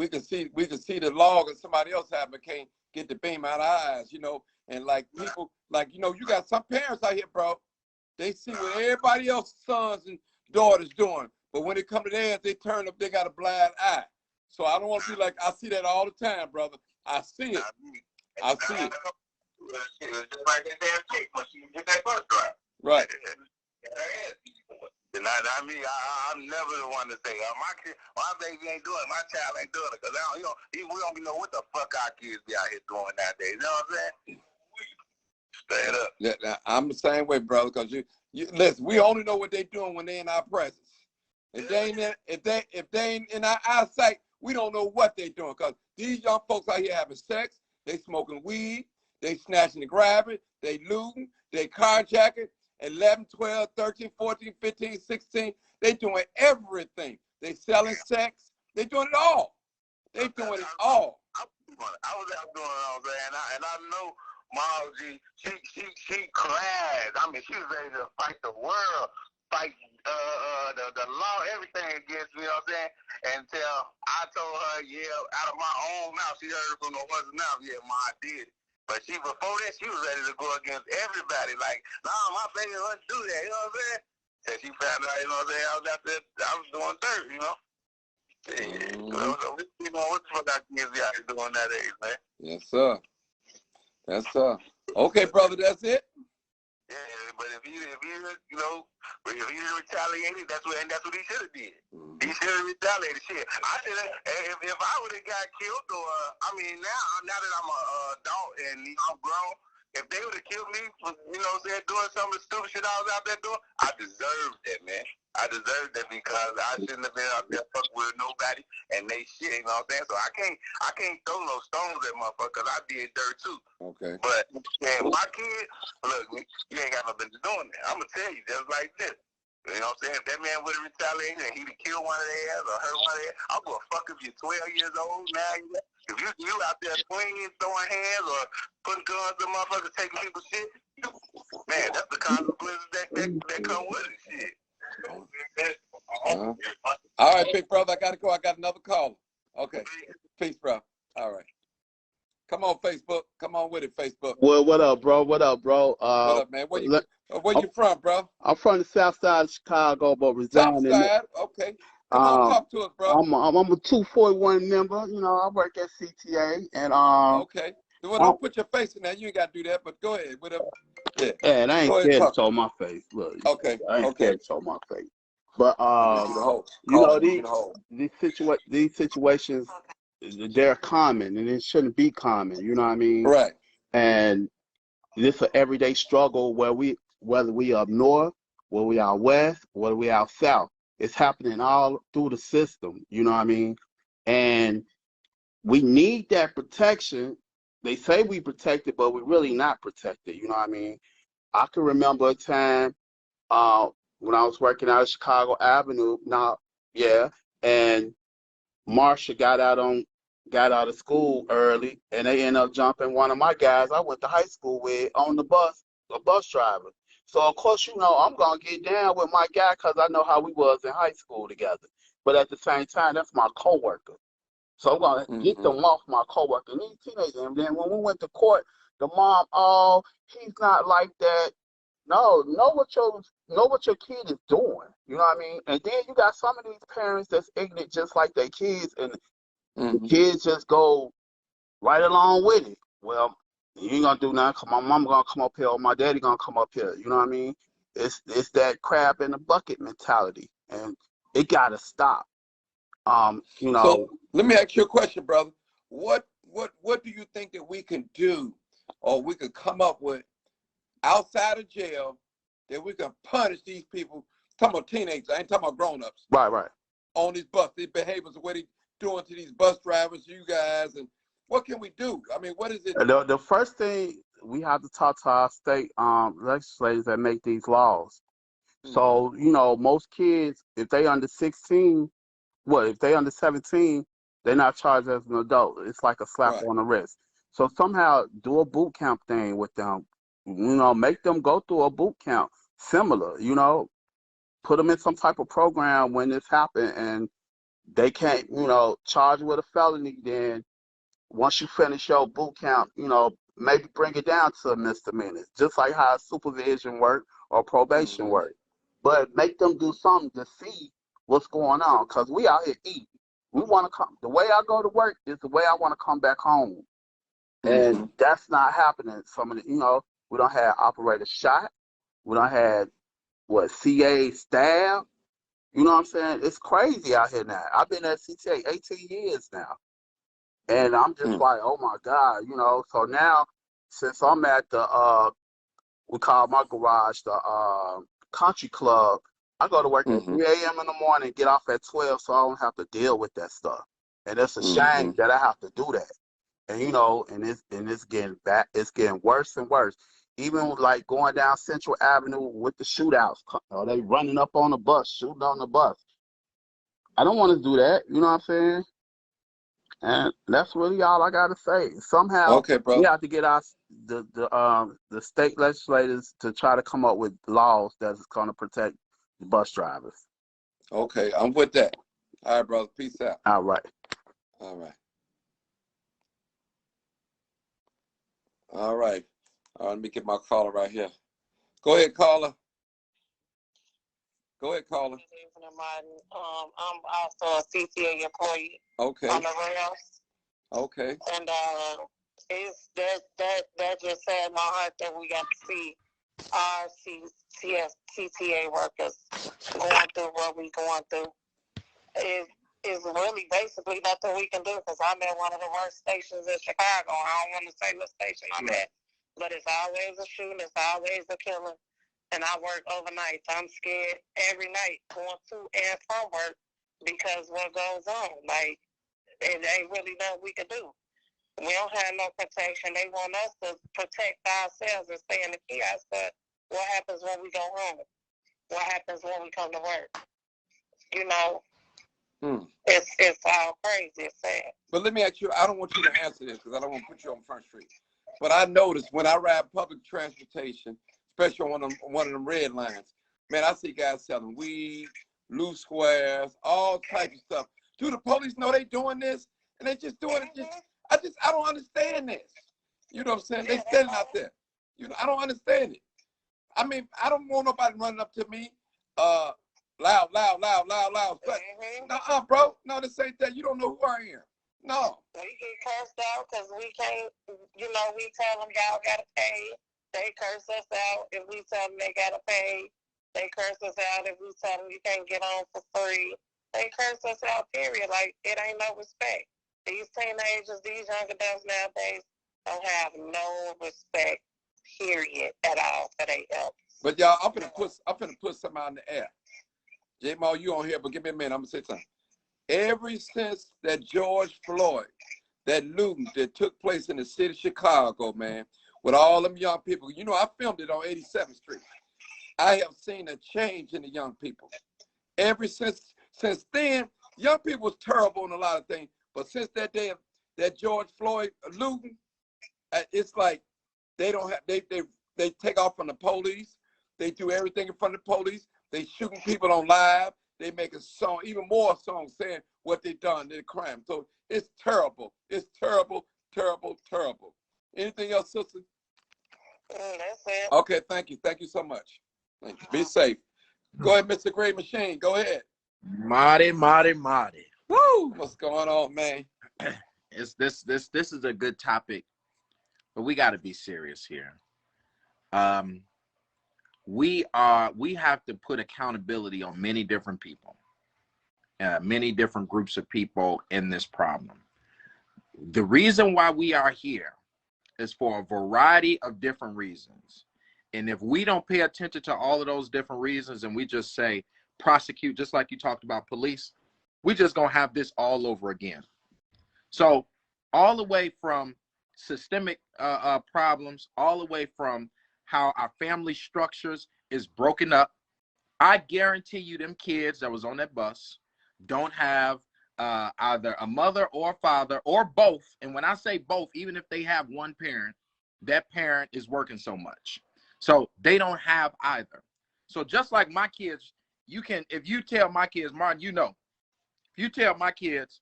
can see the log of somebody else having can't get the beam out of our eyes, you know, and like people like you know you got some parents out here, bro. They see what everybody else's sons and daughters doing, but when it come to theirs, they turn up. They got a blind eye. So I don't want to be like I see that all the time, brother. I see it. I see it. Just like that damn chick when she get that bus drive. Right. Not me. I'm never the one to say, my kid, my baby ain't doing it, my child ain't doing it, because we don't even know what the fuck our kids be out here doing nowadays. You know what I'm saying? Straight up. Yeah, I'm the same way, brother, because you listen, we only know what they doing when they in our presence. If they ain't in our eyesight, we don't know what they doing, because these young folks out here having sex, they smoking weed, they snatching and grabbing, they looting, they carjacking, 11, 12, 13, 14, 15, 16, they doing everything. They selling sex, they doing it all. They doing it all. I was out doing it all day, and I know Mom G, she cried. I mean, she was ready to fight the world, fight the law, everything against me, you know what I'm saying? Until I told her, yeah, out of my own mouth, she heard it from the horse's mouth, yeah, Ma, I did it. But before that, she was ready to go against everybody. Like, nah, my baby wouldn't do that, you know what I'm saying? And she found out, you know what I'm saying, I was doing dirt, you know? You know, what the fuck our kids be out here doing nowadays, man? Yes, sir. Yes, sir. Okay, brother, that's it? Yeah, but if he retaliated, that's what he should have did. He should have retaliated. Shit, I should have. If I would have got killed, or I mean, now that I'm a adult and I'm grown, if they would have killed me for doing some of the stupid shit I was out there doing, I deserved that, man. I deserved that because I shouldn't have been out there fucking with nobody and they shit. You know what I'm saying? So I can't throw no stones at motherfuckers because I did dirt too. Okay. But man, my kid, look, you ain't got no business doing that. I'm gonna tell you just like this. You know what I'm saying? If that man would have retaliated and he'd have killed one of their ass or hurt one of their ass, I'm gonna fuck if you're 12 years old now. If you out there swinging, throwing hands, or putting guns at motherfuckers, taking people's shit, man, that's the consequences that come with it. Shit. All right, big brother, I gotta go. I got another caller. Okay. Peace, bro. All right. Come on, Facebook. Come on with it, Facebook. Well, what up, bro? What up, bro? What up, man? Where you from, bro? I'm from the south side of Chicago, but residing South side? Okay. Come on, talk to us, bro. I'm a 241 member. You know, I work at CTA, and Okay. Well, don't put your face in there. You ain't got to do that, but go ahead. Whatever. Yeah. And I ain't scared to show my face. Look. Okay. I ain't scared to show my face. But you know, these situations, they're common, and it shouldn't be common. You know what I mean? Right. And this is an everyday struggle whether we up north, whether we out west, whether we out south. It's happening all through the system. You know what I mean? And we need that protection. They say we protected, but we're really not protected. You know what I mean? I can remember a time when I was working out of Chicago Avenue. And Marsha got out of school early, and they ended up jumping one of my guys I went to high school with on the bus, a bus driver. So of course, you know, I'm gonna get down with my guy because I know how we was in high school together. But at the same time, that's my coworker. So I'm gonna get them off my coworker. And these teenagers, and then when we went to court, the mom, oh, he's not like that. No, know what your kid is doing. You know what I mean? And then you got some of these parents that's ignorant just like their kids, and the kids just go right along with it. Well, you ain't gonna do nothing 'cause my mom gonna come up here or my daddy gonna come up here. You know what I mean? It's that crab in the bucket mentality, and it gotta stop. You know. So let me ask you a question, brother. What do you think that we can do, or we could come up with outside of jail that we can punish these people? I'm talking about teenagers. I ain't talking about grown-ups. Right. On these bus, these behaviors, what they doing to these bus drivers, you guys, and what can we do? I mean, what is it? The first thing we have to talk to our state legislators that make these laws. So, you know, most kids, if they under 16, if they under 17, they're not charged as an adult. It's like a slap on the wrist. So somehow do a boot camp thing with them. You know, make them go through a boot camp similar, you know. put them in some type of program when this happened, and they can't, charge with a felony. Then once you finish your boot camp, maybe bring it down to a misdemeanor, just like how supervision work or probation work. But make them do something to see what's going on, because we out here eating. We want to come. The way I go to work is the way I want to come back home, and that's not happening. Some of the, we don't have operators shot. We don't have CA stabbed. You know what I'm saying? It's crazy out here now. I've been at CTA 18 years now. And I'm just like, oh my God, So now, since I'm at the, we call my garage the country club, I go to work at 3 a.m. in the morning, get off at 12, so I don't have to deal with that stuff. And it's a shame that I have to do that. And and it's getting bad. It's getting worse and worse. Even like going down Central Avenue with the shootouts, they running up on the bus, shooting on the bus. I don't want to do that. You know what I'm saying? And that's really all I gotta say. Somehow, we have to get the state legislators to try to come up with laws that's gonna protect the bus drivers. Okay, I'm with that. All right, brother. Peace out. All right. All right. All right. Let me get my caller right here. Go ahead, caller. Go ahead, caller. I'm also a CTA employee. Okay. On the rails. Okay. And it's that just sad my heart that we got to see our CTA workers going through what we going through. It's really basically nothing we can do, because I'm at one of the worst stations in Chicago. I don't want to say what station I'm at, but it's always a shooting, it's always a killing. And I work overnight. I'm scared every night going to and from work because what goes on. Like, it ain't really nothing we can do. We don't have no protection. They want us to protect ourselves and stay in the kiosk. But what happens when we go home? What happens when we come to work? It's all crazy. It's sad. But let me ask you, I don't want you to answer this because I don't want to put you on Front Street. But I noticed when I ride public transportation, especially on one of them red lines, man, I see guys selling weed, loose squares, all types of stuff. Do the police know they doing this? And they just doing it. I don't understand this. You know what I'm saying? They standing out there. I don't understand it. I mean, I don't want nobody running up to me, loud. Nuh-uh, bro. No, this ain't that. You don't know who I am. No. We get cursed out because we can't, we tell them y'all gotta pay. They curse us out if we tell them they gotta pay. They curse us out if we tell them you can't get on for free. They curse us out, period. Like, it ain't no respect. These teenagers, these young adults nowadays don't have no respect, period, at all for their elders. But y'all, I'm finna put something out in the air. J-Mo, you on here, but give me a minute. I'm gonna say something. Ever since that George Floyd, that looting that took place in the city of Chicago, man, with all them young people, I filmed it on 87th Street. I have seen a change in the young people. Ever since then, young people was terrible in a lot of things. But since that day of that George Floyd looting, it's like they don't have they take off from the police. They do everything in front of the police. They shooting people on live. They make a song, even more songs saying what they done, their crime. So it's terrible. It's terrible, terrible, terrible. Anything else, sister? That's it. Okay, thank you. Thank you so much. Thank you. Be safe. Go ahead, Mr. Great Machine. Go ahead. Marty. Woo! What's going on, man? This is a good topic, but we got to be serious here. We have to put accountability on many different people, many different groups of people in this problem. The reason why we are here is for a variety of different reasons. And if we don't pay attention to all of those different reasons and we just say prosecute, just like you talked about police, we're just going to have this all over again. So all the way from systemic problems, all the way from how our family structures is broken up. I guarantee you them kids that was on that bus don't have either a mother or a father or both. And when I say both, even if they have one parent, that parent is working so much. So they don't have either. So just like my kids, if you tell my kids, Martin, you know, if you tell my kids,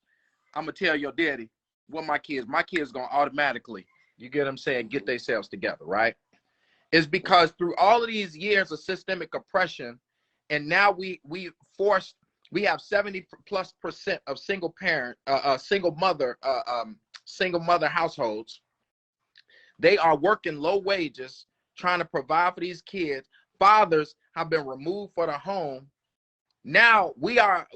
I'm gonna tell your daddy what my kids gonna automatically, you get what I'm saying, get themselves together, right? It's because through all of these years of systemic oppression, and now we have 70+% of single mother households. They are working low wages, trying to provide for these kids. Fathers have been removed from the home. Now we are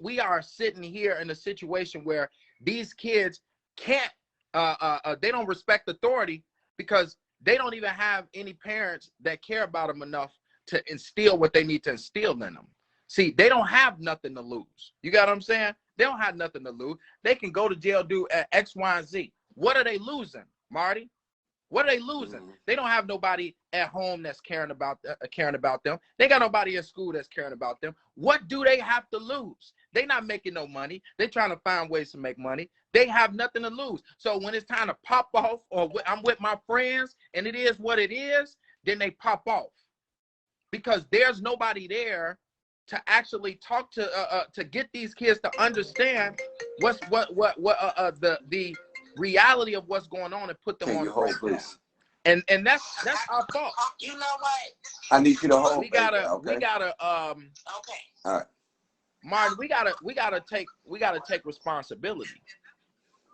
sitting here in a situation where these kids can't, they don't respect authority because they don't even have any parents that care about them enough to instill what they need to instill in them. See, they don't have nothing to lose. You got what I'm saying? They don't have nothing to lose. They can go to jail, do X, Y, and Z. What are they losing, Marty? What are they losing? They don't have nobody at home that's caring about them. They got nobody at school that's caring about them. What do they have to lose? They're not making no money. They're trying to find ways to make money. They have nothing to lose. So when it's time to pop off, or I'm with my friends and it is what it is, then they pop off because there's nobody there to actually talk to get these kids to understand the reality of what's going on and put them on the right path. And that's our fault. You know what? I need you to hold. We gotta okay. All right. Martin, we gotta take responsibility.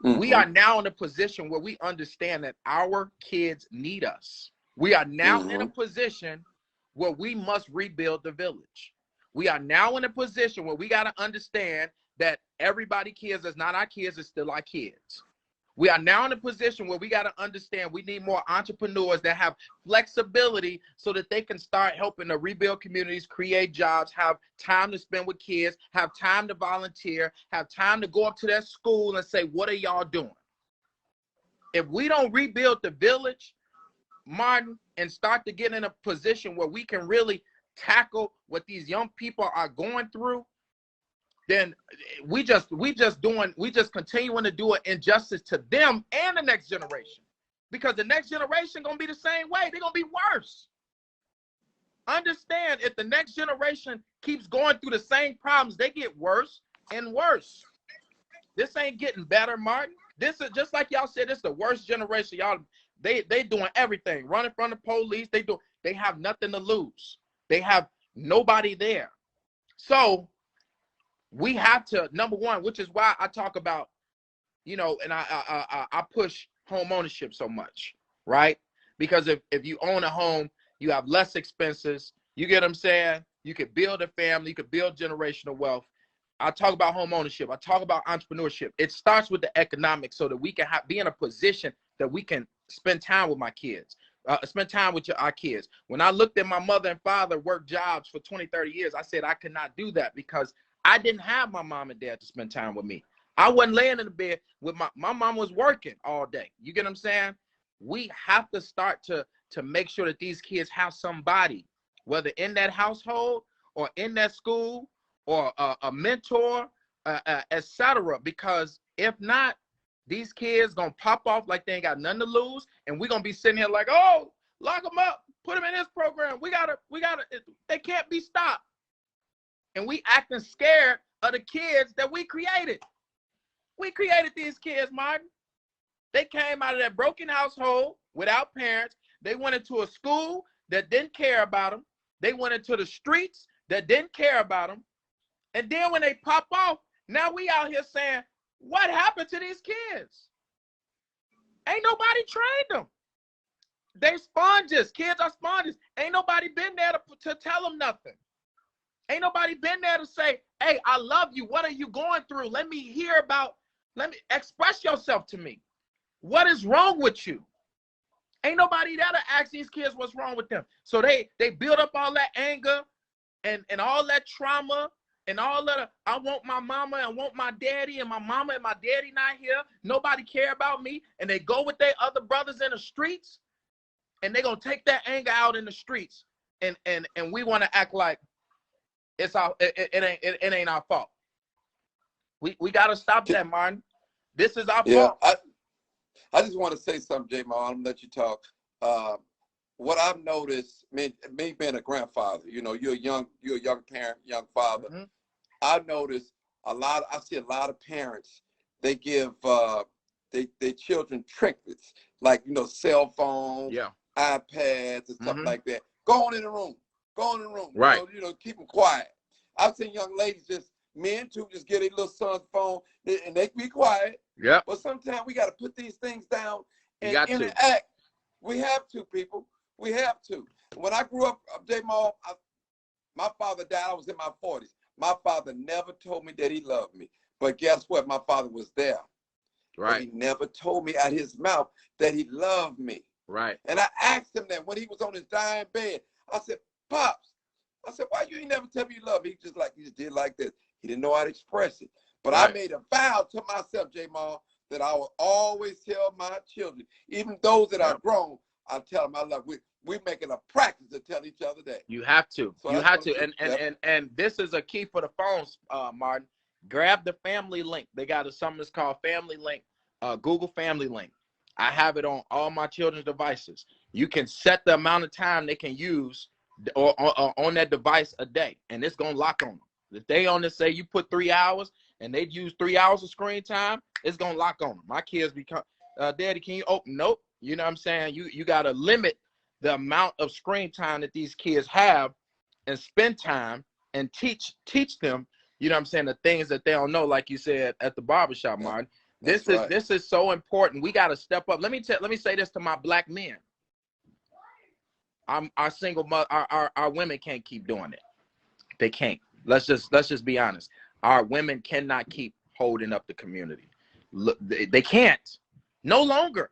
We are now in a position where we understand that our kids need us. We are now in a position where we must rebuild the village. We are now in a position where we got to understand that everybody kids is not our kids, is still our kids. We are now in a position where we got to understand we need more entrepreneurs that have flexibility so that they can start helping to rebuild communities, create jobs, have time to spend with kids, have time to volunteer, have time to go up to their school and say, what are y'all doing? If we don't rebuild the village, Martin, and start to get in a position where we can really tackle what these young people are going through, then we just continuing to do an injustice to them and the next generation, because the next generation gonna be the same way. They're gonna be worse. Understand, if the next generation keeps going through the same problems, they get worse and worse. This ain't getting better, Martin. This is just like y'all said, this is the worst generation. Y'all, they doing everything, running from the police. They have nothing to lose. They have nobody there. So we have to, number one, which is why I talk about, you know, and I push home ownership so much, right? Because if you own a home, you have less expenses. You get what I'm saying? You could build a family, you could build generational wealth. I talk about home ownership. I talk about entrepreneurship. It starts with the economics so that we can be in a position that we can spend time with my kids. Spend time with our kids. When I looked at my mother and father work jobs for 20, 30 years, I said I could not do that because I didn't have my mom and dad to spend time with me. I wasn't laying in the bed with my mom was working all day. You get what I'm saying? We have to start to make sure that these kids have somebody, whether in that household or in that school or a mentor, etc. Because if not, these kids gonna pop off like they ain't got nothing to lose, and we're gonna be sitting here like, oh, lock them up, put them in this program. We gotta, they can't be stopped. And we acting scared of the kids that we created. We created these kids, Martin. They came out of that broken household without parents. They went into a school that didn't care about them. They went into the streets that didn't care about them. And then when they pop off, now we out here saying, what happened to these kids? Ain't nobody trained them. They sponges. Kids are sponges. Ain't nobody been there to tell them nothing. Ain't nobody been there to say, hey, I love you. What are you going through? Let me hear about, let me express yourself to me. What is wrong with you? Ain't nobody there to ask these kids what's wrong with them. So they build up all that anger and all that trauma and all that. I want my mama, I want my daddy, and my mama and my daddy not here. Nobody care about me. And they go with their other brothers in the streets, and they gonna take that anger out in the streets. And we want to act like it ain't our fault. We gotta stop that, Martin. This is our fault. I just want to say something, J-Ma. I'm gonna let you talk. what I've noticed, me being a grandfather, you know, you're a young parent, young father. Mhm. I noticed I see a lot of parents, they give their children trinkets, like, you know, cell phones, Yeah. iPads and stuff Mhm. like that. Go on in the room. Go in the room. Right. You know, keep them quiet. I've seen young ladies men too, just get their little son's phone and they be quiet. Yep. But sometimes we got to put these things down You and got to. interact. We have to, people. We have to. When I grew up, J-Mal, my father died. I was in my 40s. My father never told me that he loved me. But guess what? My father was there. Right. But he never told me out his mouth that he loved me. Right. And I asked him that when he was on his dying bed. I said, Pops, I said, why you ain't never tell me you love me? He just did like this. He didn't know how to express it. But Right. I made a vow to myself, J-Mal, that I will always tell my children, even those that are grown, I tell them I love. We're making a practice to tell each other that. You have to. So You that's have what to. I'm saying. And this is a key for the phones, Martin. Grab the family link. They got something that's called Family Link, Google Family Link. I have it on all my children's devices. You can set the amount of time they can use on that device a day, and it's gonna lock on them. If they on this, say you put 3 hours and they use 3 hours of screen time, it's gonna lock on them. My kids become, Daddy, can you open? Nope. You know what I'm saying? You gotta limit the amount of screen time that these kids have and spend time and teach them, you know what I'm saying, the things that they don't know, like you said at the barbershop, Martin. This is so important. We got to step up. Let me say this to my black men. Our single mother, our women can't keep doing it. They can't. Let's just be honest. Our women cannot keep holding up the community. Look, they can't. No longer.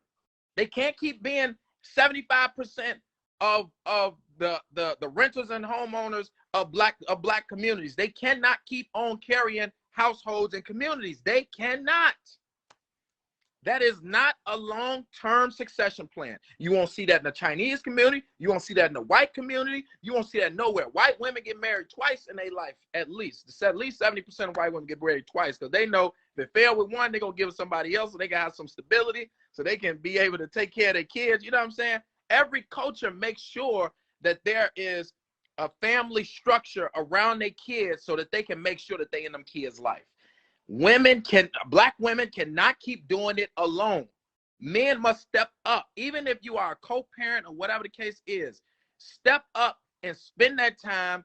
They can't keep being 75% of the renters and homeowners of black communities. They cannot keep on carrying households and communities. They cannot. That is not a long-term succession plan. You won't see that in the Chinese community. You won't see that in the white community. You won't see that nowhere. White women get married twice in their life, at least. At least 70% of white women get married twice because they know if they fail with one, they're going to give it somebody else so they can have some stability so they can be able to take care of their kids. You know what I'm saying? Every culture makes sure that there is a family structure around their kids so that they can make sure that they in them kids' life. Black women cannot keep doing it alone. Men must step up. Even if you are a co-parent or whatever the case is, step up and spend that time,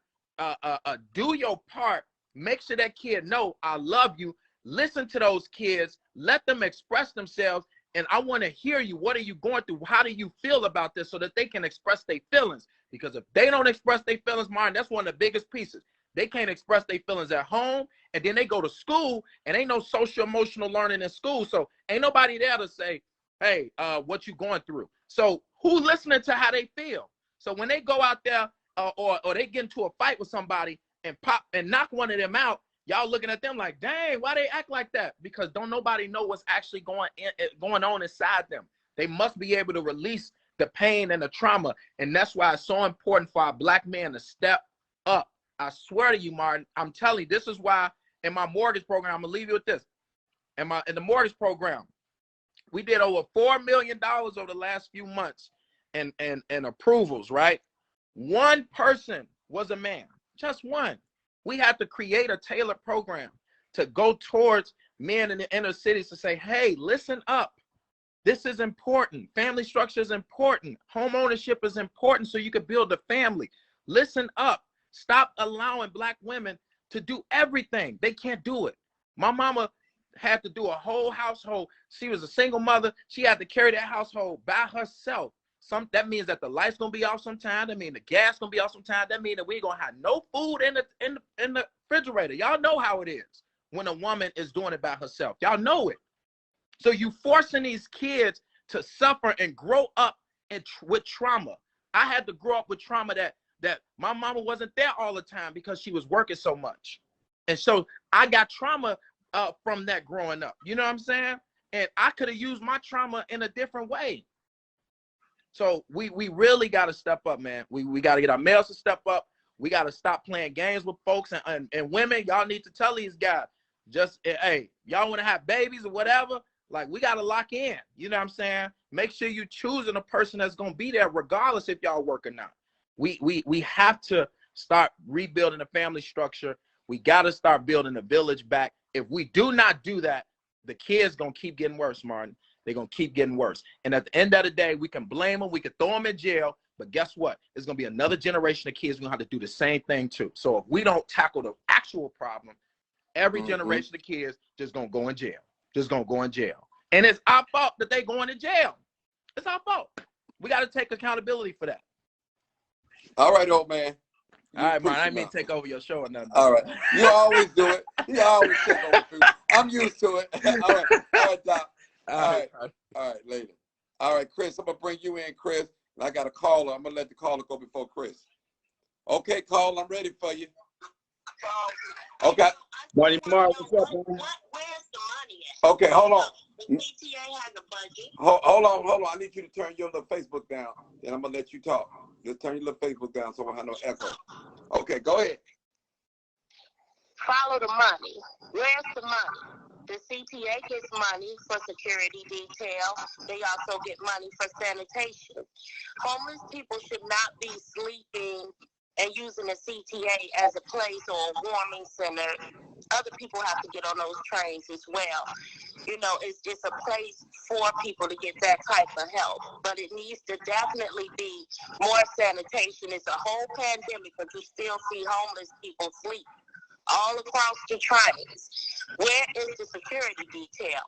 do your part. Make sure that kid know I love you. Listen to those kids. Let them express themselves. And I want to hear you. What are you going through? How do you feel about this so that they can express their feelings? Because if they don't express their feelings, Martin, that's one of the biggest pieces. They can't express their feelings at home, and then they go to school, and ain't no social emotional learning in school. So ain't nobody there to say, hey, what you going through? So who listening to how they feel? So when they go out there or they get into a fight with somebody and pop and knock one of them out, y'all looking at them like, dang, why they act like that? Because don't nobody know what's actually going on inside them. They must be able to release the pain and the trauma. And that's why it's so important for our black men to step up. I swear to you, Martin, I'm telling you, this is why in my mortgage program, I'm gonna leave you with this. In the mortgage program, we did over $4 million over the last few months in approvals, right? One person was a man, just one. We had to create a tailored program to go towards men in the inner cities to say, hey, listen up. This is important. Family structure is important. Home ownership is important so you can build a family. Listen up. Stop allowing black women to do everything. They can't do it. My mama had to do a whole household. She was a single mother. She had to carry that household by herself. That means that the lights gonna be off sometime. That means the gas gonna be off sometime. That means that we ain't gonna have no food in the refrigerator. Y'all know how it is when a woman is doing it by herself. Y'all know it. So you forcing these kids to suffer and grow up with trauma. I had to grow up with trauma that my mama wasn't there all the time because she was working so much. And so I got trauma from that growing up. You know what I'm saying? And I could have used my trauma in a different way. So we really got to step up, man. We got to get our males to step up. We got to stop playing games with folks. And women, y'all need to tell these guys, just, hey, y'all want to have babies or whatever, Like, we got to lock in. You know what I'm saying? Make sure you're choosing a person that's going to be there regardless if y'all work or not. We have to start rebuilding the family structure. We got to start building the village back. If we do not do that, the kids going to keep getting worse, Martin. They're going to keep getting worse. And at the end of the day, we can blame them. We can throw them in jail. But guess what? There's going to be another generation of kids who have to do the same thing too. So if we don't tackle the actual problem, every generation of kids just going to go in jail. Just going to go in jail. And it's our fault that they going to jail. It's our fault. We got to take accountability for that. All right, old man. All right, Martin. I didn't mean to take over your show or nothing. All right. You always do it. You always take over food. I'm used to it. All right. All right, Doc. All right. All right, later. All right, Chris, I'm going to bring you in, Chris. And I got a caller. I'm going to let the caller go before Chris. Okay, caller, I'm ready for you. Okay. Morning, Mark. What's up, man? Where's the money at? Okay, hold on. The PTA has a budget. Hold on. I need you to turn your little Facebook down. Then I'm going to let you talk. Just turn your little Facebook down so I have no echo. Okay, go ahead. Follow the money. Where's the money? The CTA gets money for security detail. They also get money for sanitation. Homeless people should not be sleeping and using the CTA as a place or a warming center. Other people have to get on those trains as well. You know, it's a place for people to get that type of help. But it needs to definitely be more sanitation. It's a whole pandemic, but you still see homeless people sleep all across the trains. Where is the security detail?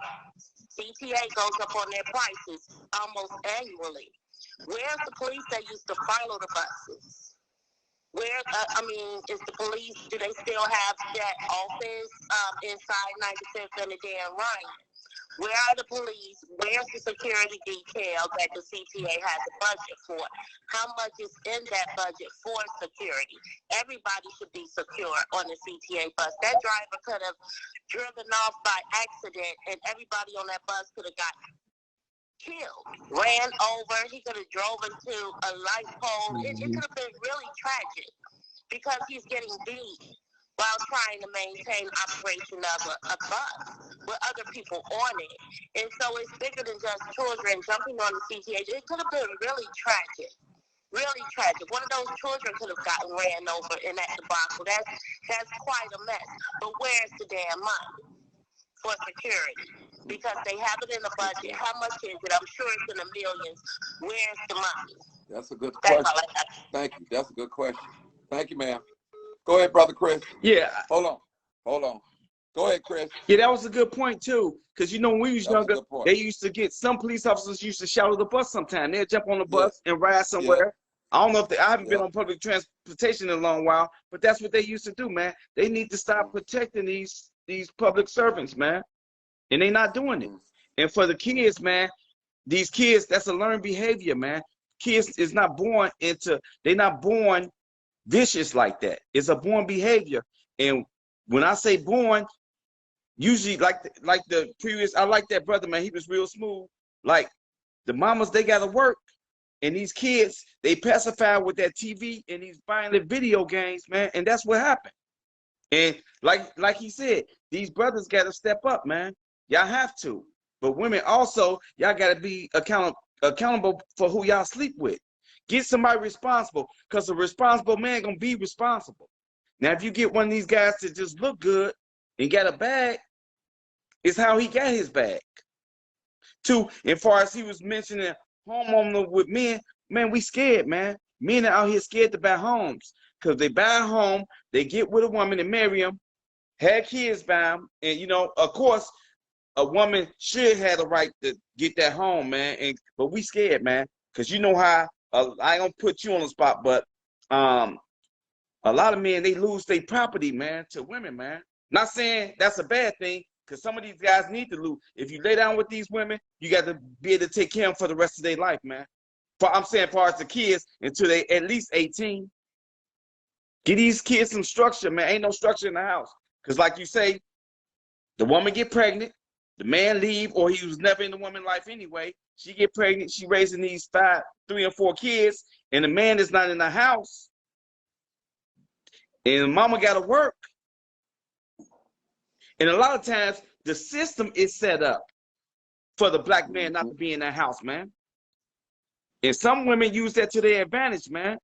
CTA goes up on their prices almost annually. Where's the police that used to follow the buses? Where, is the police, do they still have that office inside 95th and the Dan Ryan? Where are the police? Where's the security detail that the CTA has a budget for? How much is in that budget for security? Everybody should be secure on the CTA bus. That driver could have driven off by accident and everybody on that bus could have got killed, ran over. He could have drove into a light pole. It could have been really tragic because he's getting beat while trying to maintain operation of a bus with other people on it. And so it's bigger than just children jumping on the CTA. It could have been really tragic. Really tragic. One of those children could have gotten ran over in that debacle. That's quite a mess. But where's the damn money for security? Because they have it in the budget. How much is it? I'm sure it's in the millions. Where's the money? That's a good question. Thank you. That's a good question. Thank you, ma'am. Go ahead, Brother Chris. Yeah. Hold on. Go ahead, Chris. Yeah, that was a good point, too. Because, you know, when we was younger, they used to get, some police officers used to shadow the bus sometime. They'd jump on the bus and ride somewhere. I don't know if I haven't been on public transportation in a long while, but that's what they used to do, man. They need to stop protecting these public servants, man. And they're not doing it. And for the kids, man, these kids, that's a learned behavior, man. Kids is not born they're not born vicious like that. It's a born behavior. And when I say born, usually like the previous, I like that brother, man. He was real smooth. Like the mamas, they gotta work. And these kids, they pacify with that TV and these violent video games, man. And that's what happened. And like he said, these brothers gotta step up, man. Y'all have to. But women also, y'all gotta be accountable for who y'all sleep with. Get somebody responsible, because a responsible man gonna be responsible. Now, if you get one of these guys to just look good and get a bag, it's how he got his bag. Two, as far as he was mentioning homeowner with men, man, we scared, man. Men are out here scared to buy homes, because they buy a home, they get with a woman and marry them, had kids by them, and you know, of course, a woman should have the right to get that home, man. But we scared, man, because you know how. I ain't gonna put you on the spot, but a lot of men, they lose their property, man, to women, man. Not saying that's a bad thing, because some of these guys need to lose. If you lay down with these women, you got to be able to take care of them for the rest of their life, man. I'm saying, as far as the kids, until they at least 18. Get these kids some structure, man. Ain't no structure in the house. Because like you say, the woman get pregnant, the man leave, or he was never in the woman's life anyway. She get pregnant, she raising these 3 or 4 kids, and the man is not in the house. And mama gotta work. And a lot of times the system is set up for the black man not to be in that house, man. And some women use that to their advantage, man.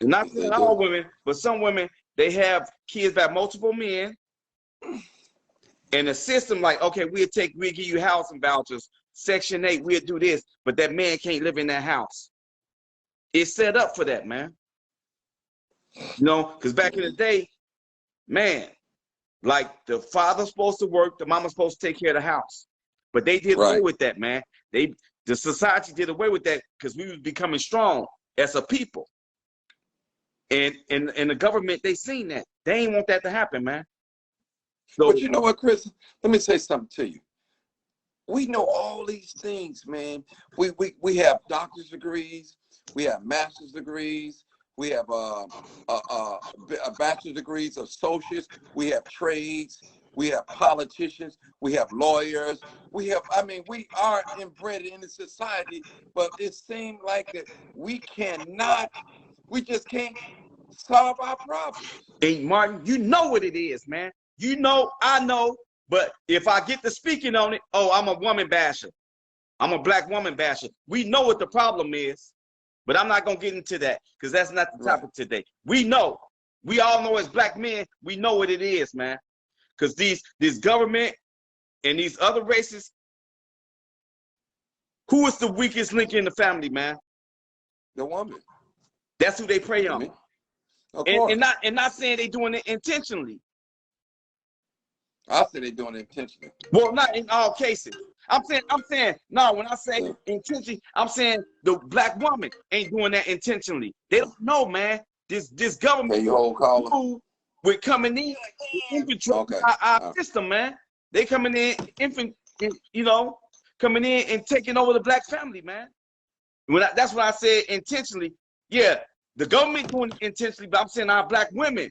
And not saying all women, but some women, they have kids by multiple men. And the system, like, okay, we'll give you housing vouchers, Section 8, we'll do this, but that man can't live in that house. It's set up for that, man. You know, because back in the day, man, like the father's supposed to work, the mama's supposed to take care of the house. But they did away with that, man. The society did away with that because we was becoming strong as a people. And the government, they seen that. They ain't want that to happen, man. So, but you know what, Chris? Let me say something to you. We know all these things, man. We have doctor's degrees, we have master's degrees, we have bachelor's degrees, associates, we have trades, we have politicians, we have lawyers, we have, I mean, we are inbred in the society, but it seems like that we just can't solve our problems. Hey, Martin, you know what it is, man. You know, I know, but if I get to speaking on it, oh, I'm a woman basher. I'm a black woman basher. We know what the problem is, but I'm not going to get into that because that's not the topic today. We know. We all know as black men, we know what it is, man. Because this government and these other races, who is the weakest link in the family, man? The woman. That's who they prey on. And not saying they doing it intentionally. I say they're doing it intentionally. Well, not in all cases. I'm saying, no, when I say intentionally, I'm saying the black woman ain't doing that intentionally. They don't know, man. This government with coming in, infiltrating our system, man. They coming in, coming in and taking over the black family, man. That's what I said intentionally. Yeah, the government doing it intentionally, but I'm saying our black women,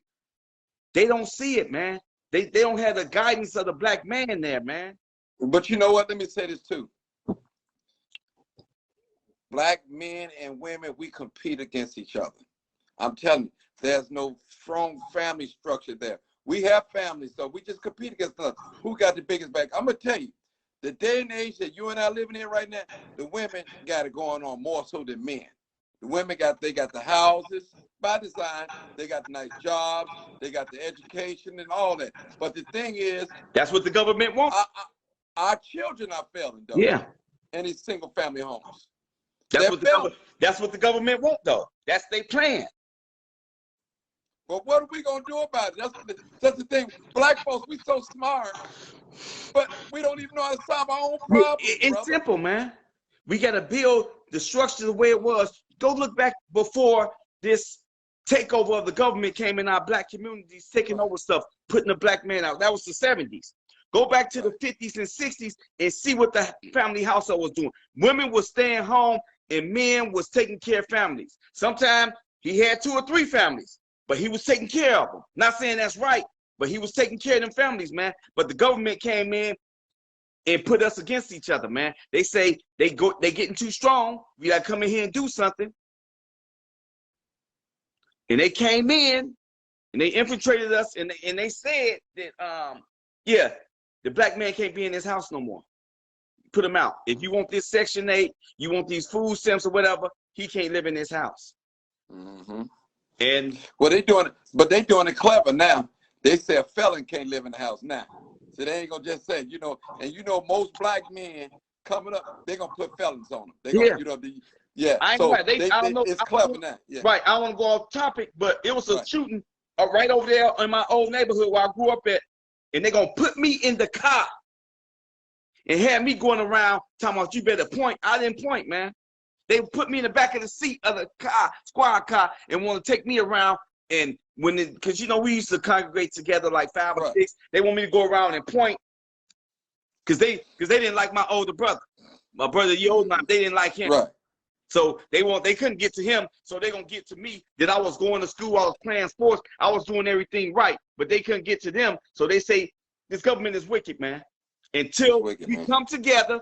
they don't see it, man. They don't have the guidance of the black man there, man. But you know what? Let me say this too. Black men and women, we compete against each other. I'm telling you, there's no strong family structure there. We have families, so we just compete against us. Who got the biggest back? I'm gonna tell you, the day and age that you and I living in right now, the women got it going on more so than men. The women they got the houses by design, they got the nice jobs, they got the education and all that. But the thing is, that's what the government wants. Our children are failing, though. Yeah. And these single family homes. That's what the government want, though. That's their plan. But what are we gonna do about it? That's the thing. Black folks, we so smart, but we don't even know how to solve our own problems. It's simple, man. We gotta build the structure the way it was. Go look back before this takeover of the government came in our black communities, taking over stuff, putting the black man out. That was the 70s. Go back to the 50s and 60s and see what the family household was doing. Women were staying home and men was taking care of families. Sometimes he had 2 or 3 families, but he was taking care of them. Not saying that's right, but he was taking care of them families, man. But the government came in and put us against each other, man. They say they getting too strong. We gotta come in here and do something. And they came in and they infiltrated us and they said that yeah, the black man can't be in his house no more. Put him out. If you want this Section 8, you want these food stamps or whatever, he can't live in his house. Mm-hmm. And well, they doing it clever now. They say a felon can't live in the house now. So they ain't gonna just say, and most black men coming up, they're gonna put felons on them. They gonna, it's clever now. Yeah. Right. I don't want to go off topic, but it was a shooting right over there in my old neighborhood where I grew up at, and they're gonna put me in the car and have me going around talking about you better point. I didn't point, man. They put me in the back of the seat of the car, squad car, and want to take me around. And because we used to congregate together like 5 or 6, they want me to go around and point because they didn't like my older brother. My brother, they didn't like him. Right. So they couldn't get to him, so they're gonna get to me that I was going to school, I was playing sports, I was doing everything right, but they couldn't get to them. So they say this government is wicked, man. Until we come together,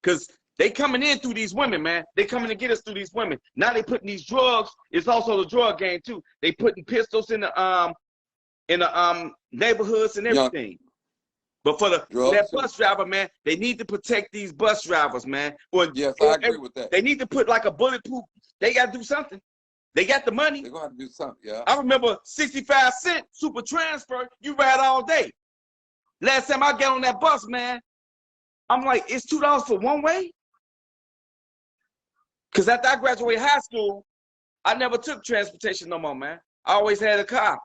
because they coming in through these women, man. They coming to get us through these women. Now they putting these drugs. It's also the drug game too. They putting pistols in the neighborhoods and everything. But for that bus driver, man, they need to protect these bus drivers, man. Yes, I agree with that. They need to put like a bulletproof. They got to do something. They got the money. They're going to have to do something, yeah. I remember 65 cents super transfer. You ride all day. Last time I got on that bus, man, I'm like, it's $2 for one way? Because after I graduated high school, I never took transportation no more, man. I always had a car.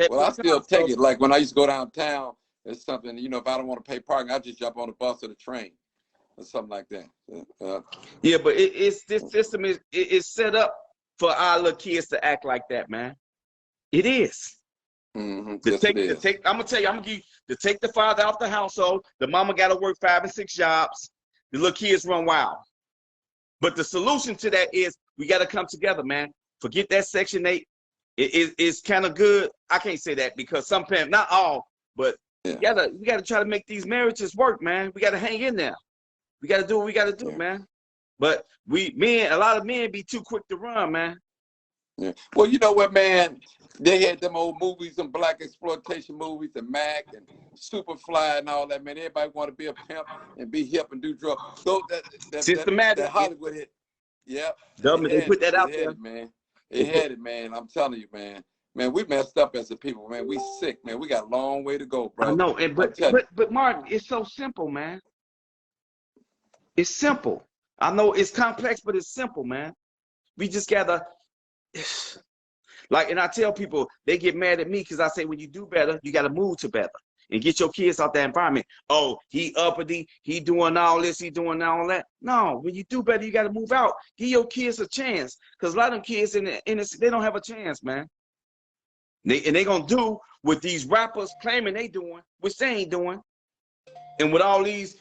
Well, I still take it. Like when I used to go downtown, it's something, you know, if I don't want to pay parking, I just jump on the bus or the train or something like that. Yeah, but this system is set up for our little kids to act like that, man. It is. Mm-hmm. I'm gonna tell you, to take the father out the household. The mama got to work 5 and 6 jobs. The little kids run wild. But the solution to that is we got to come together, man. Forget that Section 8. It's kind of good. I can't say that because some parents, not all, but we gotta try to make these marriages work, man. We gotta hang in there. We gotta do what we gotta do, man. But a lot of men be too quick to run, man. Yeah. Well, you know what, man? They had them old movies, some black exploitation movies, and Mac and Superfly and all that, man. Everybody want to be a pimp and be hip and do drugs. So Systematic. That Hollywood hit. Yeah. They put that out there, man. It had it, man. I'm telling you, man. Man, we messed up as a people, man. We sick, man. We got a long way to go, bro. I know, but Martin, it's so simple, man. It's simple. I know it's complex, but it's simple, man. We just gotta, like, and I tell people, they get mad at me because I say, when you do better, you gotta move to better and get your kids out that environment. Oh, he uppity, he doing all this, he doing all that. No, when you do better, you gotta move out. Give your kids a chance, because a lot of them kids they don't have a chance, man. They gonna do what these rappers claiming they doing, which they ain't doing. And with all this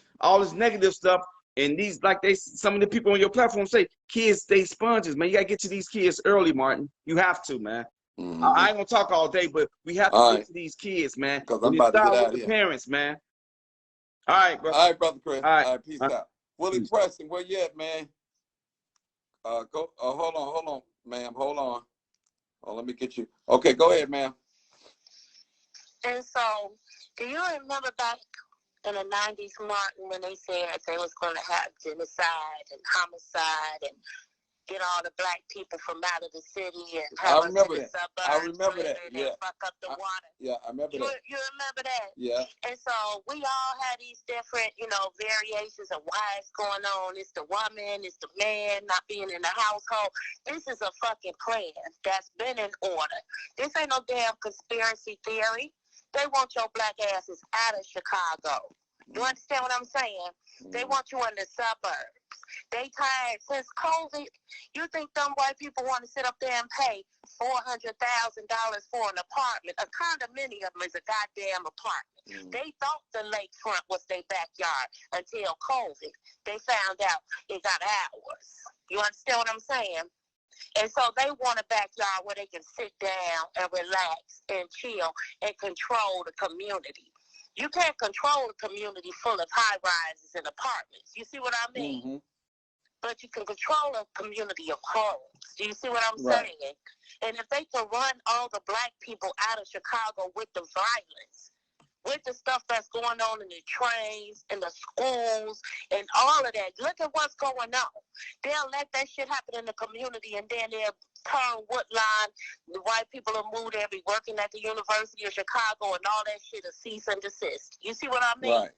negative stuff, and these, like some of the people on your platform say, kids stay sponges, man. You gotta get to these kids early, Martin. You have to, man. Mm-hmm. I ain't gonna talk all day, but we have to get to these kids, man. Because I'm about to get out of here. Parents, man. All right, bro. All right, brother Chris. All right, peace out. Willie Preston, where you at, man? Hold on, ma'am. Hold on. Oh, let me get you. Okay, go ahead, ma'am. And so, do you remember back in the 90s, Martin, when they said they was going to have genocide and homicide and get all the black people from out of the city and have I remember that. Suburbs, I remember that. Yeah. And fuck up the water. Yeah, I remember that. You remember that? Yeah. And so we all had these different, variations of why it's going on. It's the woman, it's the man not being in the household. This is a fucking plan that's been in order. This ain't no damn conspiracy theory. They want your black asses out of Chicago. You understand what I'm saying? They want you in the suburbs. They tired since COVID. You think them white people want to sit up there and pay $400,000 for an apartment? A condominium is a goddamn apartment. They thought the lakefront was their backyard until COVID. They found out it got ours. You understand what I'm saying? And so they want a backyard where they can sit down and relax and chill and control the community. You can't control a community full of high-rises and apartments. You see what I mean? Mm-hmm. But you can control a community of homes. Do you see what I'm saying? And if they can run all the black people out of Chicago with the violence, with the stuff that's going on in the trains, in the schools, and all of that, look at what's going on. They'll let that shit happen in the community, and then they'll turn Woodline. The white people will move there, be working at the University of Chicago, and all that shit will cease and desist. You see what I mean? Right.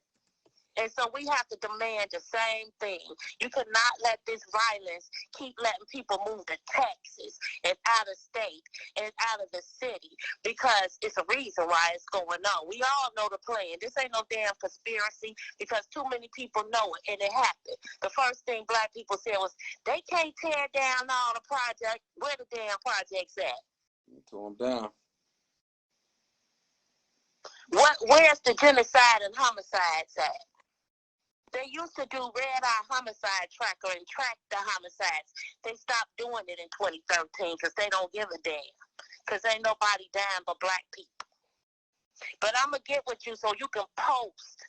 And so we have to demand the same thing. You could not let this violence keep letting people move to Texas and out of state and out of the city, because it's a reason why it's going on. We all know the plan. This ain't no damn conspiracy, because too many people know it, and it happened. The first thing black people said was, they can't tear down all the projects. Where the damn projects at? Tore them down. Where's the genocide and homicides at? They used to do red eye homicide tracker and track the homicides. They stopped doing it in 2013 because they don't give a damn. Because ain't nobody dying but black people. But I'm going to get with you so you can post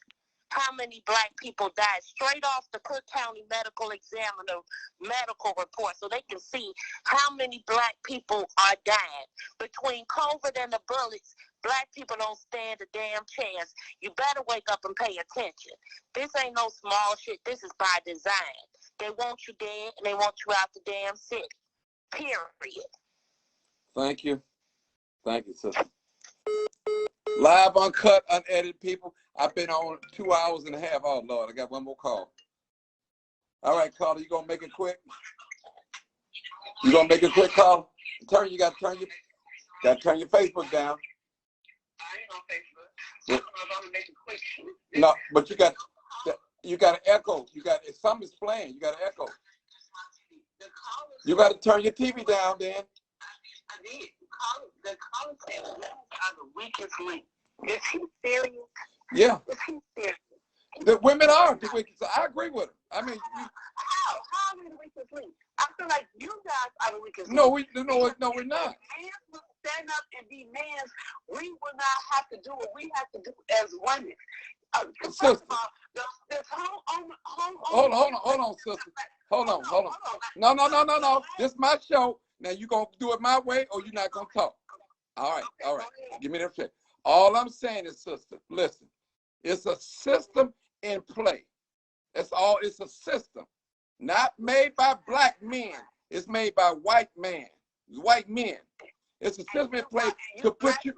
how many black people died straight off the Cook County Medical Examiner medical report, so they can see how many black people are dying. Between COVID and the bullets, Black people don't stand a damn chance. You better wake up and pay attention. This ain't no small shit. This is by design. They want you dead and they want you out the damn city. Period. Thank you. Thank you, sister. Live, uncut, unedited, people. I've been on 2 hours and a half. Oh, Lord, I got one more call. All right, caller, you gonna make it quick? You gonna make it quick, call? You gotta turn your Facebook down. I ain't on Facebook. I don't know if I'm gonna make it quick. No, but you got an echo. If something's playing, you got an echo. You got to turn your TV down, then. I did. The caller said women are the weakest link. Is he serious? Yeah. Is he serious? The women are the weakest. So I agree with him. I mean, how are we the weakest link? I feel like you guys are the weakest link. No, we're not. If men would stand up and be men, we would not have to do what we have to do as women. First of all, this hold on, sister. Hold on. No. This is my show. Now you gonna do it my way, or you're not gonna talk. All right. Give me that shit. All I'm saying is, sister, listen. It's a system in play. That's all. It's a system, not made by black men. It's made by white men. It's a system in play to put you.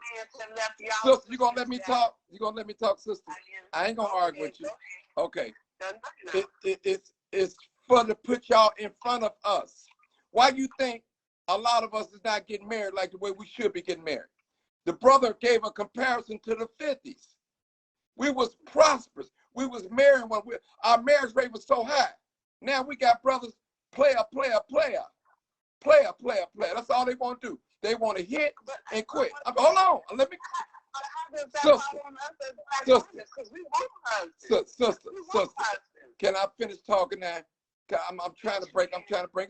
Sister, you gonna let me talk? You gonna let me talk, sister? I ain't gonna argue with you. Okay. It's for to put y'all in front of us. Why you think a lot of us is not getting married like the way we should be getting married? The brother gave a comparison to the 50s. We was prosperous. We was marrying when our marriage rate was so high. Now we got brothers player. That's all they want to do. They want to hit and quit. Hold on. Let me. Sister. Can I finish talking now? I'm trying to bring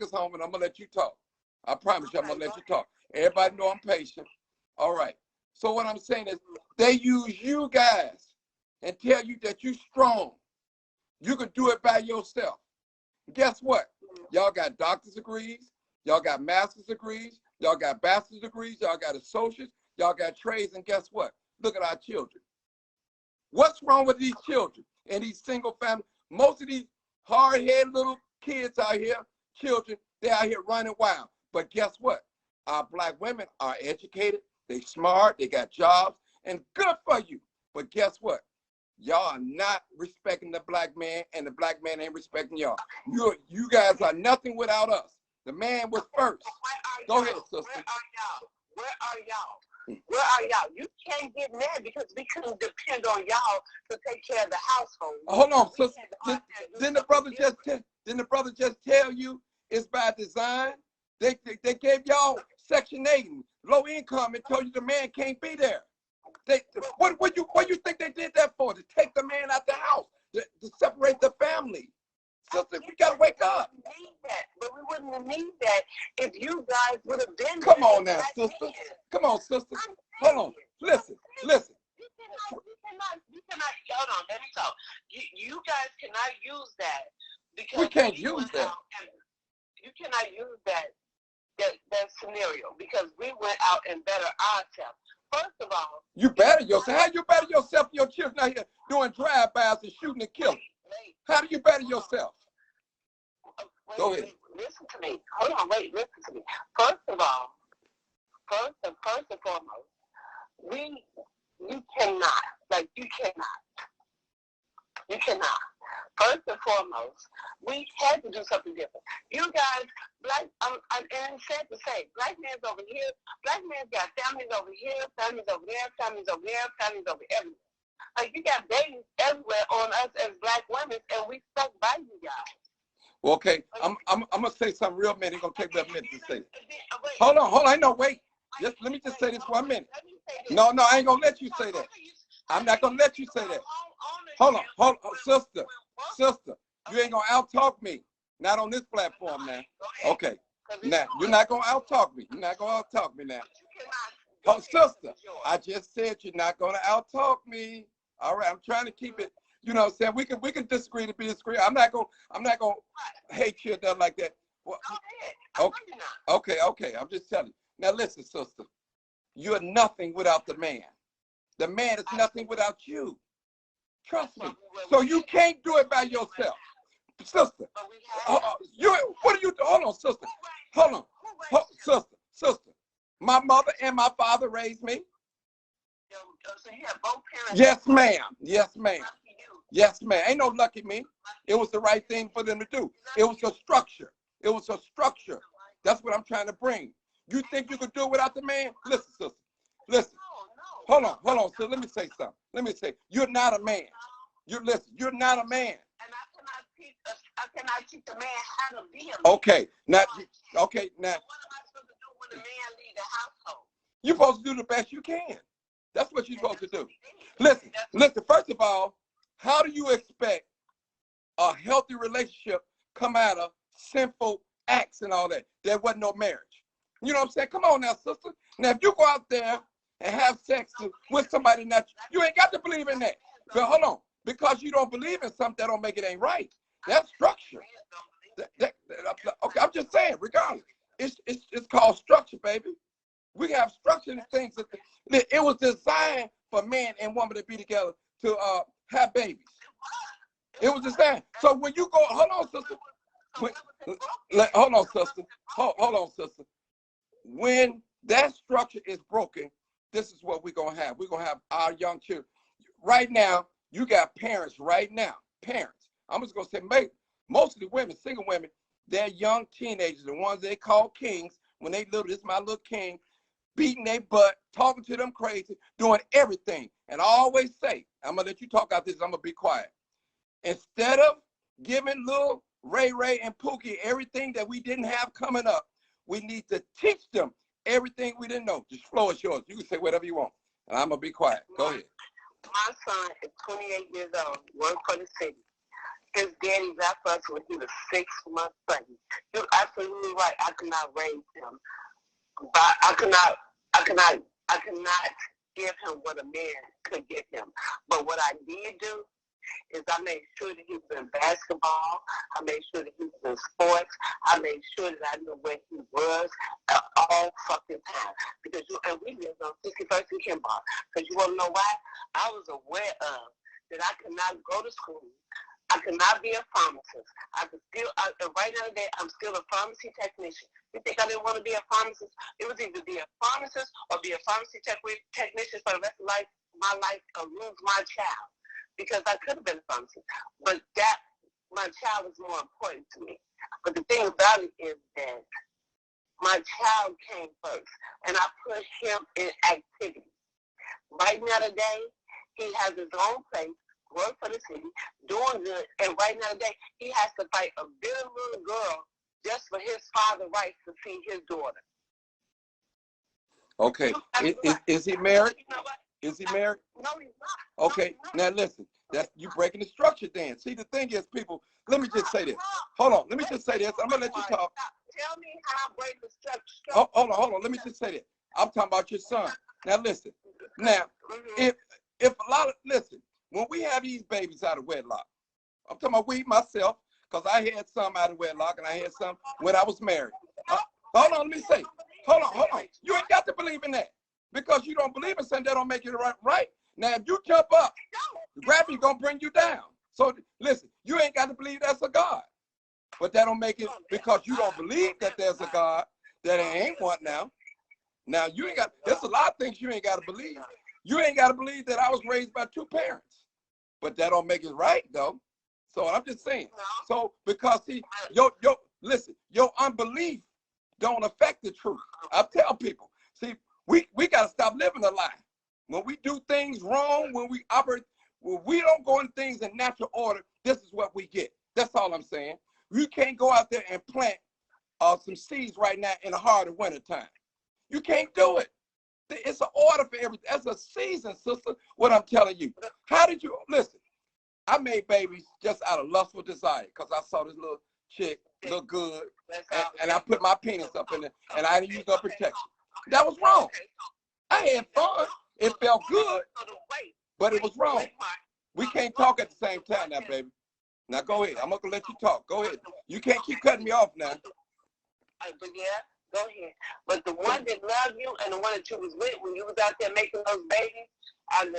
us home, and I'm gonna let you talk. I promise you, I'm gonna let you talk. Everybody know I'm patient. All right. So what I'm saying is, they use you guys and tell you that you're strong. You can do it by yourself. Guess what? Y'all got doctor's degrees. Y'all got master's degrees. Y'all got bachelor's degrees. Y'all got associates. Y'all got trades. And guess what? Look at our children. What's wrong with these children and these single family? Most of these hard-headed little kids out here, children, they're out here running wild. But guess what? Our black women are educated. They smart. They got jobs. And good for you. But guess what? Y'all are not respecting the black man, and the black man ain't respecting y'all. You guys are nothing without us. The man was first. Go ahead, sister. Where are y'all? You can't get mad because we couldn't depend on y'all to take care of the household. Hold on, sister. Didn't the brother just tell you it's by design? They gave y'all Section 8, low income, and told you the man can't be there. What you think they did that for? To take the man out the house, to separate the family. Sister, we gotta wake up. But we wouldn't have needed that if you guys would have been. Come on now, sister. Come on, sister. Hold on. Listen. You cannot. Hold on. Let me talk. You guys cannot use that because we can't use that. You cannot use that scenario because we went out and better ourselves. First of all, you better yourself. How you better yourself? Your children out here doing drive-bys and shooting and killing. How do you better yourself? Go ahead. Listen to me. Hold on. Wait. Listen to me. First of all, first and foremost, you cannot. First and foremost, we had to do something different. You guys, and sad to say, black man's over here, black man's got families over here, families over there, families over there, families over everywhere. Like, you got babies everywhere on us as black women, and we stuck by you guys. Well, okay, I'm gonna say something real minute. It's gonna take me a minute to say. Hold on. No, wait. Let me just say this 1 minute. No, I ain't gonna let you say that. I'm not gonna let you say that. Hold on, sister. You ain't gonna out-talk me. Not on this platform now. Okay. Now, you're not gonna out-talk me. You're not gonna out-talk me now. Oh, sister, I just said you're not gonna out-talk me. All right, I'm trying to keep it. You know what I'm saying? We can disagree to be disagree. I'm not gonna hate you or nothing like that. Well, okay. I'm just telling you. Now listen, sister. You're nothing without the man. The man is nothing without you. Trust me. So you can't do it by yourself. Sister, what are you doing? Hold on, sister. Hold on. Sister. My mother and my father raised me. So you have both parents. Yes, ma'am. Yes, ma'am. Yes, ma'am. Ain't no lucky me. It was the right thing for them to do. It was a structure. It was a structure. That's what I'm trying to bring. You think you could do it without the man? Listen, sister. Listen. Hold on. So let me say something. Let me say, you're not a man. You're not a man. And I cannot teach the man how to be a man. Okay. Now. What am I supposed to do when the man leaves the household? You're supposed to do the best you can. That's what you're supposed to do. Listen, first of all, how do you expect a healthy relationship come out of sinful acts and all that? There wasn't no marriage. You know what I'm saying? Come on now, sister. Now, if you go out there and have sex with somebody, you ain't got to believe in that. But hold on. Because you don't believe in something, that don't make it ain't right. That's structure. Okay, I'm just saying, regardless. It's called structure, baby. We have structure in things. It was designed for man and woman to be together to have babies. It was designed. So when you go, hold on, sister. Hold on, sister. Hold on, sister. When that structure is broken, this is what we're going to have. We're going to have our young children. Right now, you got parents right now. Parents. I'm just going to say, most of the women, single women, they're young teenagers, the ones they call kings. When they little, this is my little king, beating their butt, talking to them crazy, doing everything. And I always say, I'm going to let you talk out this, I'm going to be quiet. Instead of giving little Ray and Pookie everything that we didn't have coming up, we need to teach them everything we didn't know. The floor is yours. You can say whatever you want. And I'm going to be quiet. Go ahead. My son is 28 years old, works for the city. His daddy left us when he was 6 months pregnant. You're absolutely right. I could not raise him. But I cannot give him what a man could give him. But what I did do is I made sure that he was in basketball. I made sure that he was in sports. I made sure that I knew where he was at all fucking time. Because we lived on 61st and Kimball. Because you want to know why? I was aware of that I could not go to school. I could not be a pharmacist. Right now today, I'm still a pharmacy technician. You think I didn't want to be a pharmacist? It was either be a pharmacist or be a pharmacy technician for the rest of my life or lose my child. Because I could have been a pharmacist. But my child is more important to me. But the thing about it is that my child came first, and I put him in activity. Right now today, he has his own place, work for the city, doing good, and right now today, he has to fight a bitter little girl just for his father's rights to see his daughter. Okay, is he married? You know what? Is he married? No, he's not. Okay, now listen, that's you breaking the structure then. See, the thing is, people, let me just say this. Hold on, let me just say this. I'm going to let you talk. Tell me how I break the structure. Hold on, let me just say this. I'm talking about your son. Now listen, now, if a lot of, listen, when we have these babies out of wedlock, I'm talking about we myself, because I had some out of wedlock and I had some when I was married. Hold on, let me say, hold on. You ain't got to believe in that. Because you don't believe in something that don't make it right. Now, if you jump up, gravity gonna bring you down. So listen, you ain't got to believe there's a God. But that don't make it, because you don't believe that there's a God, that ain't one now. Now, you ain't got, there's a lot of things you ain't got to believe. You ain't got to believe that I was raised by 2 parents. But that don't make it right, though. So I'm just saying. So, because, see, listen, your unbelief don't affect the truth. I tell people, see, we got to stop living a lie. When we do things wrong, when we operate, when we don't go in things in natural order, this is what we get. That's all I'm saying. You can't go out there and plant some seeds right now in the heart of winter time. You can't do it. It's an order for everything. That's a season, sister, what I'm telling you. How did you, listen, I made babies just out of lustful desire because I saw this little chick look good, and I put my penis up in it, and I didn't use no protection. That was wrong. I had fun. It felt good, but it was wrong. We can't talk at the same time now, baby. Now go ahead. I'm going to let you talk. Go ahead. You can't keep cutting me off now. But yeah, Go ahead. But the one that loved you and the one that you was with when you was out there making those babies, and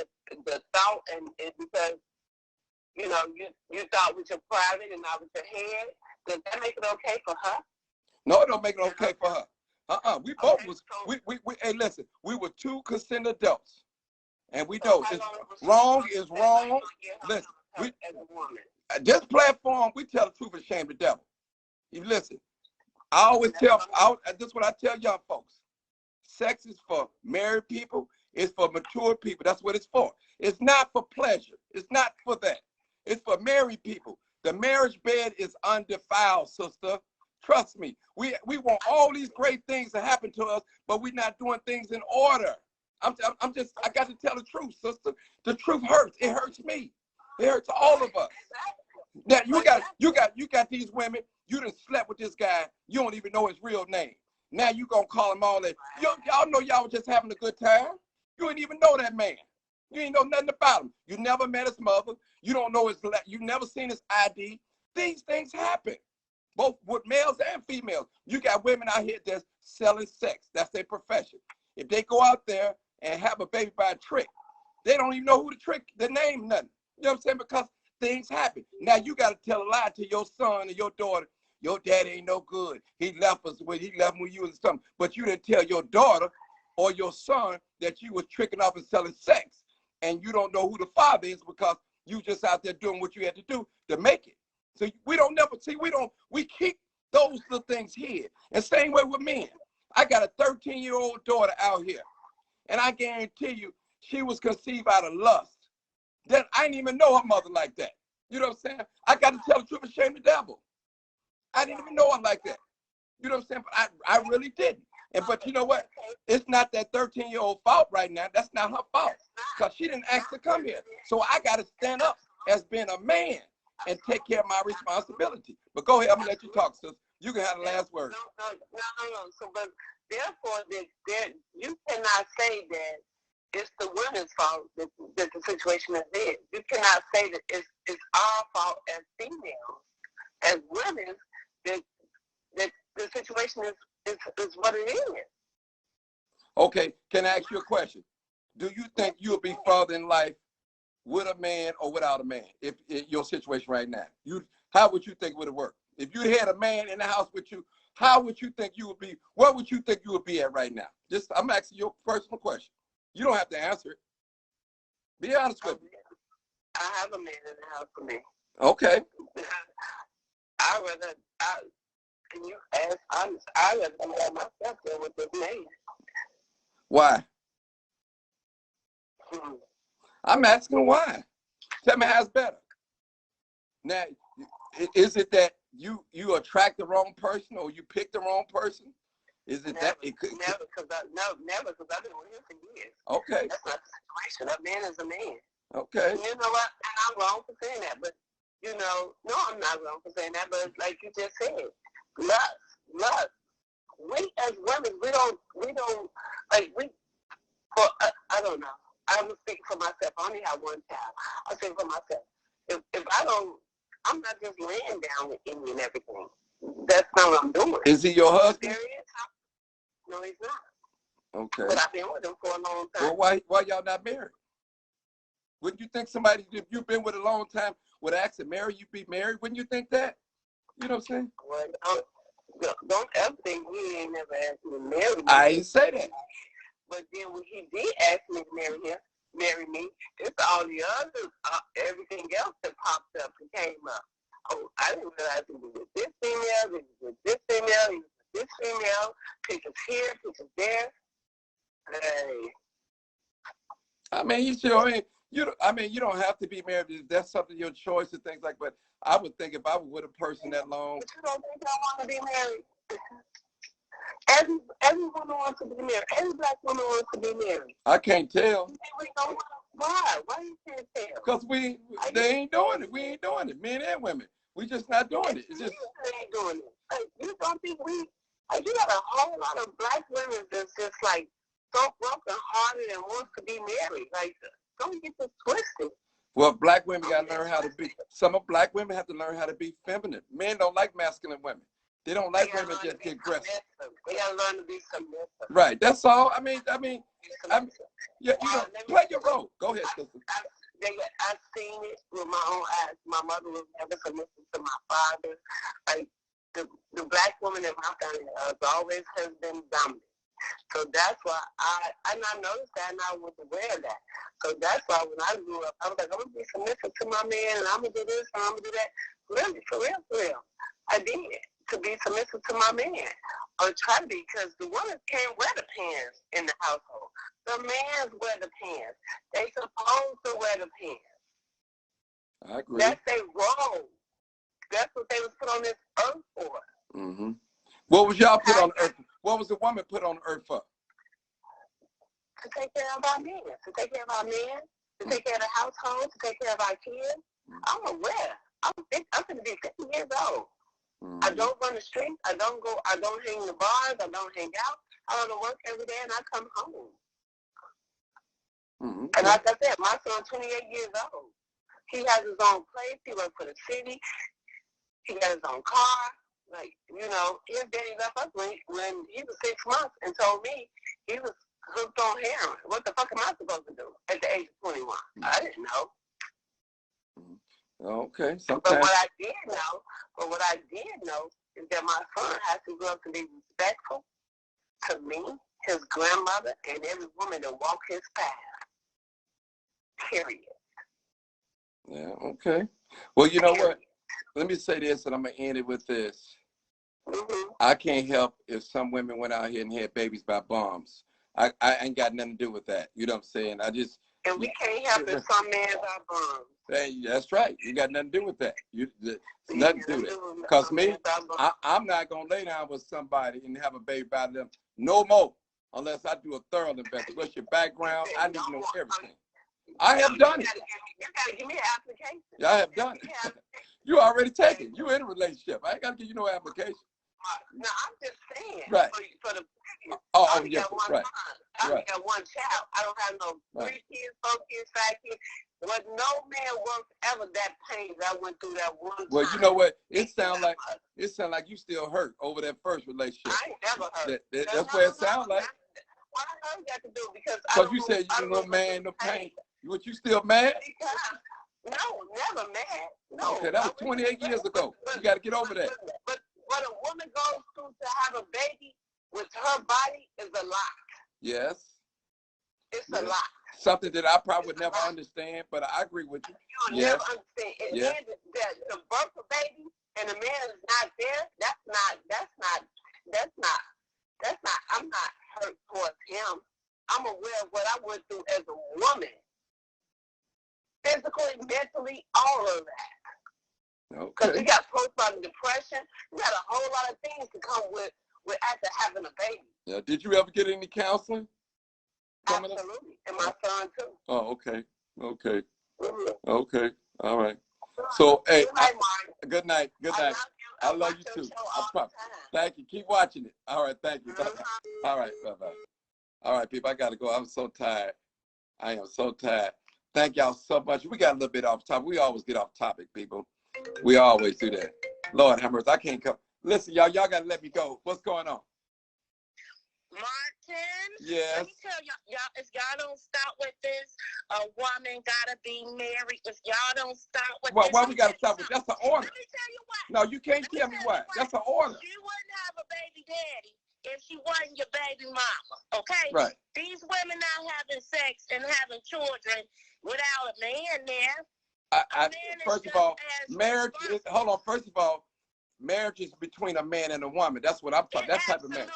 the thought and because you know you thought with your private and not with your head, does that make it okay for her? No, it don't make it okay for her. We both was hey, listen, we were 2 consent adults. And we know it's wrong is wrong. Listen, this platform, we tell the truth and shame the devil. You listen, I always tell, this is what I tell young folks. Sex is for married people. It's for mature people. That's what it's for. It's not for pleasure. It's not for that. It's for married people. The marriage bed is undefiled, sister. Trust me. We want all these great things to happen to us, but we're not doing things in order. I got to tell the truth, sister. The truth hurts. It hurts me. It hurts all of us. Now you got these women. You done slept with this guy. You don't even know his real name. Now you gonna call him all that. Y'all know y'all was just having a good time. You ain't even know that man. You ain't know nothing about him. You never met his mother. You don't know you never seen his ID. These things happen, both with males and females. You got women out here that's selling sex. That's their profession. If they go out there and have a baby by a trick, they don't even know who the name, nothing. You know what I'm saying? Because things happen. Now you got to tell a lie to your son or your daughter. Your daddy ain't no good. He left when you was something. But you didn't tell your daughter or your son that you was tricking off and selling sex. And you don't know who the father is because you just out there doing what you had to do to make it. So we keep those little things here. And same way with men. I got a 13-year-old daughter out here. And I guarantee you, she was conceived out of lust. Then I didn't even know her mother like that. You know what I'm saying? I got to tell the truth and shame the devil. I didn't even know her like that. You know what I'm saying? But I really didn't. But you know what? It's not that 13-year-old fault right now. That's not her fault. Because she didn't ask to come here. So I got to stand up as being a man and take care of my responsibility. But go ahead. I'm going to let you talk, sis. You can have the last word. No. So, but therefore, you cannot say that it's the women's fault that the situation is there. You cannot say that it's our fault as females, as women, that the situation is what it is. Okay, can I ask you a question? Do you think you'll be further in life with a man or without a man? If your situation right now, how would you think would it work? If you had a man in the house with you, how would you think you would be? What would you think you would be at right now? I'm asking you a personal question. You don't have to answer it. Be honest with me. I have a man in the house for me. Okay. I'd rather have myself there with this man. Why? I'm asking why. Tell me how it's better. Now, is it that you attract the wrong person or you pick the wrong person? Is it never, because I've been with him for years. Okay. That's not the situation. A man is a man. Okay. You know what? And I'm wrong for saying that, but no, I'm not wrong for saying that. But like you just said, lust. We as women, we don't like we. Well, I don't know. I'm speaking for myself. I only have one child. I'm speaking for myself. If I don't, I'm not just laying down with any and everything. That's not what I'm doing. Is he your husband? No, he's not. Okay. But I've been with him for a long time. Well, why y'all not married? Wouldn't you think somebody, if you've been with a long time, would ask to marry you, be married? Wouldn't you think that? You know what I'm saying? Well, don't ever think he ain't never asked me to marry me. I ain't say that. But then when he did ask me to marry me, it's all the others, everything else that popped up and came up. Oh, I didn't realize he was with this female, he was with this female, he was with this female, pictures here, pictures there. Hey. I mean, you don't have to be married. That's something your choice and things like that. But I would think if I was with a person that long. But you don't think I want to be married? Every woman wants to be married. Every black woman wants to be married. I can't tell. Why? Why you can't tell? Because they ain't doing it. We ain't doing it. Men and women. We just not doing it. It's just ain't doing it. Like, you don't think you got a whole lot of black women that's just like so broken hearted and wants to be married. Like, don't get this twisted. Well, black women got to learn how to be. Some of black women have to learn how to be feminine. Men don't like masculine women. They don't like women just get aggressive. We gotta learn to be submissive. Right. That's all. I mean, yeah, you know, play your role. Go ahead, sister. I've seen it with my own eyes. My mother was never submissive to my father. Like the black woman in my family always has been dominant. So that's why I noticed that and I was aware of that. So that's why when I grew up, I was like, I'm gonna be submissive to my man and I'm gonna do this and I'm gonna do that. Really, for real. I did to be submissive to my man. Or try to be, because the woman can't wear the pants in the household. The man's wear the pants. They supposed to wear the pants. I agree. That's their role. That's what they was put on this earth for. Mm-hmm. What was y'all put on earth? What was the woman put on earth for? To take care of our men. To take care of our men. To take care of the household. To take care of our kids. I'm aware. I'm going to be 50 years old. Mm-hmm. I don't run the streets. I don't hang in the bars. I don't hang out. I go to work every day and I come home. Mm-hmm. And like I said, my son's 28 years old. He has his own place. He works for the city. He got his own car. Like, you know, his daddy left us when he was 6 months and told me he was hooked on heroin. What the fuck am I supposed to do at the age of 21? I didn't know. Okay. Sometimes. But what I did know is that my son has to grow up to be respectful to me, his grandmother, and every woman that walks his path. Period. Yeah, okay. Well, you know what? Let me say this, and I'm going to end it with this. Mm-hmm. I can't help if some women went out here and had babies by bombs. I ain't got nothing to do with that. You know what I'm saying? And we can't help if some men are bombs. Hey, that's right. You got nothing to do with that. Nothing to do with it. Because me, I'm not going to lay down with somebody and have a baby by them no more unless I do a thorough investigation. What's your background? I need to know everything. I have done it. You got to give me an application. Yeah, I have done it. You already taken. You in a relationship. I ain't got to give you no application. No, I'm just saying. Right. For the previous. Oh, yes, right. I only got one child. I don't have no 3 kids, 4 kids, 5 kids. Was no man once ever that pain I went through that one time. Well, you know what? It sounds like you still hurt over that first relationship. I ain't never hurt. That's what it sounds like. What I heard got to do because you said you no man, no pain. What, you still mad? No, never mad. No. Okay, that was 28 years ago. You got to get over that. But what a woman goes through to have a baby with her body is a lot. Yes. It's a lot. Something that I probably would never understand, but I agree with you. You'll never understand. And then the birth of baby and the man is not there, I'm not hurt towards him. I'm aware of what I went through as a woman. Physically, mentally, all of that. Because we got postpartum depression. We got a whole lot of things to come with after having a baby. Yeah. Did you ever get any counseling? Absolutely. And my son, too. Oh, okay. Okay. Mm-hmm. Okay. All right. So, hey, good night, Mark. Good night. Good night. I love you too. Thank you. Keep watching it. All right. Thank you. Bye-bye. All right. Bye-bye. All right, people. I got to go. I'm so tired. I am so tired. Thank y'all so much. We got a little bit off topic. We always get off topic, people. We always do that. Lord have mercy. I can't come. Listen, y'all got to let me go. What's going on? Martin, yes. Let me tell y'all, if y'all don't stop with this, a woman gotta be married. If y'all don't stop with this, why we gotta stop with? That's an order. Let me tell you why. No, you can't tell me why. That's an order. You wouldn't have a baby daddy if she wasn't your baby mama. Okay. Right. These women out having sex and having children without a man there. First of all, marriage is. Hold on. First of all, marriage is between a man and a woman. That's what I'm talking. That type of marriage.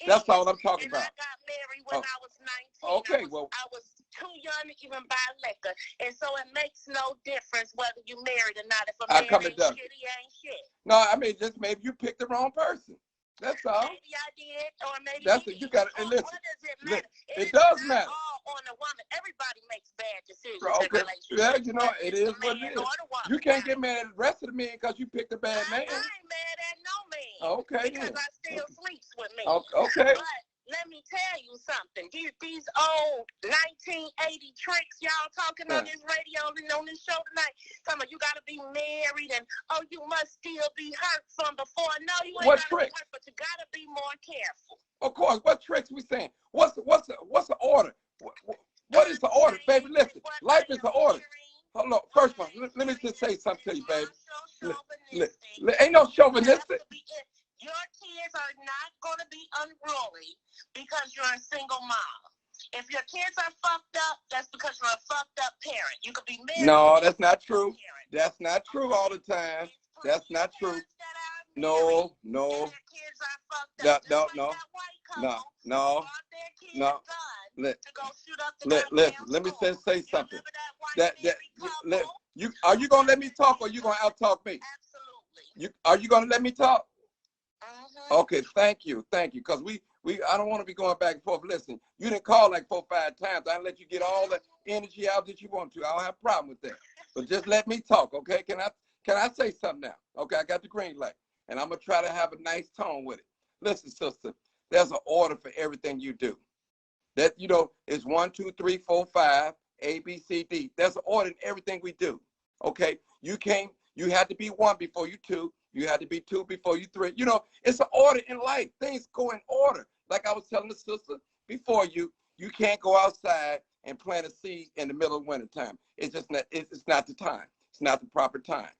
That's all I'm talking about. I got married when I was 19. Okay, I was too young to even buy liquor, and so it makes no difference whether you married or not. If a man ain't shit, he ain't shit. No, I mean just maybe you picked the wrong person. That's all. Maybe I did, or maybe that's it. You got to listen. What does it matter? It does matter. All on a woman. Everybody makes bad decisions. Okay. Yeah, you know it is what it is. You can't get mad at the rest of the men because you picked a bad man. I ain't mad at no man. Okay. Because I still sleeps with me. Okay. But let let me tell you something. These old 1980 tricks y'all talking on this radio and on this show tonight. Talking about you gotta be married and you must still be hurt from before. No, you ain't What gotta trick? be hurt, but you gotta be more careful. Of course. What tricks we saying? What's the order? What is the order, baby? Listen, life is the order. Hold on. First one, let me just say something to you, baby. Ain't no chauvinistic. Your kids are not going to be unruly because you're a single mom. If your kids are fucked up, that's because you're a fucked up parent. You could be married. No, that's not true. That's not true all the time. That's not true. No. No. Let me say something. Are you gonna let me talk, or you gonna out-talk me? Absolutely. Are you gonna let me talk? Okay, thank you, because I don't want to be going back and forth. Listen, you didn't call like 4 or 5 times. I didn't let you get all the energy out that you want to. I don't have a problem with that. But just let me talk, okay? Can I say something now? Okay, I got the green light, and I'm gonna try to have a nice tone with it. Listen, sister, there's an order for everything you do. That is 1, 2, 3, 4, 5, A, B, C, D. There's an order in everything we do. Okay, you had to be 1 before you 2. You had to be 2 before you 3. It's an order in life. Things go in order. Like I was telling the sister before, you can't go outside and plant a seed in the middle of wintertime. It's just not. It's not the time. It's not the proper time.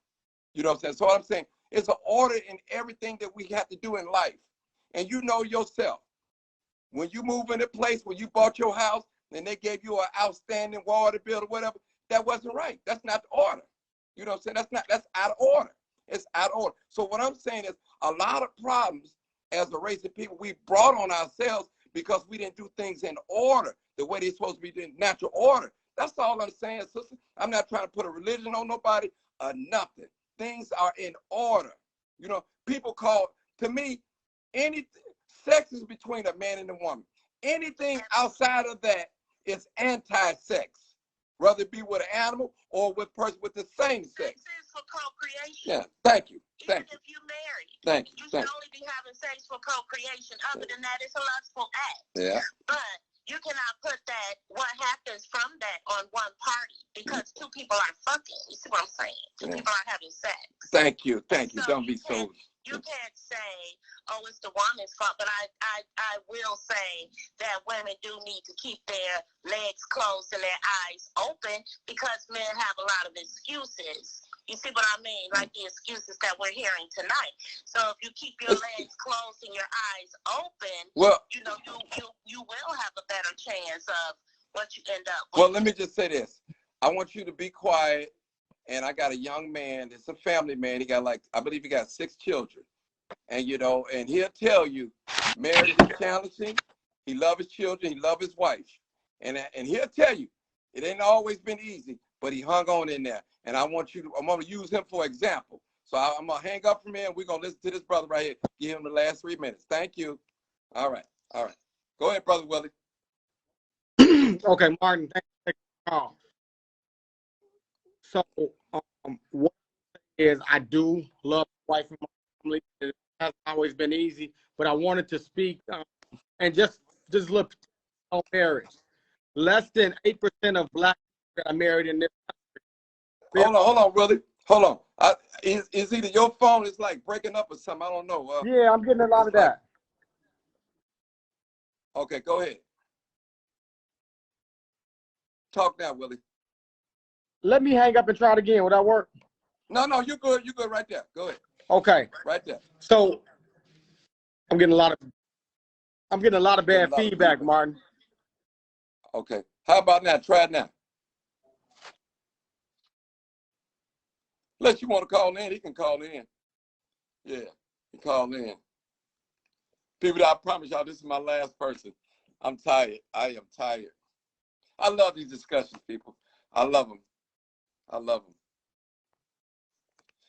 You know what I'm saying? So what I'm saying, it's an order in everything that we have to do in life. And you know yourself, when you move in a place where you bought your house and they gave you an outstanding water bill or whatever, that wasn't right. That's not the order. You know what I'm saying? That's out of order. It's out of order. So what I'm saying is a lot of problems as a race of people we brought on ourselves because we didn't do things in order, the way they're supposed to be in natural order. That's all I'm saying, sister. I'm not trying to put a religion on nobody or nothing. Things are in order. People call, to me, anything, sex is between a man and a woman. Anything outside of that is anti-sex, whether it be with an animal or with a person with the same sex. Sex is for procreation. Yeah, thank you. Even if you're married, thank you. You should only be having sex for procreation. Other than that, it's a lustful act. Yeah. But you cannot put that, what happens from that, on one party because 2 people are fucking. You see what I'm saying? 2 people are having sex. Thank you. Don't be so. You can't say, oh, it's the woman's fault, but I will say that women do need to keep their legs closed and their eyes open because men have a lot of excuses. You see what I mean? Like the excuses that we're hearing tonight. So if you keep your legs closed and your eyes open, well, you will have a better chance of what you end up with. Well, let me just say this. I want you to be quiet. And I got a young man, it's a family man. He got I believe he got 6 children. And, and he'll tell you, marriage is challenging. He loves his children. He loves his wife. And he'll tell you, it ain't always been easy, but he hung on in there. And I'm going to use him for example. So I'm going to hang up from here and we're going to listen to this brother right here. Give him the last 3 minutes. Thank you. All right. Go ahead, Brother Willie. Okay, Martin, thank you for taking the call. So what is I do love my wife and my family. It hasn't always been easy, but I wanted to speak and just look on marriage. Less than 8% of Black people are married in this country. Hold on, brother. Hold on. Is either your phone is like breaking up or something? I don't know. Yeah, I'm getting a lot of that. Okay, go ahead. Talk now, Willie. Let me hang up and try it again. Will that work? No, you're good. You're good right there. Go ahead. Okay. Right there. So I'm getting a lot of bad feedback, Martin. Okay. How about now? Try it now. Unless you want to call in, he can call in. Yeah, he call in. People, I promise y'all, this is my last person. I'm tired. I am tired. I love these discussions, people. I love them.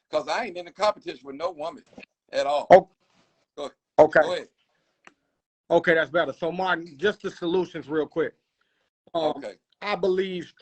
Because I ain't in a competition with no woman at all. Okay. Go ahead. Okay, that's better. So, Martin, just the solutions real quick. Okay. I believe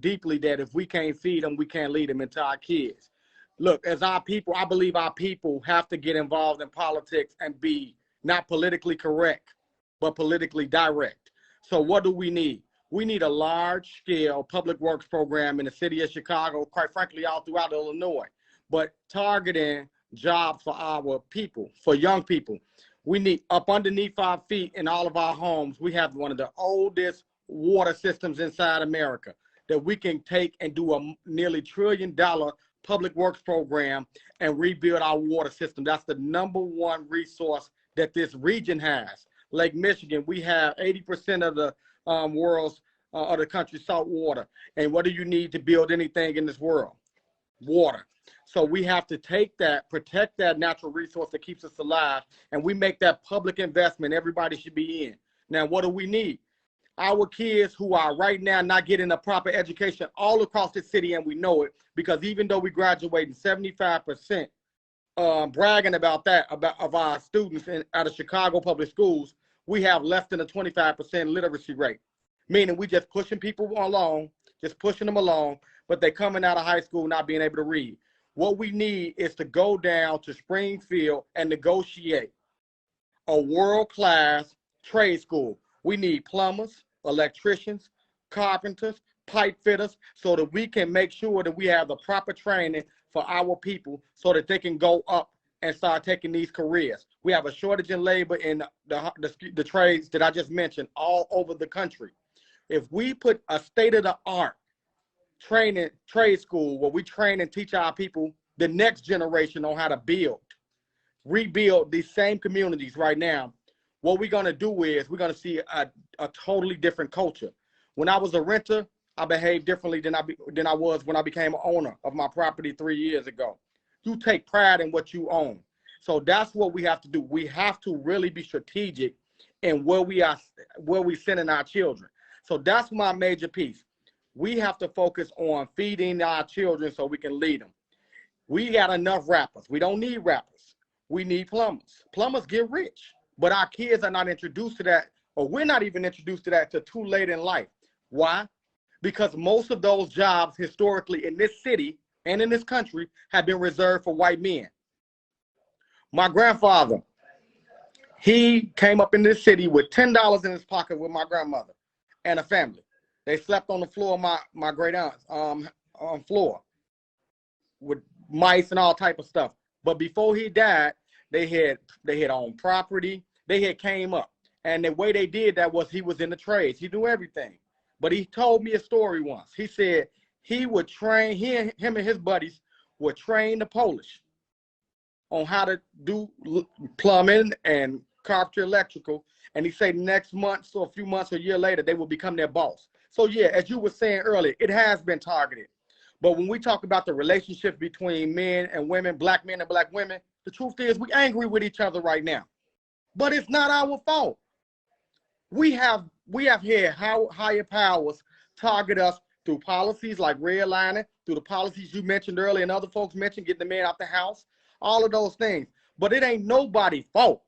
deeply that if we can't feed them, we can't lead them into our kids. Look, as our people, I believe our people have to get involved in politics and be not politically correct. but politically direct. So what do we need? We need a large-scale public works program in the city of Chicago, quite frankly, all throughout Illinois, but targeting jobs for our people, for young people. We need, up underneath our feet in all of our homes, we have one of the oldest water systems inside America that we can take and do a nearly $1 trillion public works program and rebuild our water system. That's the #1 resource that this region has. Lake Michigan, we have 80% of the world's of the country's salt water. And what do you need to build anything in this world? Water. So we have to take that, protect that natural resource that keeps us alive, and we make that public investment everybody should be in. Now, what do we need? Our kids who are right now not getting a proper education all across the city, and we know it, because even though we graduating 75%, bragging about that, of our students out of Chicago public schools, we have less than a 25% literacy rate, meaning we just pushing people along, but they coming out of high school not being able to read. What we need is to go down to Springfield and negotiate a world-class trade school. We need plumbers, electricians, carpenters, pipe fitters, so that we can make sure that we have the proper training for our people so that they can go up and start taking these careers. We have a shortage in labor in the trades that I just mentioned all over the country. If we put a state-of-the-art trade school where we train and teach our people, the next generation, on how to rebuild these same communities right now, what we're going to do is we're going to see a totally different culture. When I was a renter, I behaved differently than I was when I became an owner of my property 3 years ago. You take pride in what you own. So that's what we have to do. We have to really be strategic in where we sending our children. So that's my major piece. We have to focus on feeding our children so we can lead them. We got enough rappers. We don't need rappers. We need plumbers. Plumbers get rich, but our kids are not introduced to that, or we're not even introduced to that till too late in life. Why? Because most of those jobs historically in this city and in this country have been reserved for white men. My grandfather, he came up in this city with $10 in his pocket with my grandmother and a family. They slept on the floor of my great aunt's floor with mice and all type of stuff. But before he died, they had owned property. They had came up, and the way they did that was he was in the trades. He knew everything. But he told me a story once. He said he would train, him and his buddies would train the Polish on how to do plumbing and carpentry, electrical. And he said next month, so a few months or a year later, they will become their boss. So yeah, as you were saying earlier, it has been targeted. But when we talk about the relationship between men and women, black men and black women, the truth is we're angry with each other right now. But it's not our fault. We have had higher powers target us through policies like redlining, through the policies you mentioned earlier and other folks mentioned, getting the man out the house, all of those things. But it ain't nobody's fault.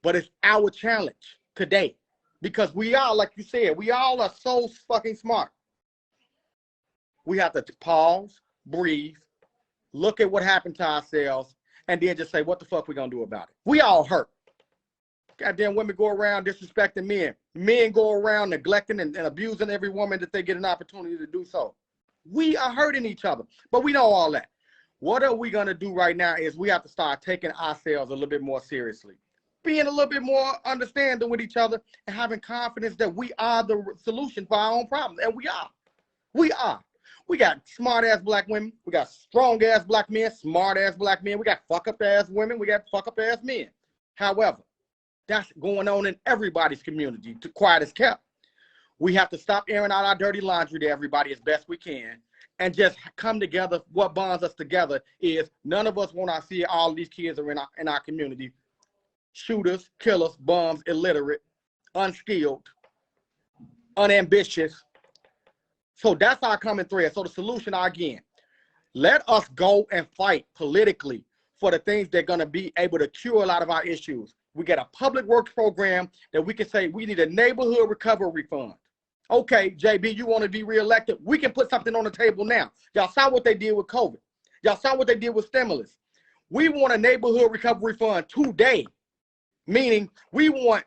But it's our challenge today. Because we are, like you said, we all are so fucking smart. We have to pause, breathe, look at what happened to ourselves, and then just say, what the fuck we gonna do about it? We all hurt. Goddamn women go around disrespecting men. Men go around neglecting and abusing every woman that they get an opportunity to do so. We are hurting each other, but we know all that. What are we gonna do right now is we have to start taking ourselves a little bit more seriously, being a little bit more understanding with each other, and having confidence that we are the solution for our own problems. And we are. We are. We got smart-ass black women. We got strong-ass black men, smart-ass black men. We got fuck-up-ass women. We got fuck-up-ass men. However, that's going on in everybody's community, quiet as kept. We have to stop airing out our dirty laundry to everybody as best we can and just come together. What bonds us together is none of us want to see all these kids are in our community. Shooters, killers, bums, illiterate, unskilled, unambitious. So that's our common thread. So the solution, again, let us go and fight politically for the things that are going to be able to cure a lot of our issues. We get a public works program that we can say we need a neighborhood recovery fund. Okay, JB, you want to be reelected? We can put something on the table now. Y'all saw what they did with COVID. Y'all saw what they did with stimulus. We want a neighborhood recovery fund today, meaning we want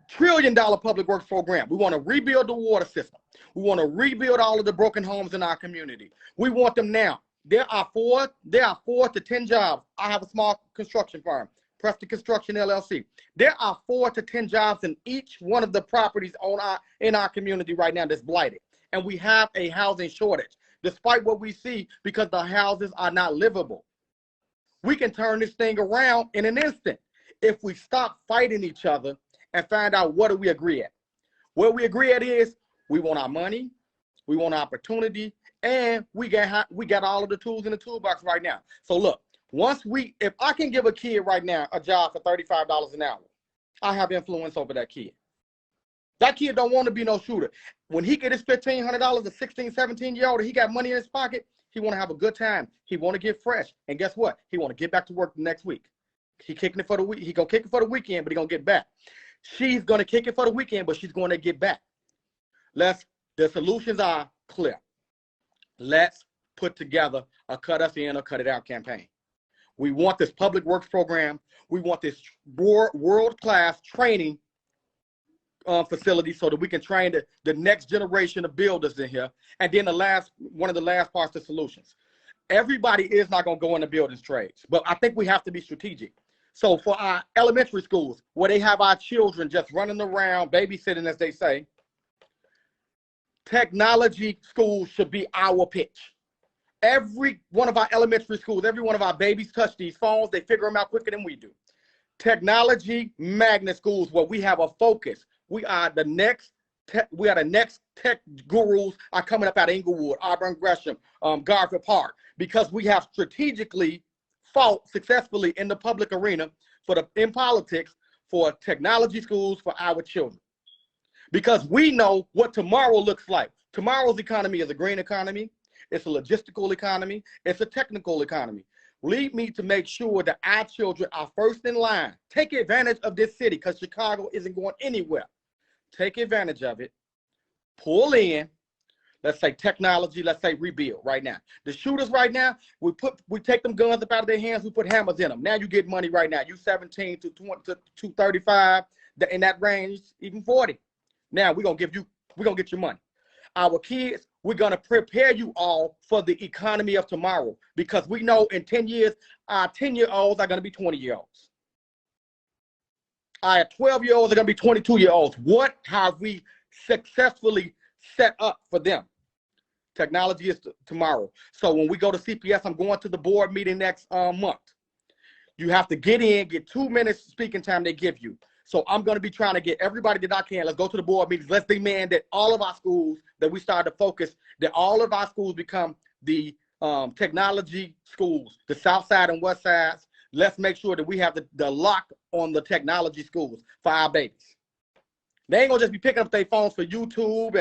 trillion-dollar public works program. We want to rebuild the water system. We want to rebuild all of the broken homes in our community. We want them now. There are 4 to 10 jobs. I have a small construction firm, Preston Construction LLC. There are 4 to 10 jobs in each one of the properties in our community right now that's blighted. And we have a housing shortage, despite what we see, because the houses are not livable. We can turn this thing around in an instant if we stop fighting each other and find out what do we agree at. What we agree at is we want our money, we want opportunity, and we got all of the tools in the toolbox right now. So look, if I can give a kid right now a job for $35 an hour, I have influence over that kid. That kid don't want to be no shooter. When he get his $1,500, a 16, 17-year-old, he got money in his pocket, he want to have a good time. He want to get fresh. And guess what? He want to get back to work the next week. He kicking it for the week. He gonna kick it for the weekend, but he gonna get back. She's gonna kick it for the weekend, but she's gonna get back. The solutions are clear. Let's put together a cut us in or cut it out campaign. We want this public works program. We want this world-class training facility so that we can train the next generation of builders in here. And then one of the last parts, the solutions. Everybody is not going to go into building trades, but I think we have to be strategic. So for our elementary schools, where they have our children just running around, babysitting, as they say, technology schools should be our pitch. Every one of our elementary schools, every one of our babies touch these phones. They figure them out quicker than we do. Technology magnet schools where we have a focus. We are the next tech gurus are coming up out of Inglewood, Auburn Gresham, Garfield Park, because we have strategically fought successfully in the public arena in politics for technology schools for our children. Because we know what tomorrow looks like. Tomorrow's economy is a green economy. It's a logistical economy. It's a technical economy. Lead me to make sure that our children are first in line. Take advantage of this city because Chicago isn't going anywhere. Take advantage of it. Pull in, let's say technology, let's say rebuild right now. The shooters right now, we take them guns up out of their hands, we put hammers in them. Now you get money right now. You 17 to 20 to 35, in that range, even 40. Now we're gonna get your money. Our kids, we're gonna prepare you all for the economy of tomorrow, because we know in 10 years, our 10-year-olds are gonna be 20-year-olds. Our 12-year-olds are gonna be 22-year-olds. What have we successfully set up for them? Technology is tomorrow. So when we go to CPS, I'm going to the board meeting next month. You have to get 2 minutes speaking time they give you. So I'm going to be trying to get everybody that I can. Let's go to the board meetings. Let's demand that all of our schools, that we start to focus, that all of our schools become the technology schools, the South Side and West Sides. Let's make sure that we have the lock on the technology schools for our babies. They ain't gonna just be picking up their phones for YouTube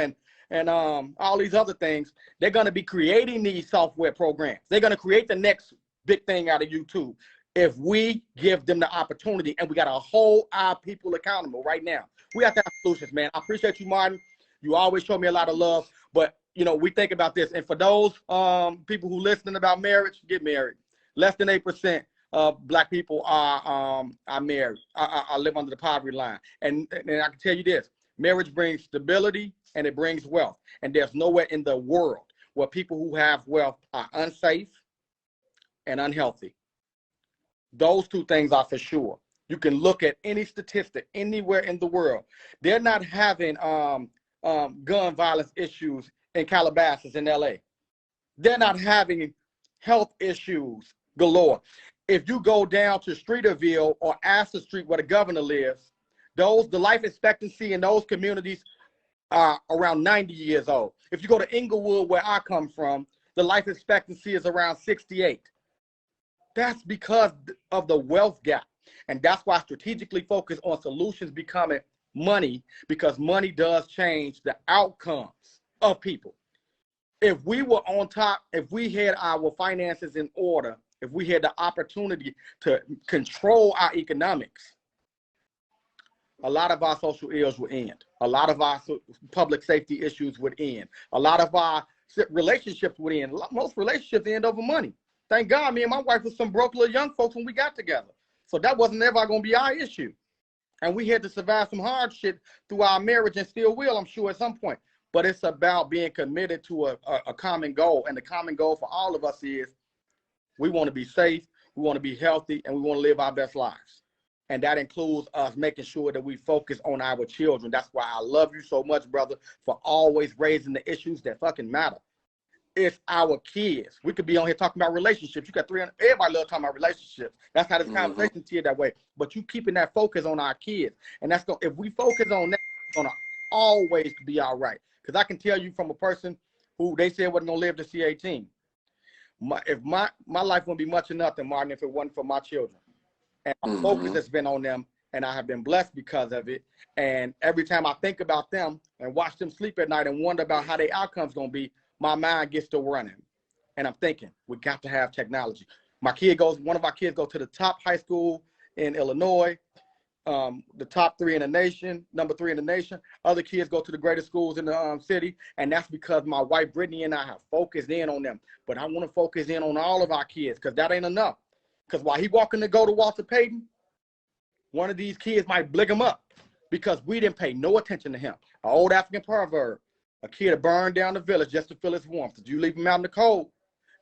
and all these other things. They're gonna be creating these software programs. They're gonna create the next big thing out of YouTube if we give them the opportunity, and we gotta hold our people accountable right now. We have to have solutions, man. I appreciate you, Martin. You always show me a lot of love, but you know, we think about this. And for those people who listening about marriage, get married. Less than 8% of Black people are married. I live under the poverty line. And I can tell you this, marriage brings stability and it brings wealth. And there's nowhere in the world where people who have wealth are unsafe and unhealthy. Those two things are for sure. You can look at any statistic anywhere in the world. They're not having gun violence issues in Calabasas in LA. They're not having health issues galore. If you go down to Streeterville or Astor Street where the governor lives, the life expectancy in those communities are around 90 years old. If you go to Inglewood, where I come from, the life expectancy is around 68. That's because of the wealth gap. And that's why I strategically focus on solutions becoming money, because money does change the outcomes of people. If we were on top, if we had our finances in order, if we had the opportunity to control our economics, a lot of our social ills would end. A lot of our public safety issues would end. A lot of our relationships would end. Most relationships end over money. Thank God, me and my wife was some broke little young folks when we got together. So that wasn't ever going to be our issue. And we had to survive some hard shit through our marriage and still will, I'm sure, at some point. But it's about being committed to a common goal. And the common goal for all of us is we want to be safe, we want to be healthy, and we want to live our best lives. And that includes us making sure that we focus on our children. That's why I love you so much, brother, for always raising the issues that fucking matter. It's our kids. We could be on here talking about relationships. You got 300, everybody loves talking about relationships. That's how this conversation tiered that way. But you keeping that focus on our kids. And that's going, if we focus on that, it's gonna always be all right. Because I can tell you from a person who they said wasn't gonna live to see 18. My life wouldn't be much of nothing, Martin, if it wasn't for my children. And my focus has been on them, and I have been blessed because of it. And every time I think about them and watch them sleep at night and wonder about how their outcome's gonna be, my mind gets to running. And I'm thinking, we got to have technology. My kid goes, one of our kids goes to the top high school in Illinois, the top 3 in the nation, number 3 in the nation. Other kids go to the greatest schools in the city. And that's because my wife, Brittany, and I have focused in on them. But I want to focus in on all of our kids because that ain't enough. Because while he walking to go to Walter Payton, one of these kids might blick him up because we didn't pay no attention to him. An old African proverb. A kid burned down the village just to feel its warmth. If you leave them out in the cold,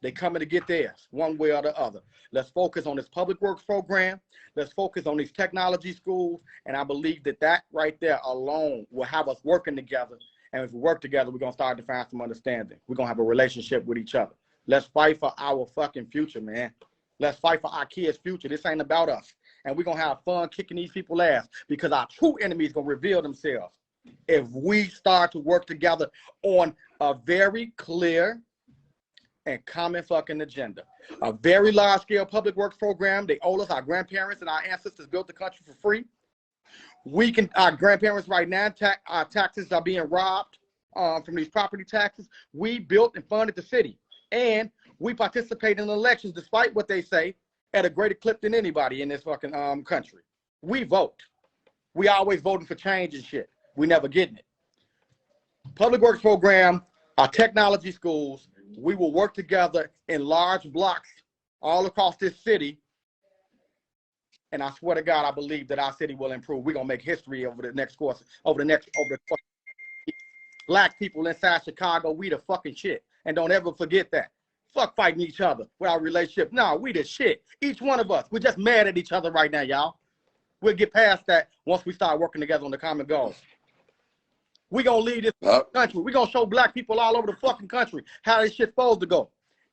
they coming to get theirs, one way or the other. Let's focus on this public works program. Let's focus on these technology schools. And I believe that that right there alone will have us working together. And if we work together, we're going to start to find some understanding. We're going to have a relationship with each other. Let's fight for our fucking future, man. Let's fight for our kids' future. This ain't about us. And we're going to have fun kicking these people's ass because our true enemy is going to reveal themselves if we start to work together on a very clear and common fucking agenda. A very large scale public works program. They owe us, our grandparents and our ancestors built the country for free. We can, our grandparents right now, our taxes are being robbed from these property taxes. We built and funded the city. And we participate in elections, despite what they say, at a greater clip than anybody in this fucking country. We vote. We always voting for change and shit. We never getting it. Public works program, our technology schools, we will work together in large blocks all across this city. And I swear to God, I believe that our city will improve. We're gonna make history over the next course, over the Black people inside Chicago, we the fucking shit. And don't ever forget that. Fuck fighting each other with our relationship. No, we the shit. Each one of us. We're just mad at each other right now, y'all. We'll get past that once we start working together on the common goals. We're going to lead this country. We're going to show Black people all over the fucking country how this shit's supposed to go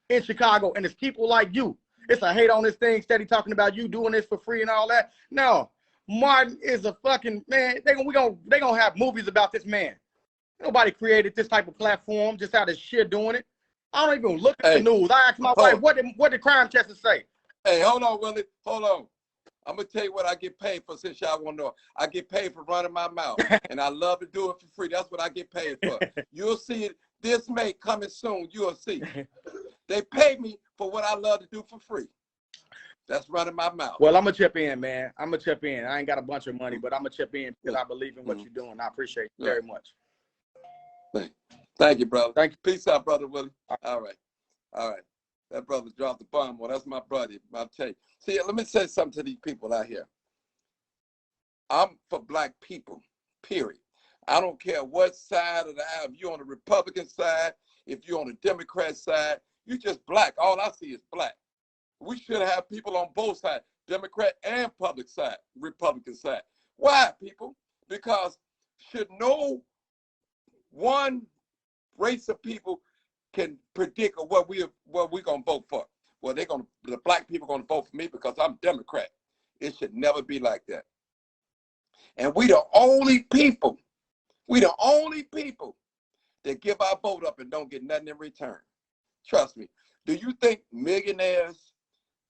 in Chicago. And it's people like you. It's a hate on this thing, steady talking about you doing this for free and all that. No, Martin is a fucking man. They gonna have movies about this man. Nobody created this type of platform just out of shit doing it. I don't even look at the news. I asked my wife, what did Crime Chester say? Hey, hold on, Willie. Hold on. I'm going to tell you what I get paid for since y'all want to know. I get paid for running my mouth, and I love to do it for free. That's what I get paid for. You'll see it. This May coming soon. You'll see. They pay me for what I love to do for free. That's running my mouth. Well, I'm going to chip in, man. I'm going to chip in. I ain't got a bunch of money, but I'm going to chip in because I believe in what you're doing. I appreciate you very much. Thank you, brother. Thank you. Peace out, brother Willie. All right. All right. That brother dropped the bomb. Well, that's my buddy. I'll tell you. See, let me say something to these people out here. I'm for Black people, period. I don't care what side of the aisle. If you're on the Republican side, if you're on the Democrat side, you're just Black. All I see is Black. We should have people on both sides, Democrat and public side, Republican side. Why, people? Because should no one race of people can predict what we're gonna vote for. Well, the Black people gonna vote for me because I'm Democrat. It should never be like that. And we the only people that give our vote up and don't get nothing in return. Trust me. Do you think millionaires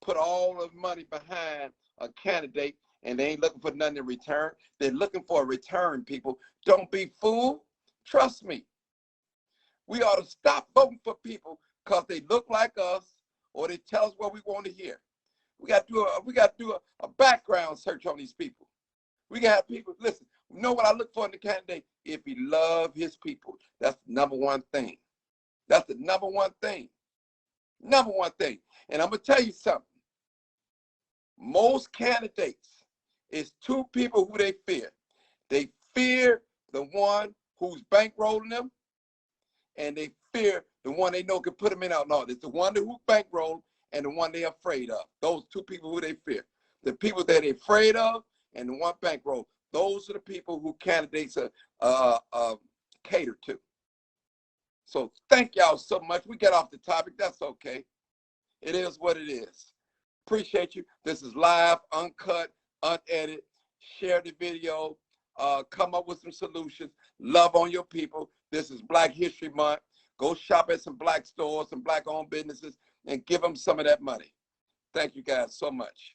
put all of money behind a candidate and they ain't looking for nothing in return? They're looking for a return, people. Don't be fooled. Trust me. We ought to stop voting for people because they look like us or they tell us what we want to hear. We got to do a background search on these people. We got to have people, listen, you know what I look for in the candidate? If he love his people. That's the number one thing. That's the number one thing. Number one thing. And I'm going to tell you something. Most candidates It's two people who they fear. They fear the one who's bankrolling them, and they fear the one they know can put them in out. No, it's the one who bankroll and the one they're afraid of. Those two people who they fear. The people that they're afraid of and the one bankroll. Those are the people who candidates cater to. So thank y'all so much. We get off the topic. That's okay. It is what it is. Appreciate you. This is live, uncut, unedited. Share the video. Come up with some solutions. Love on your people. This is Black History Month. Go shop at some black stores, some black-owned businesses, and give them some of that money. Thank you guys so much.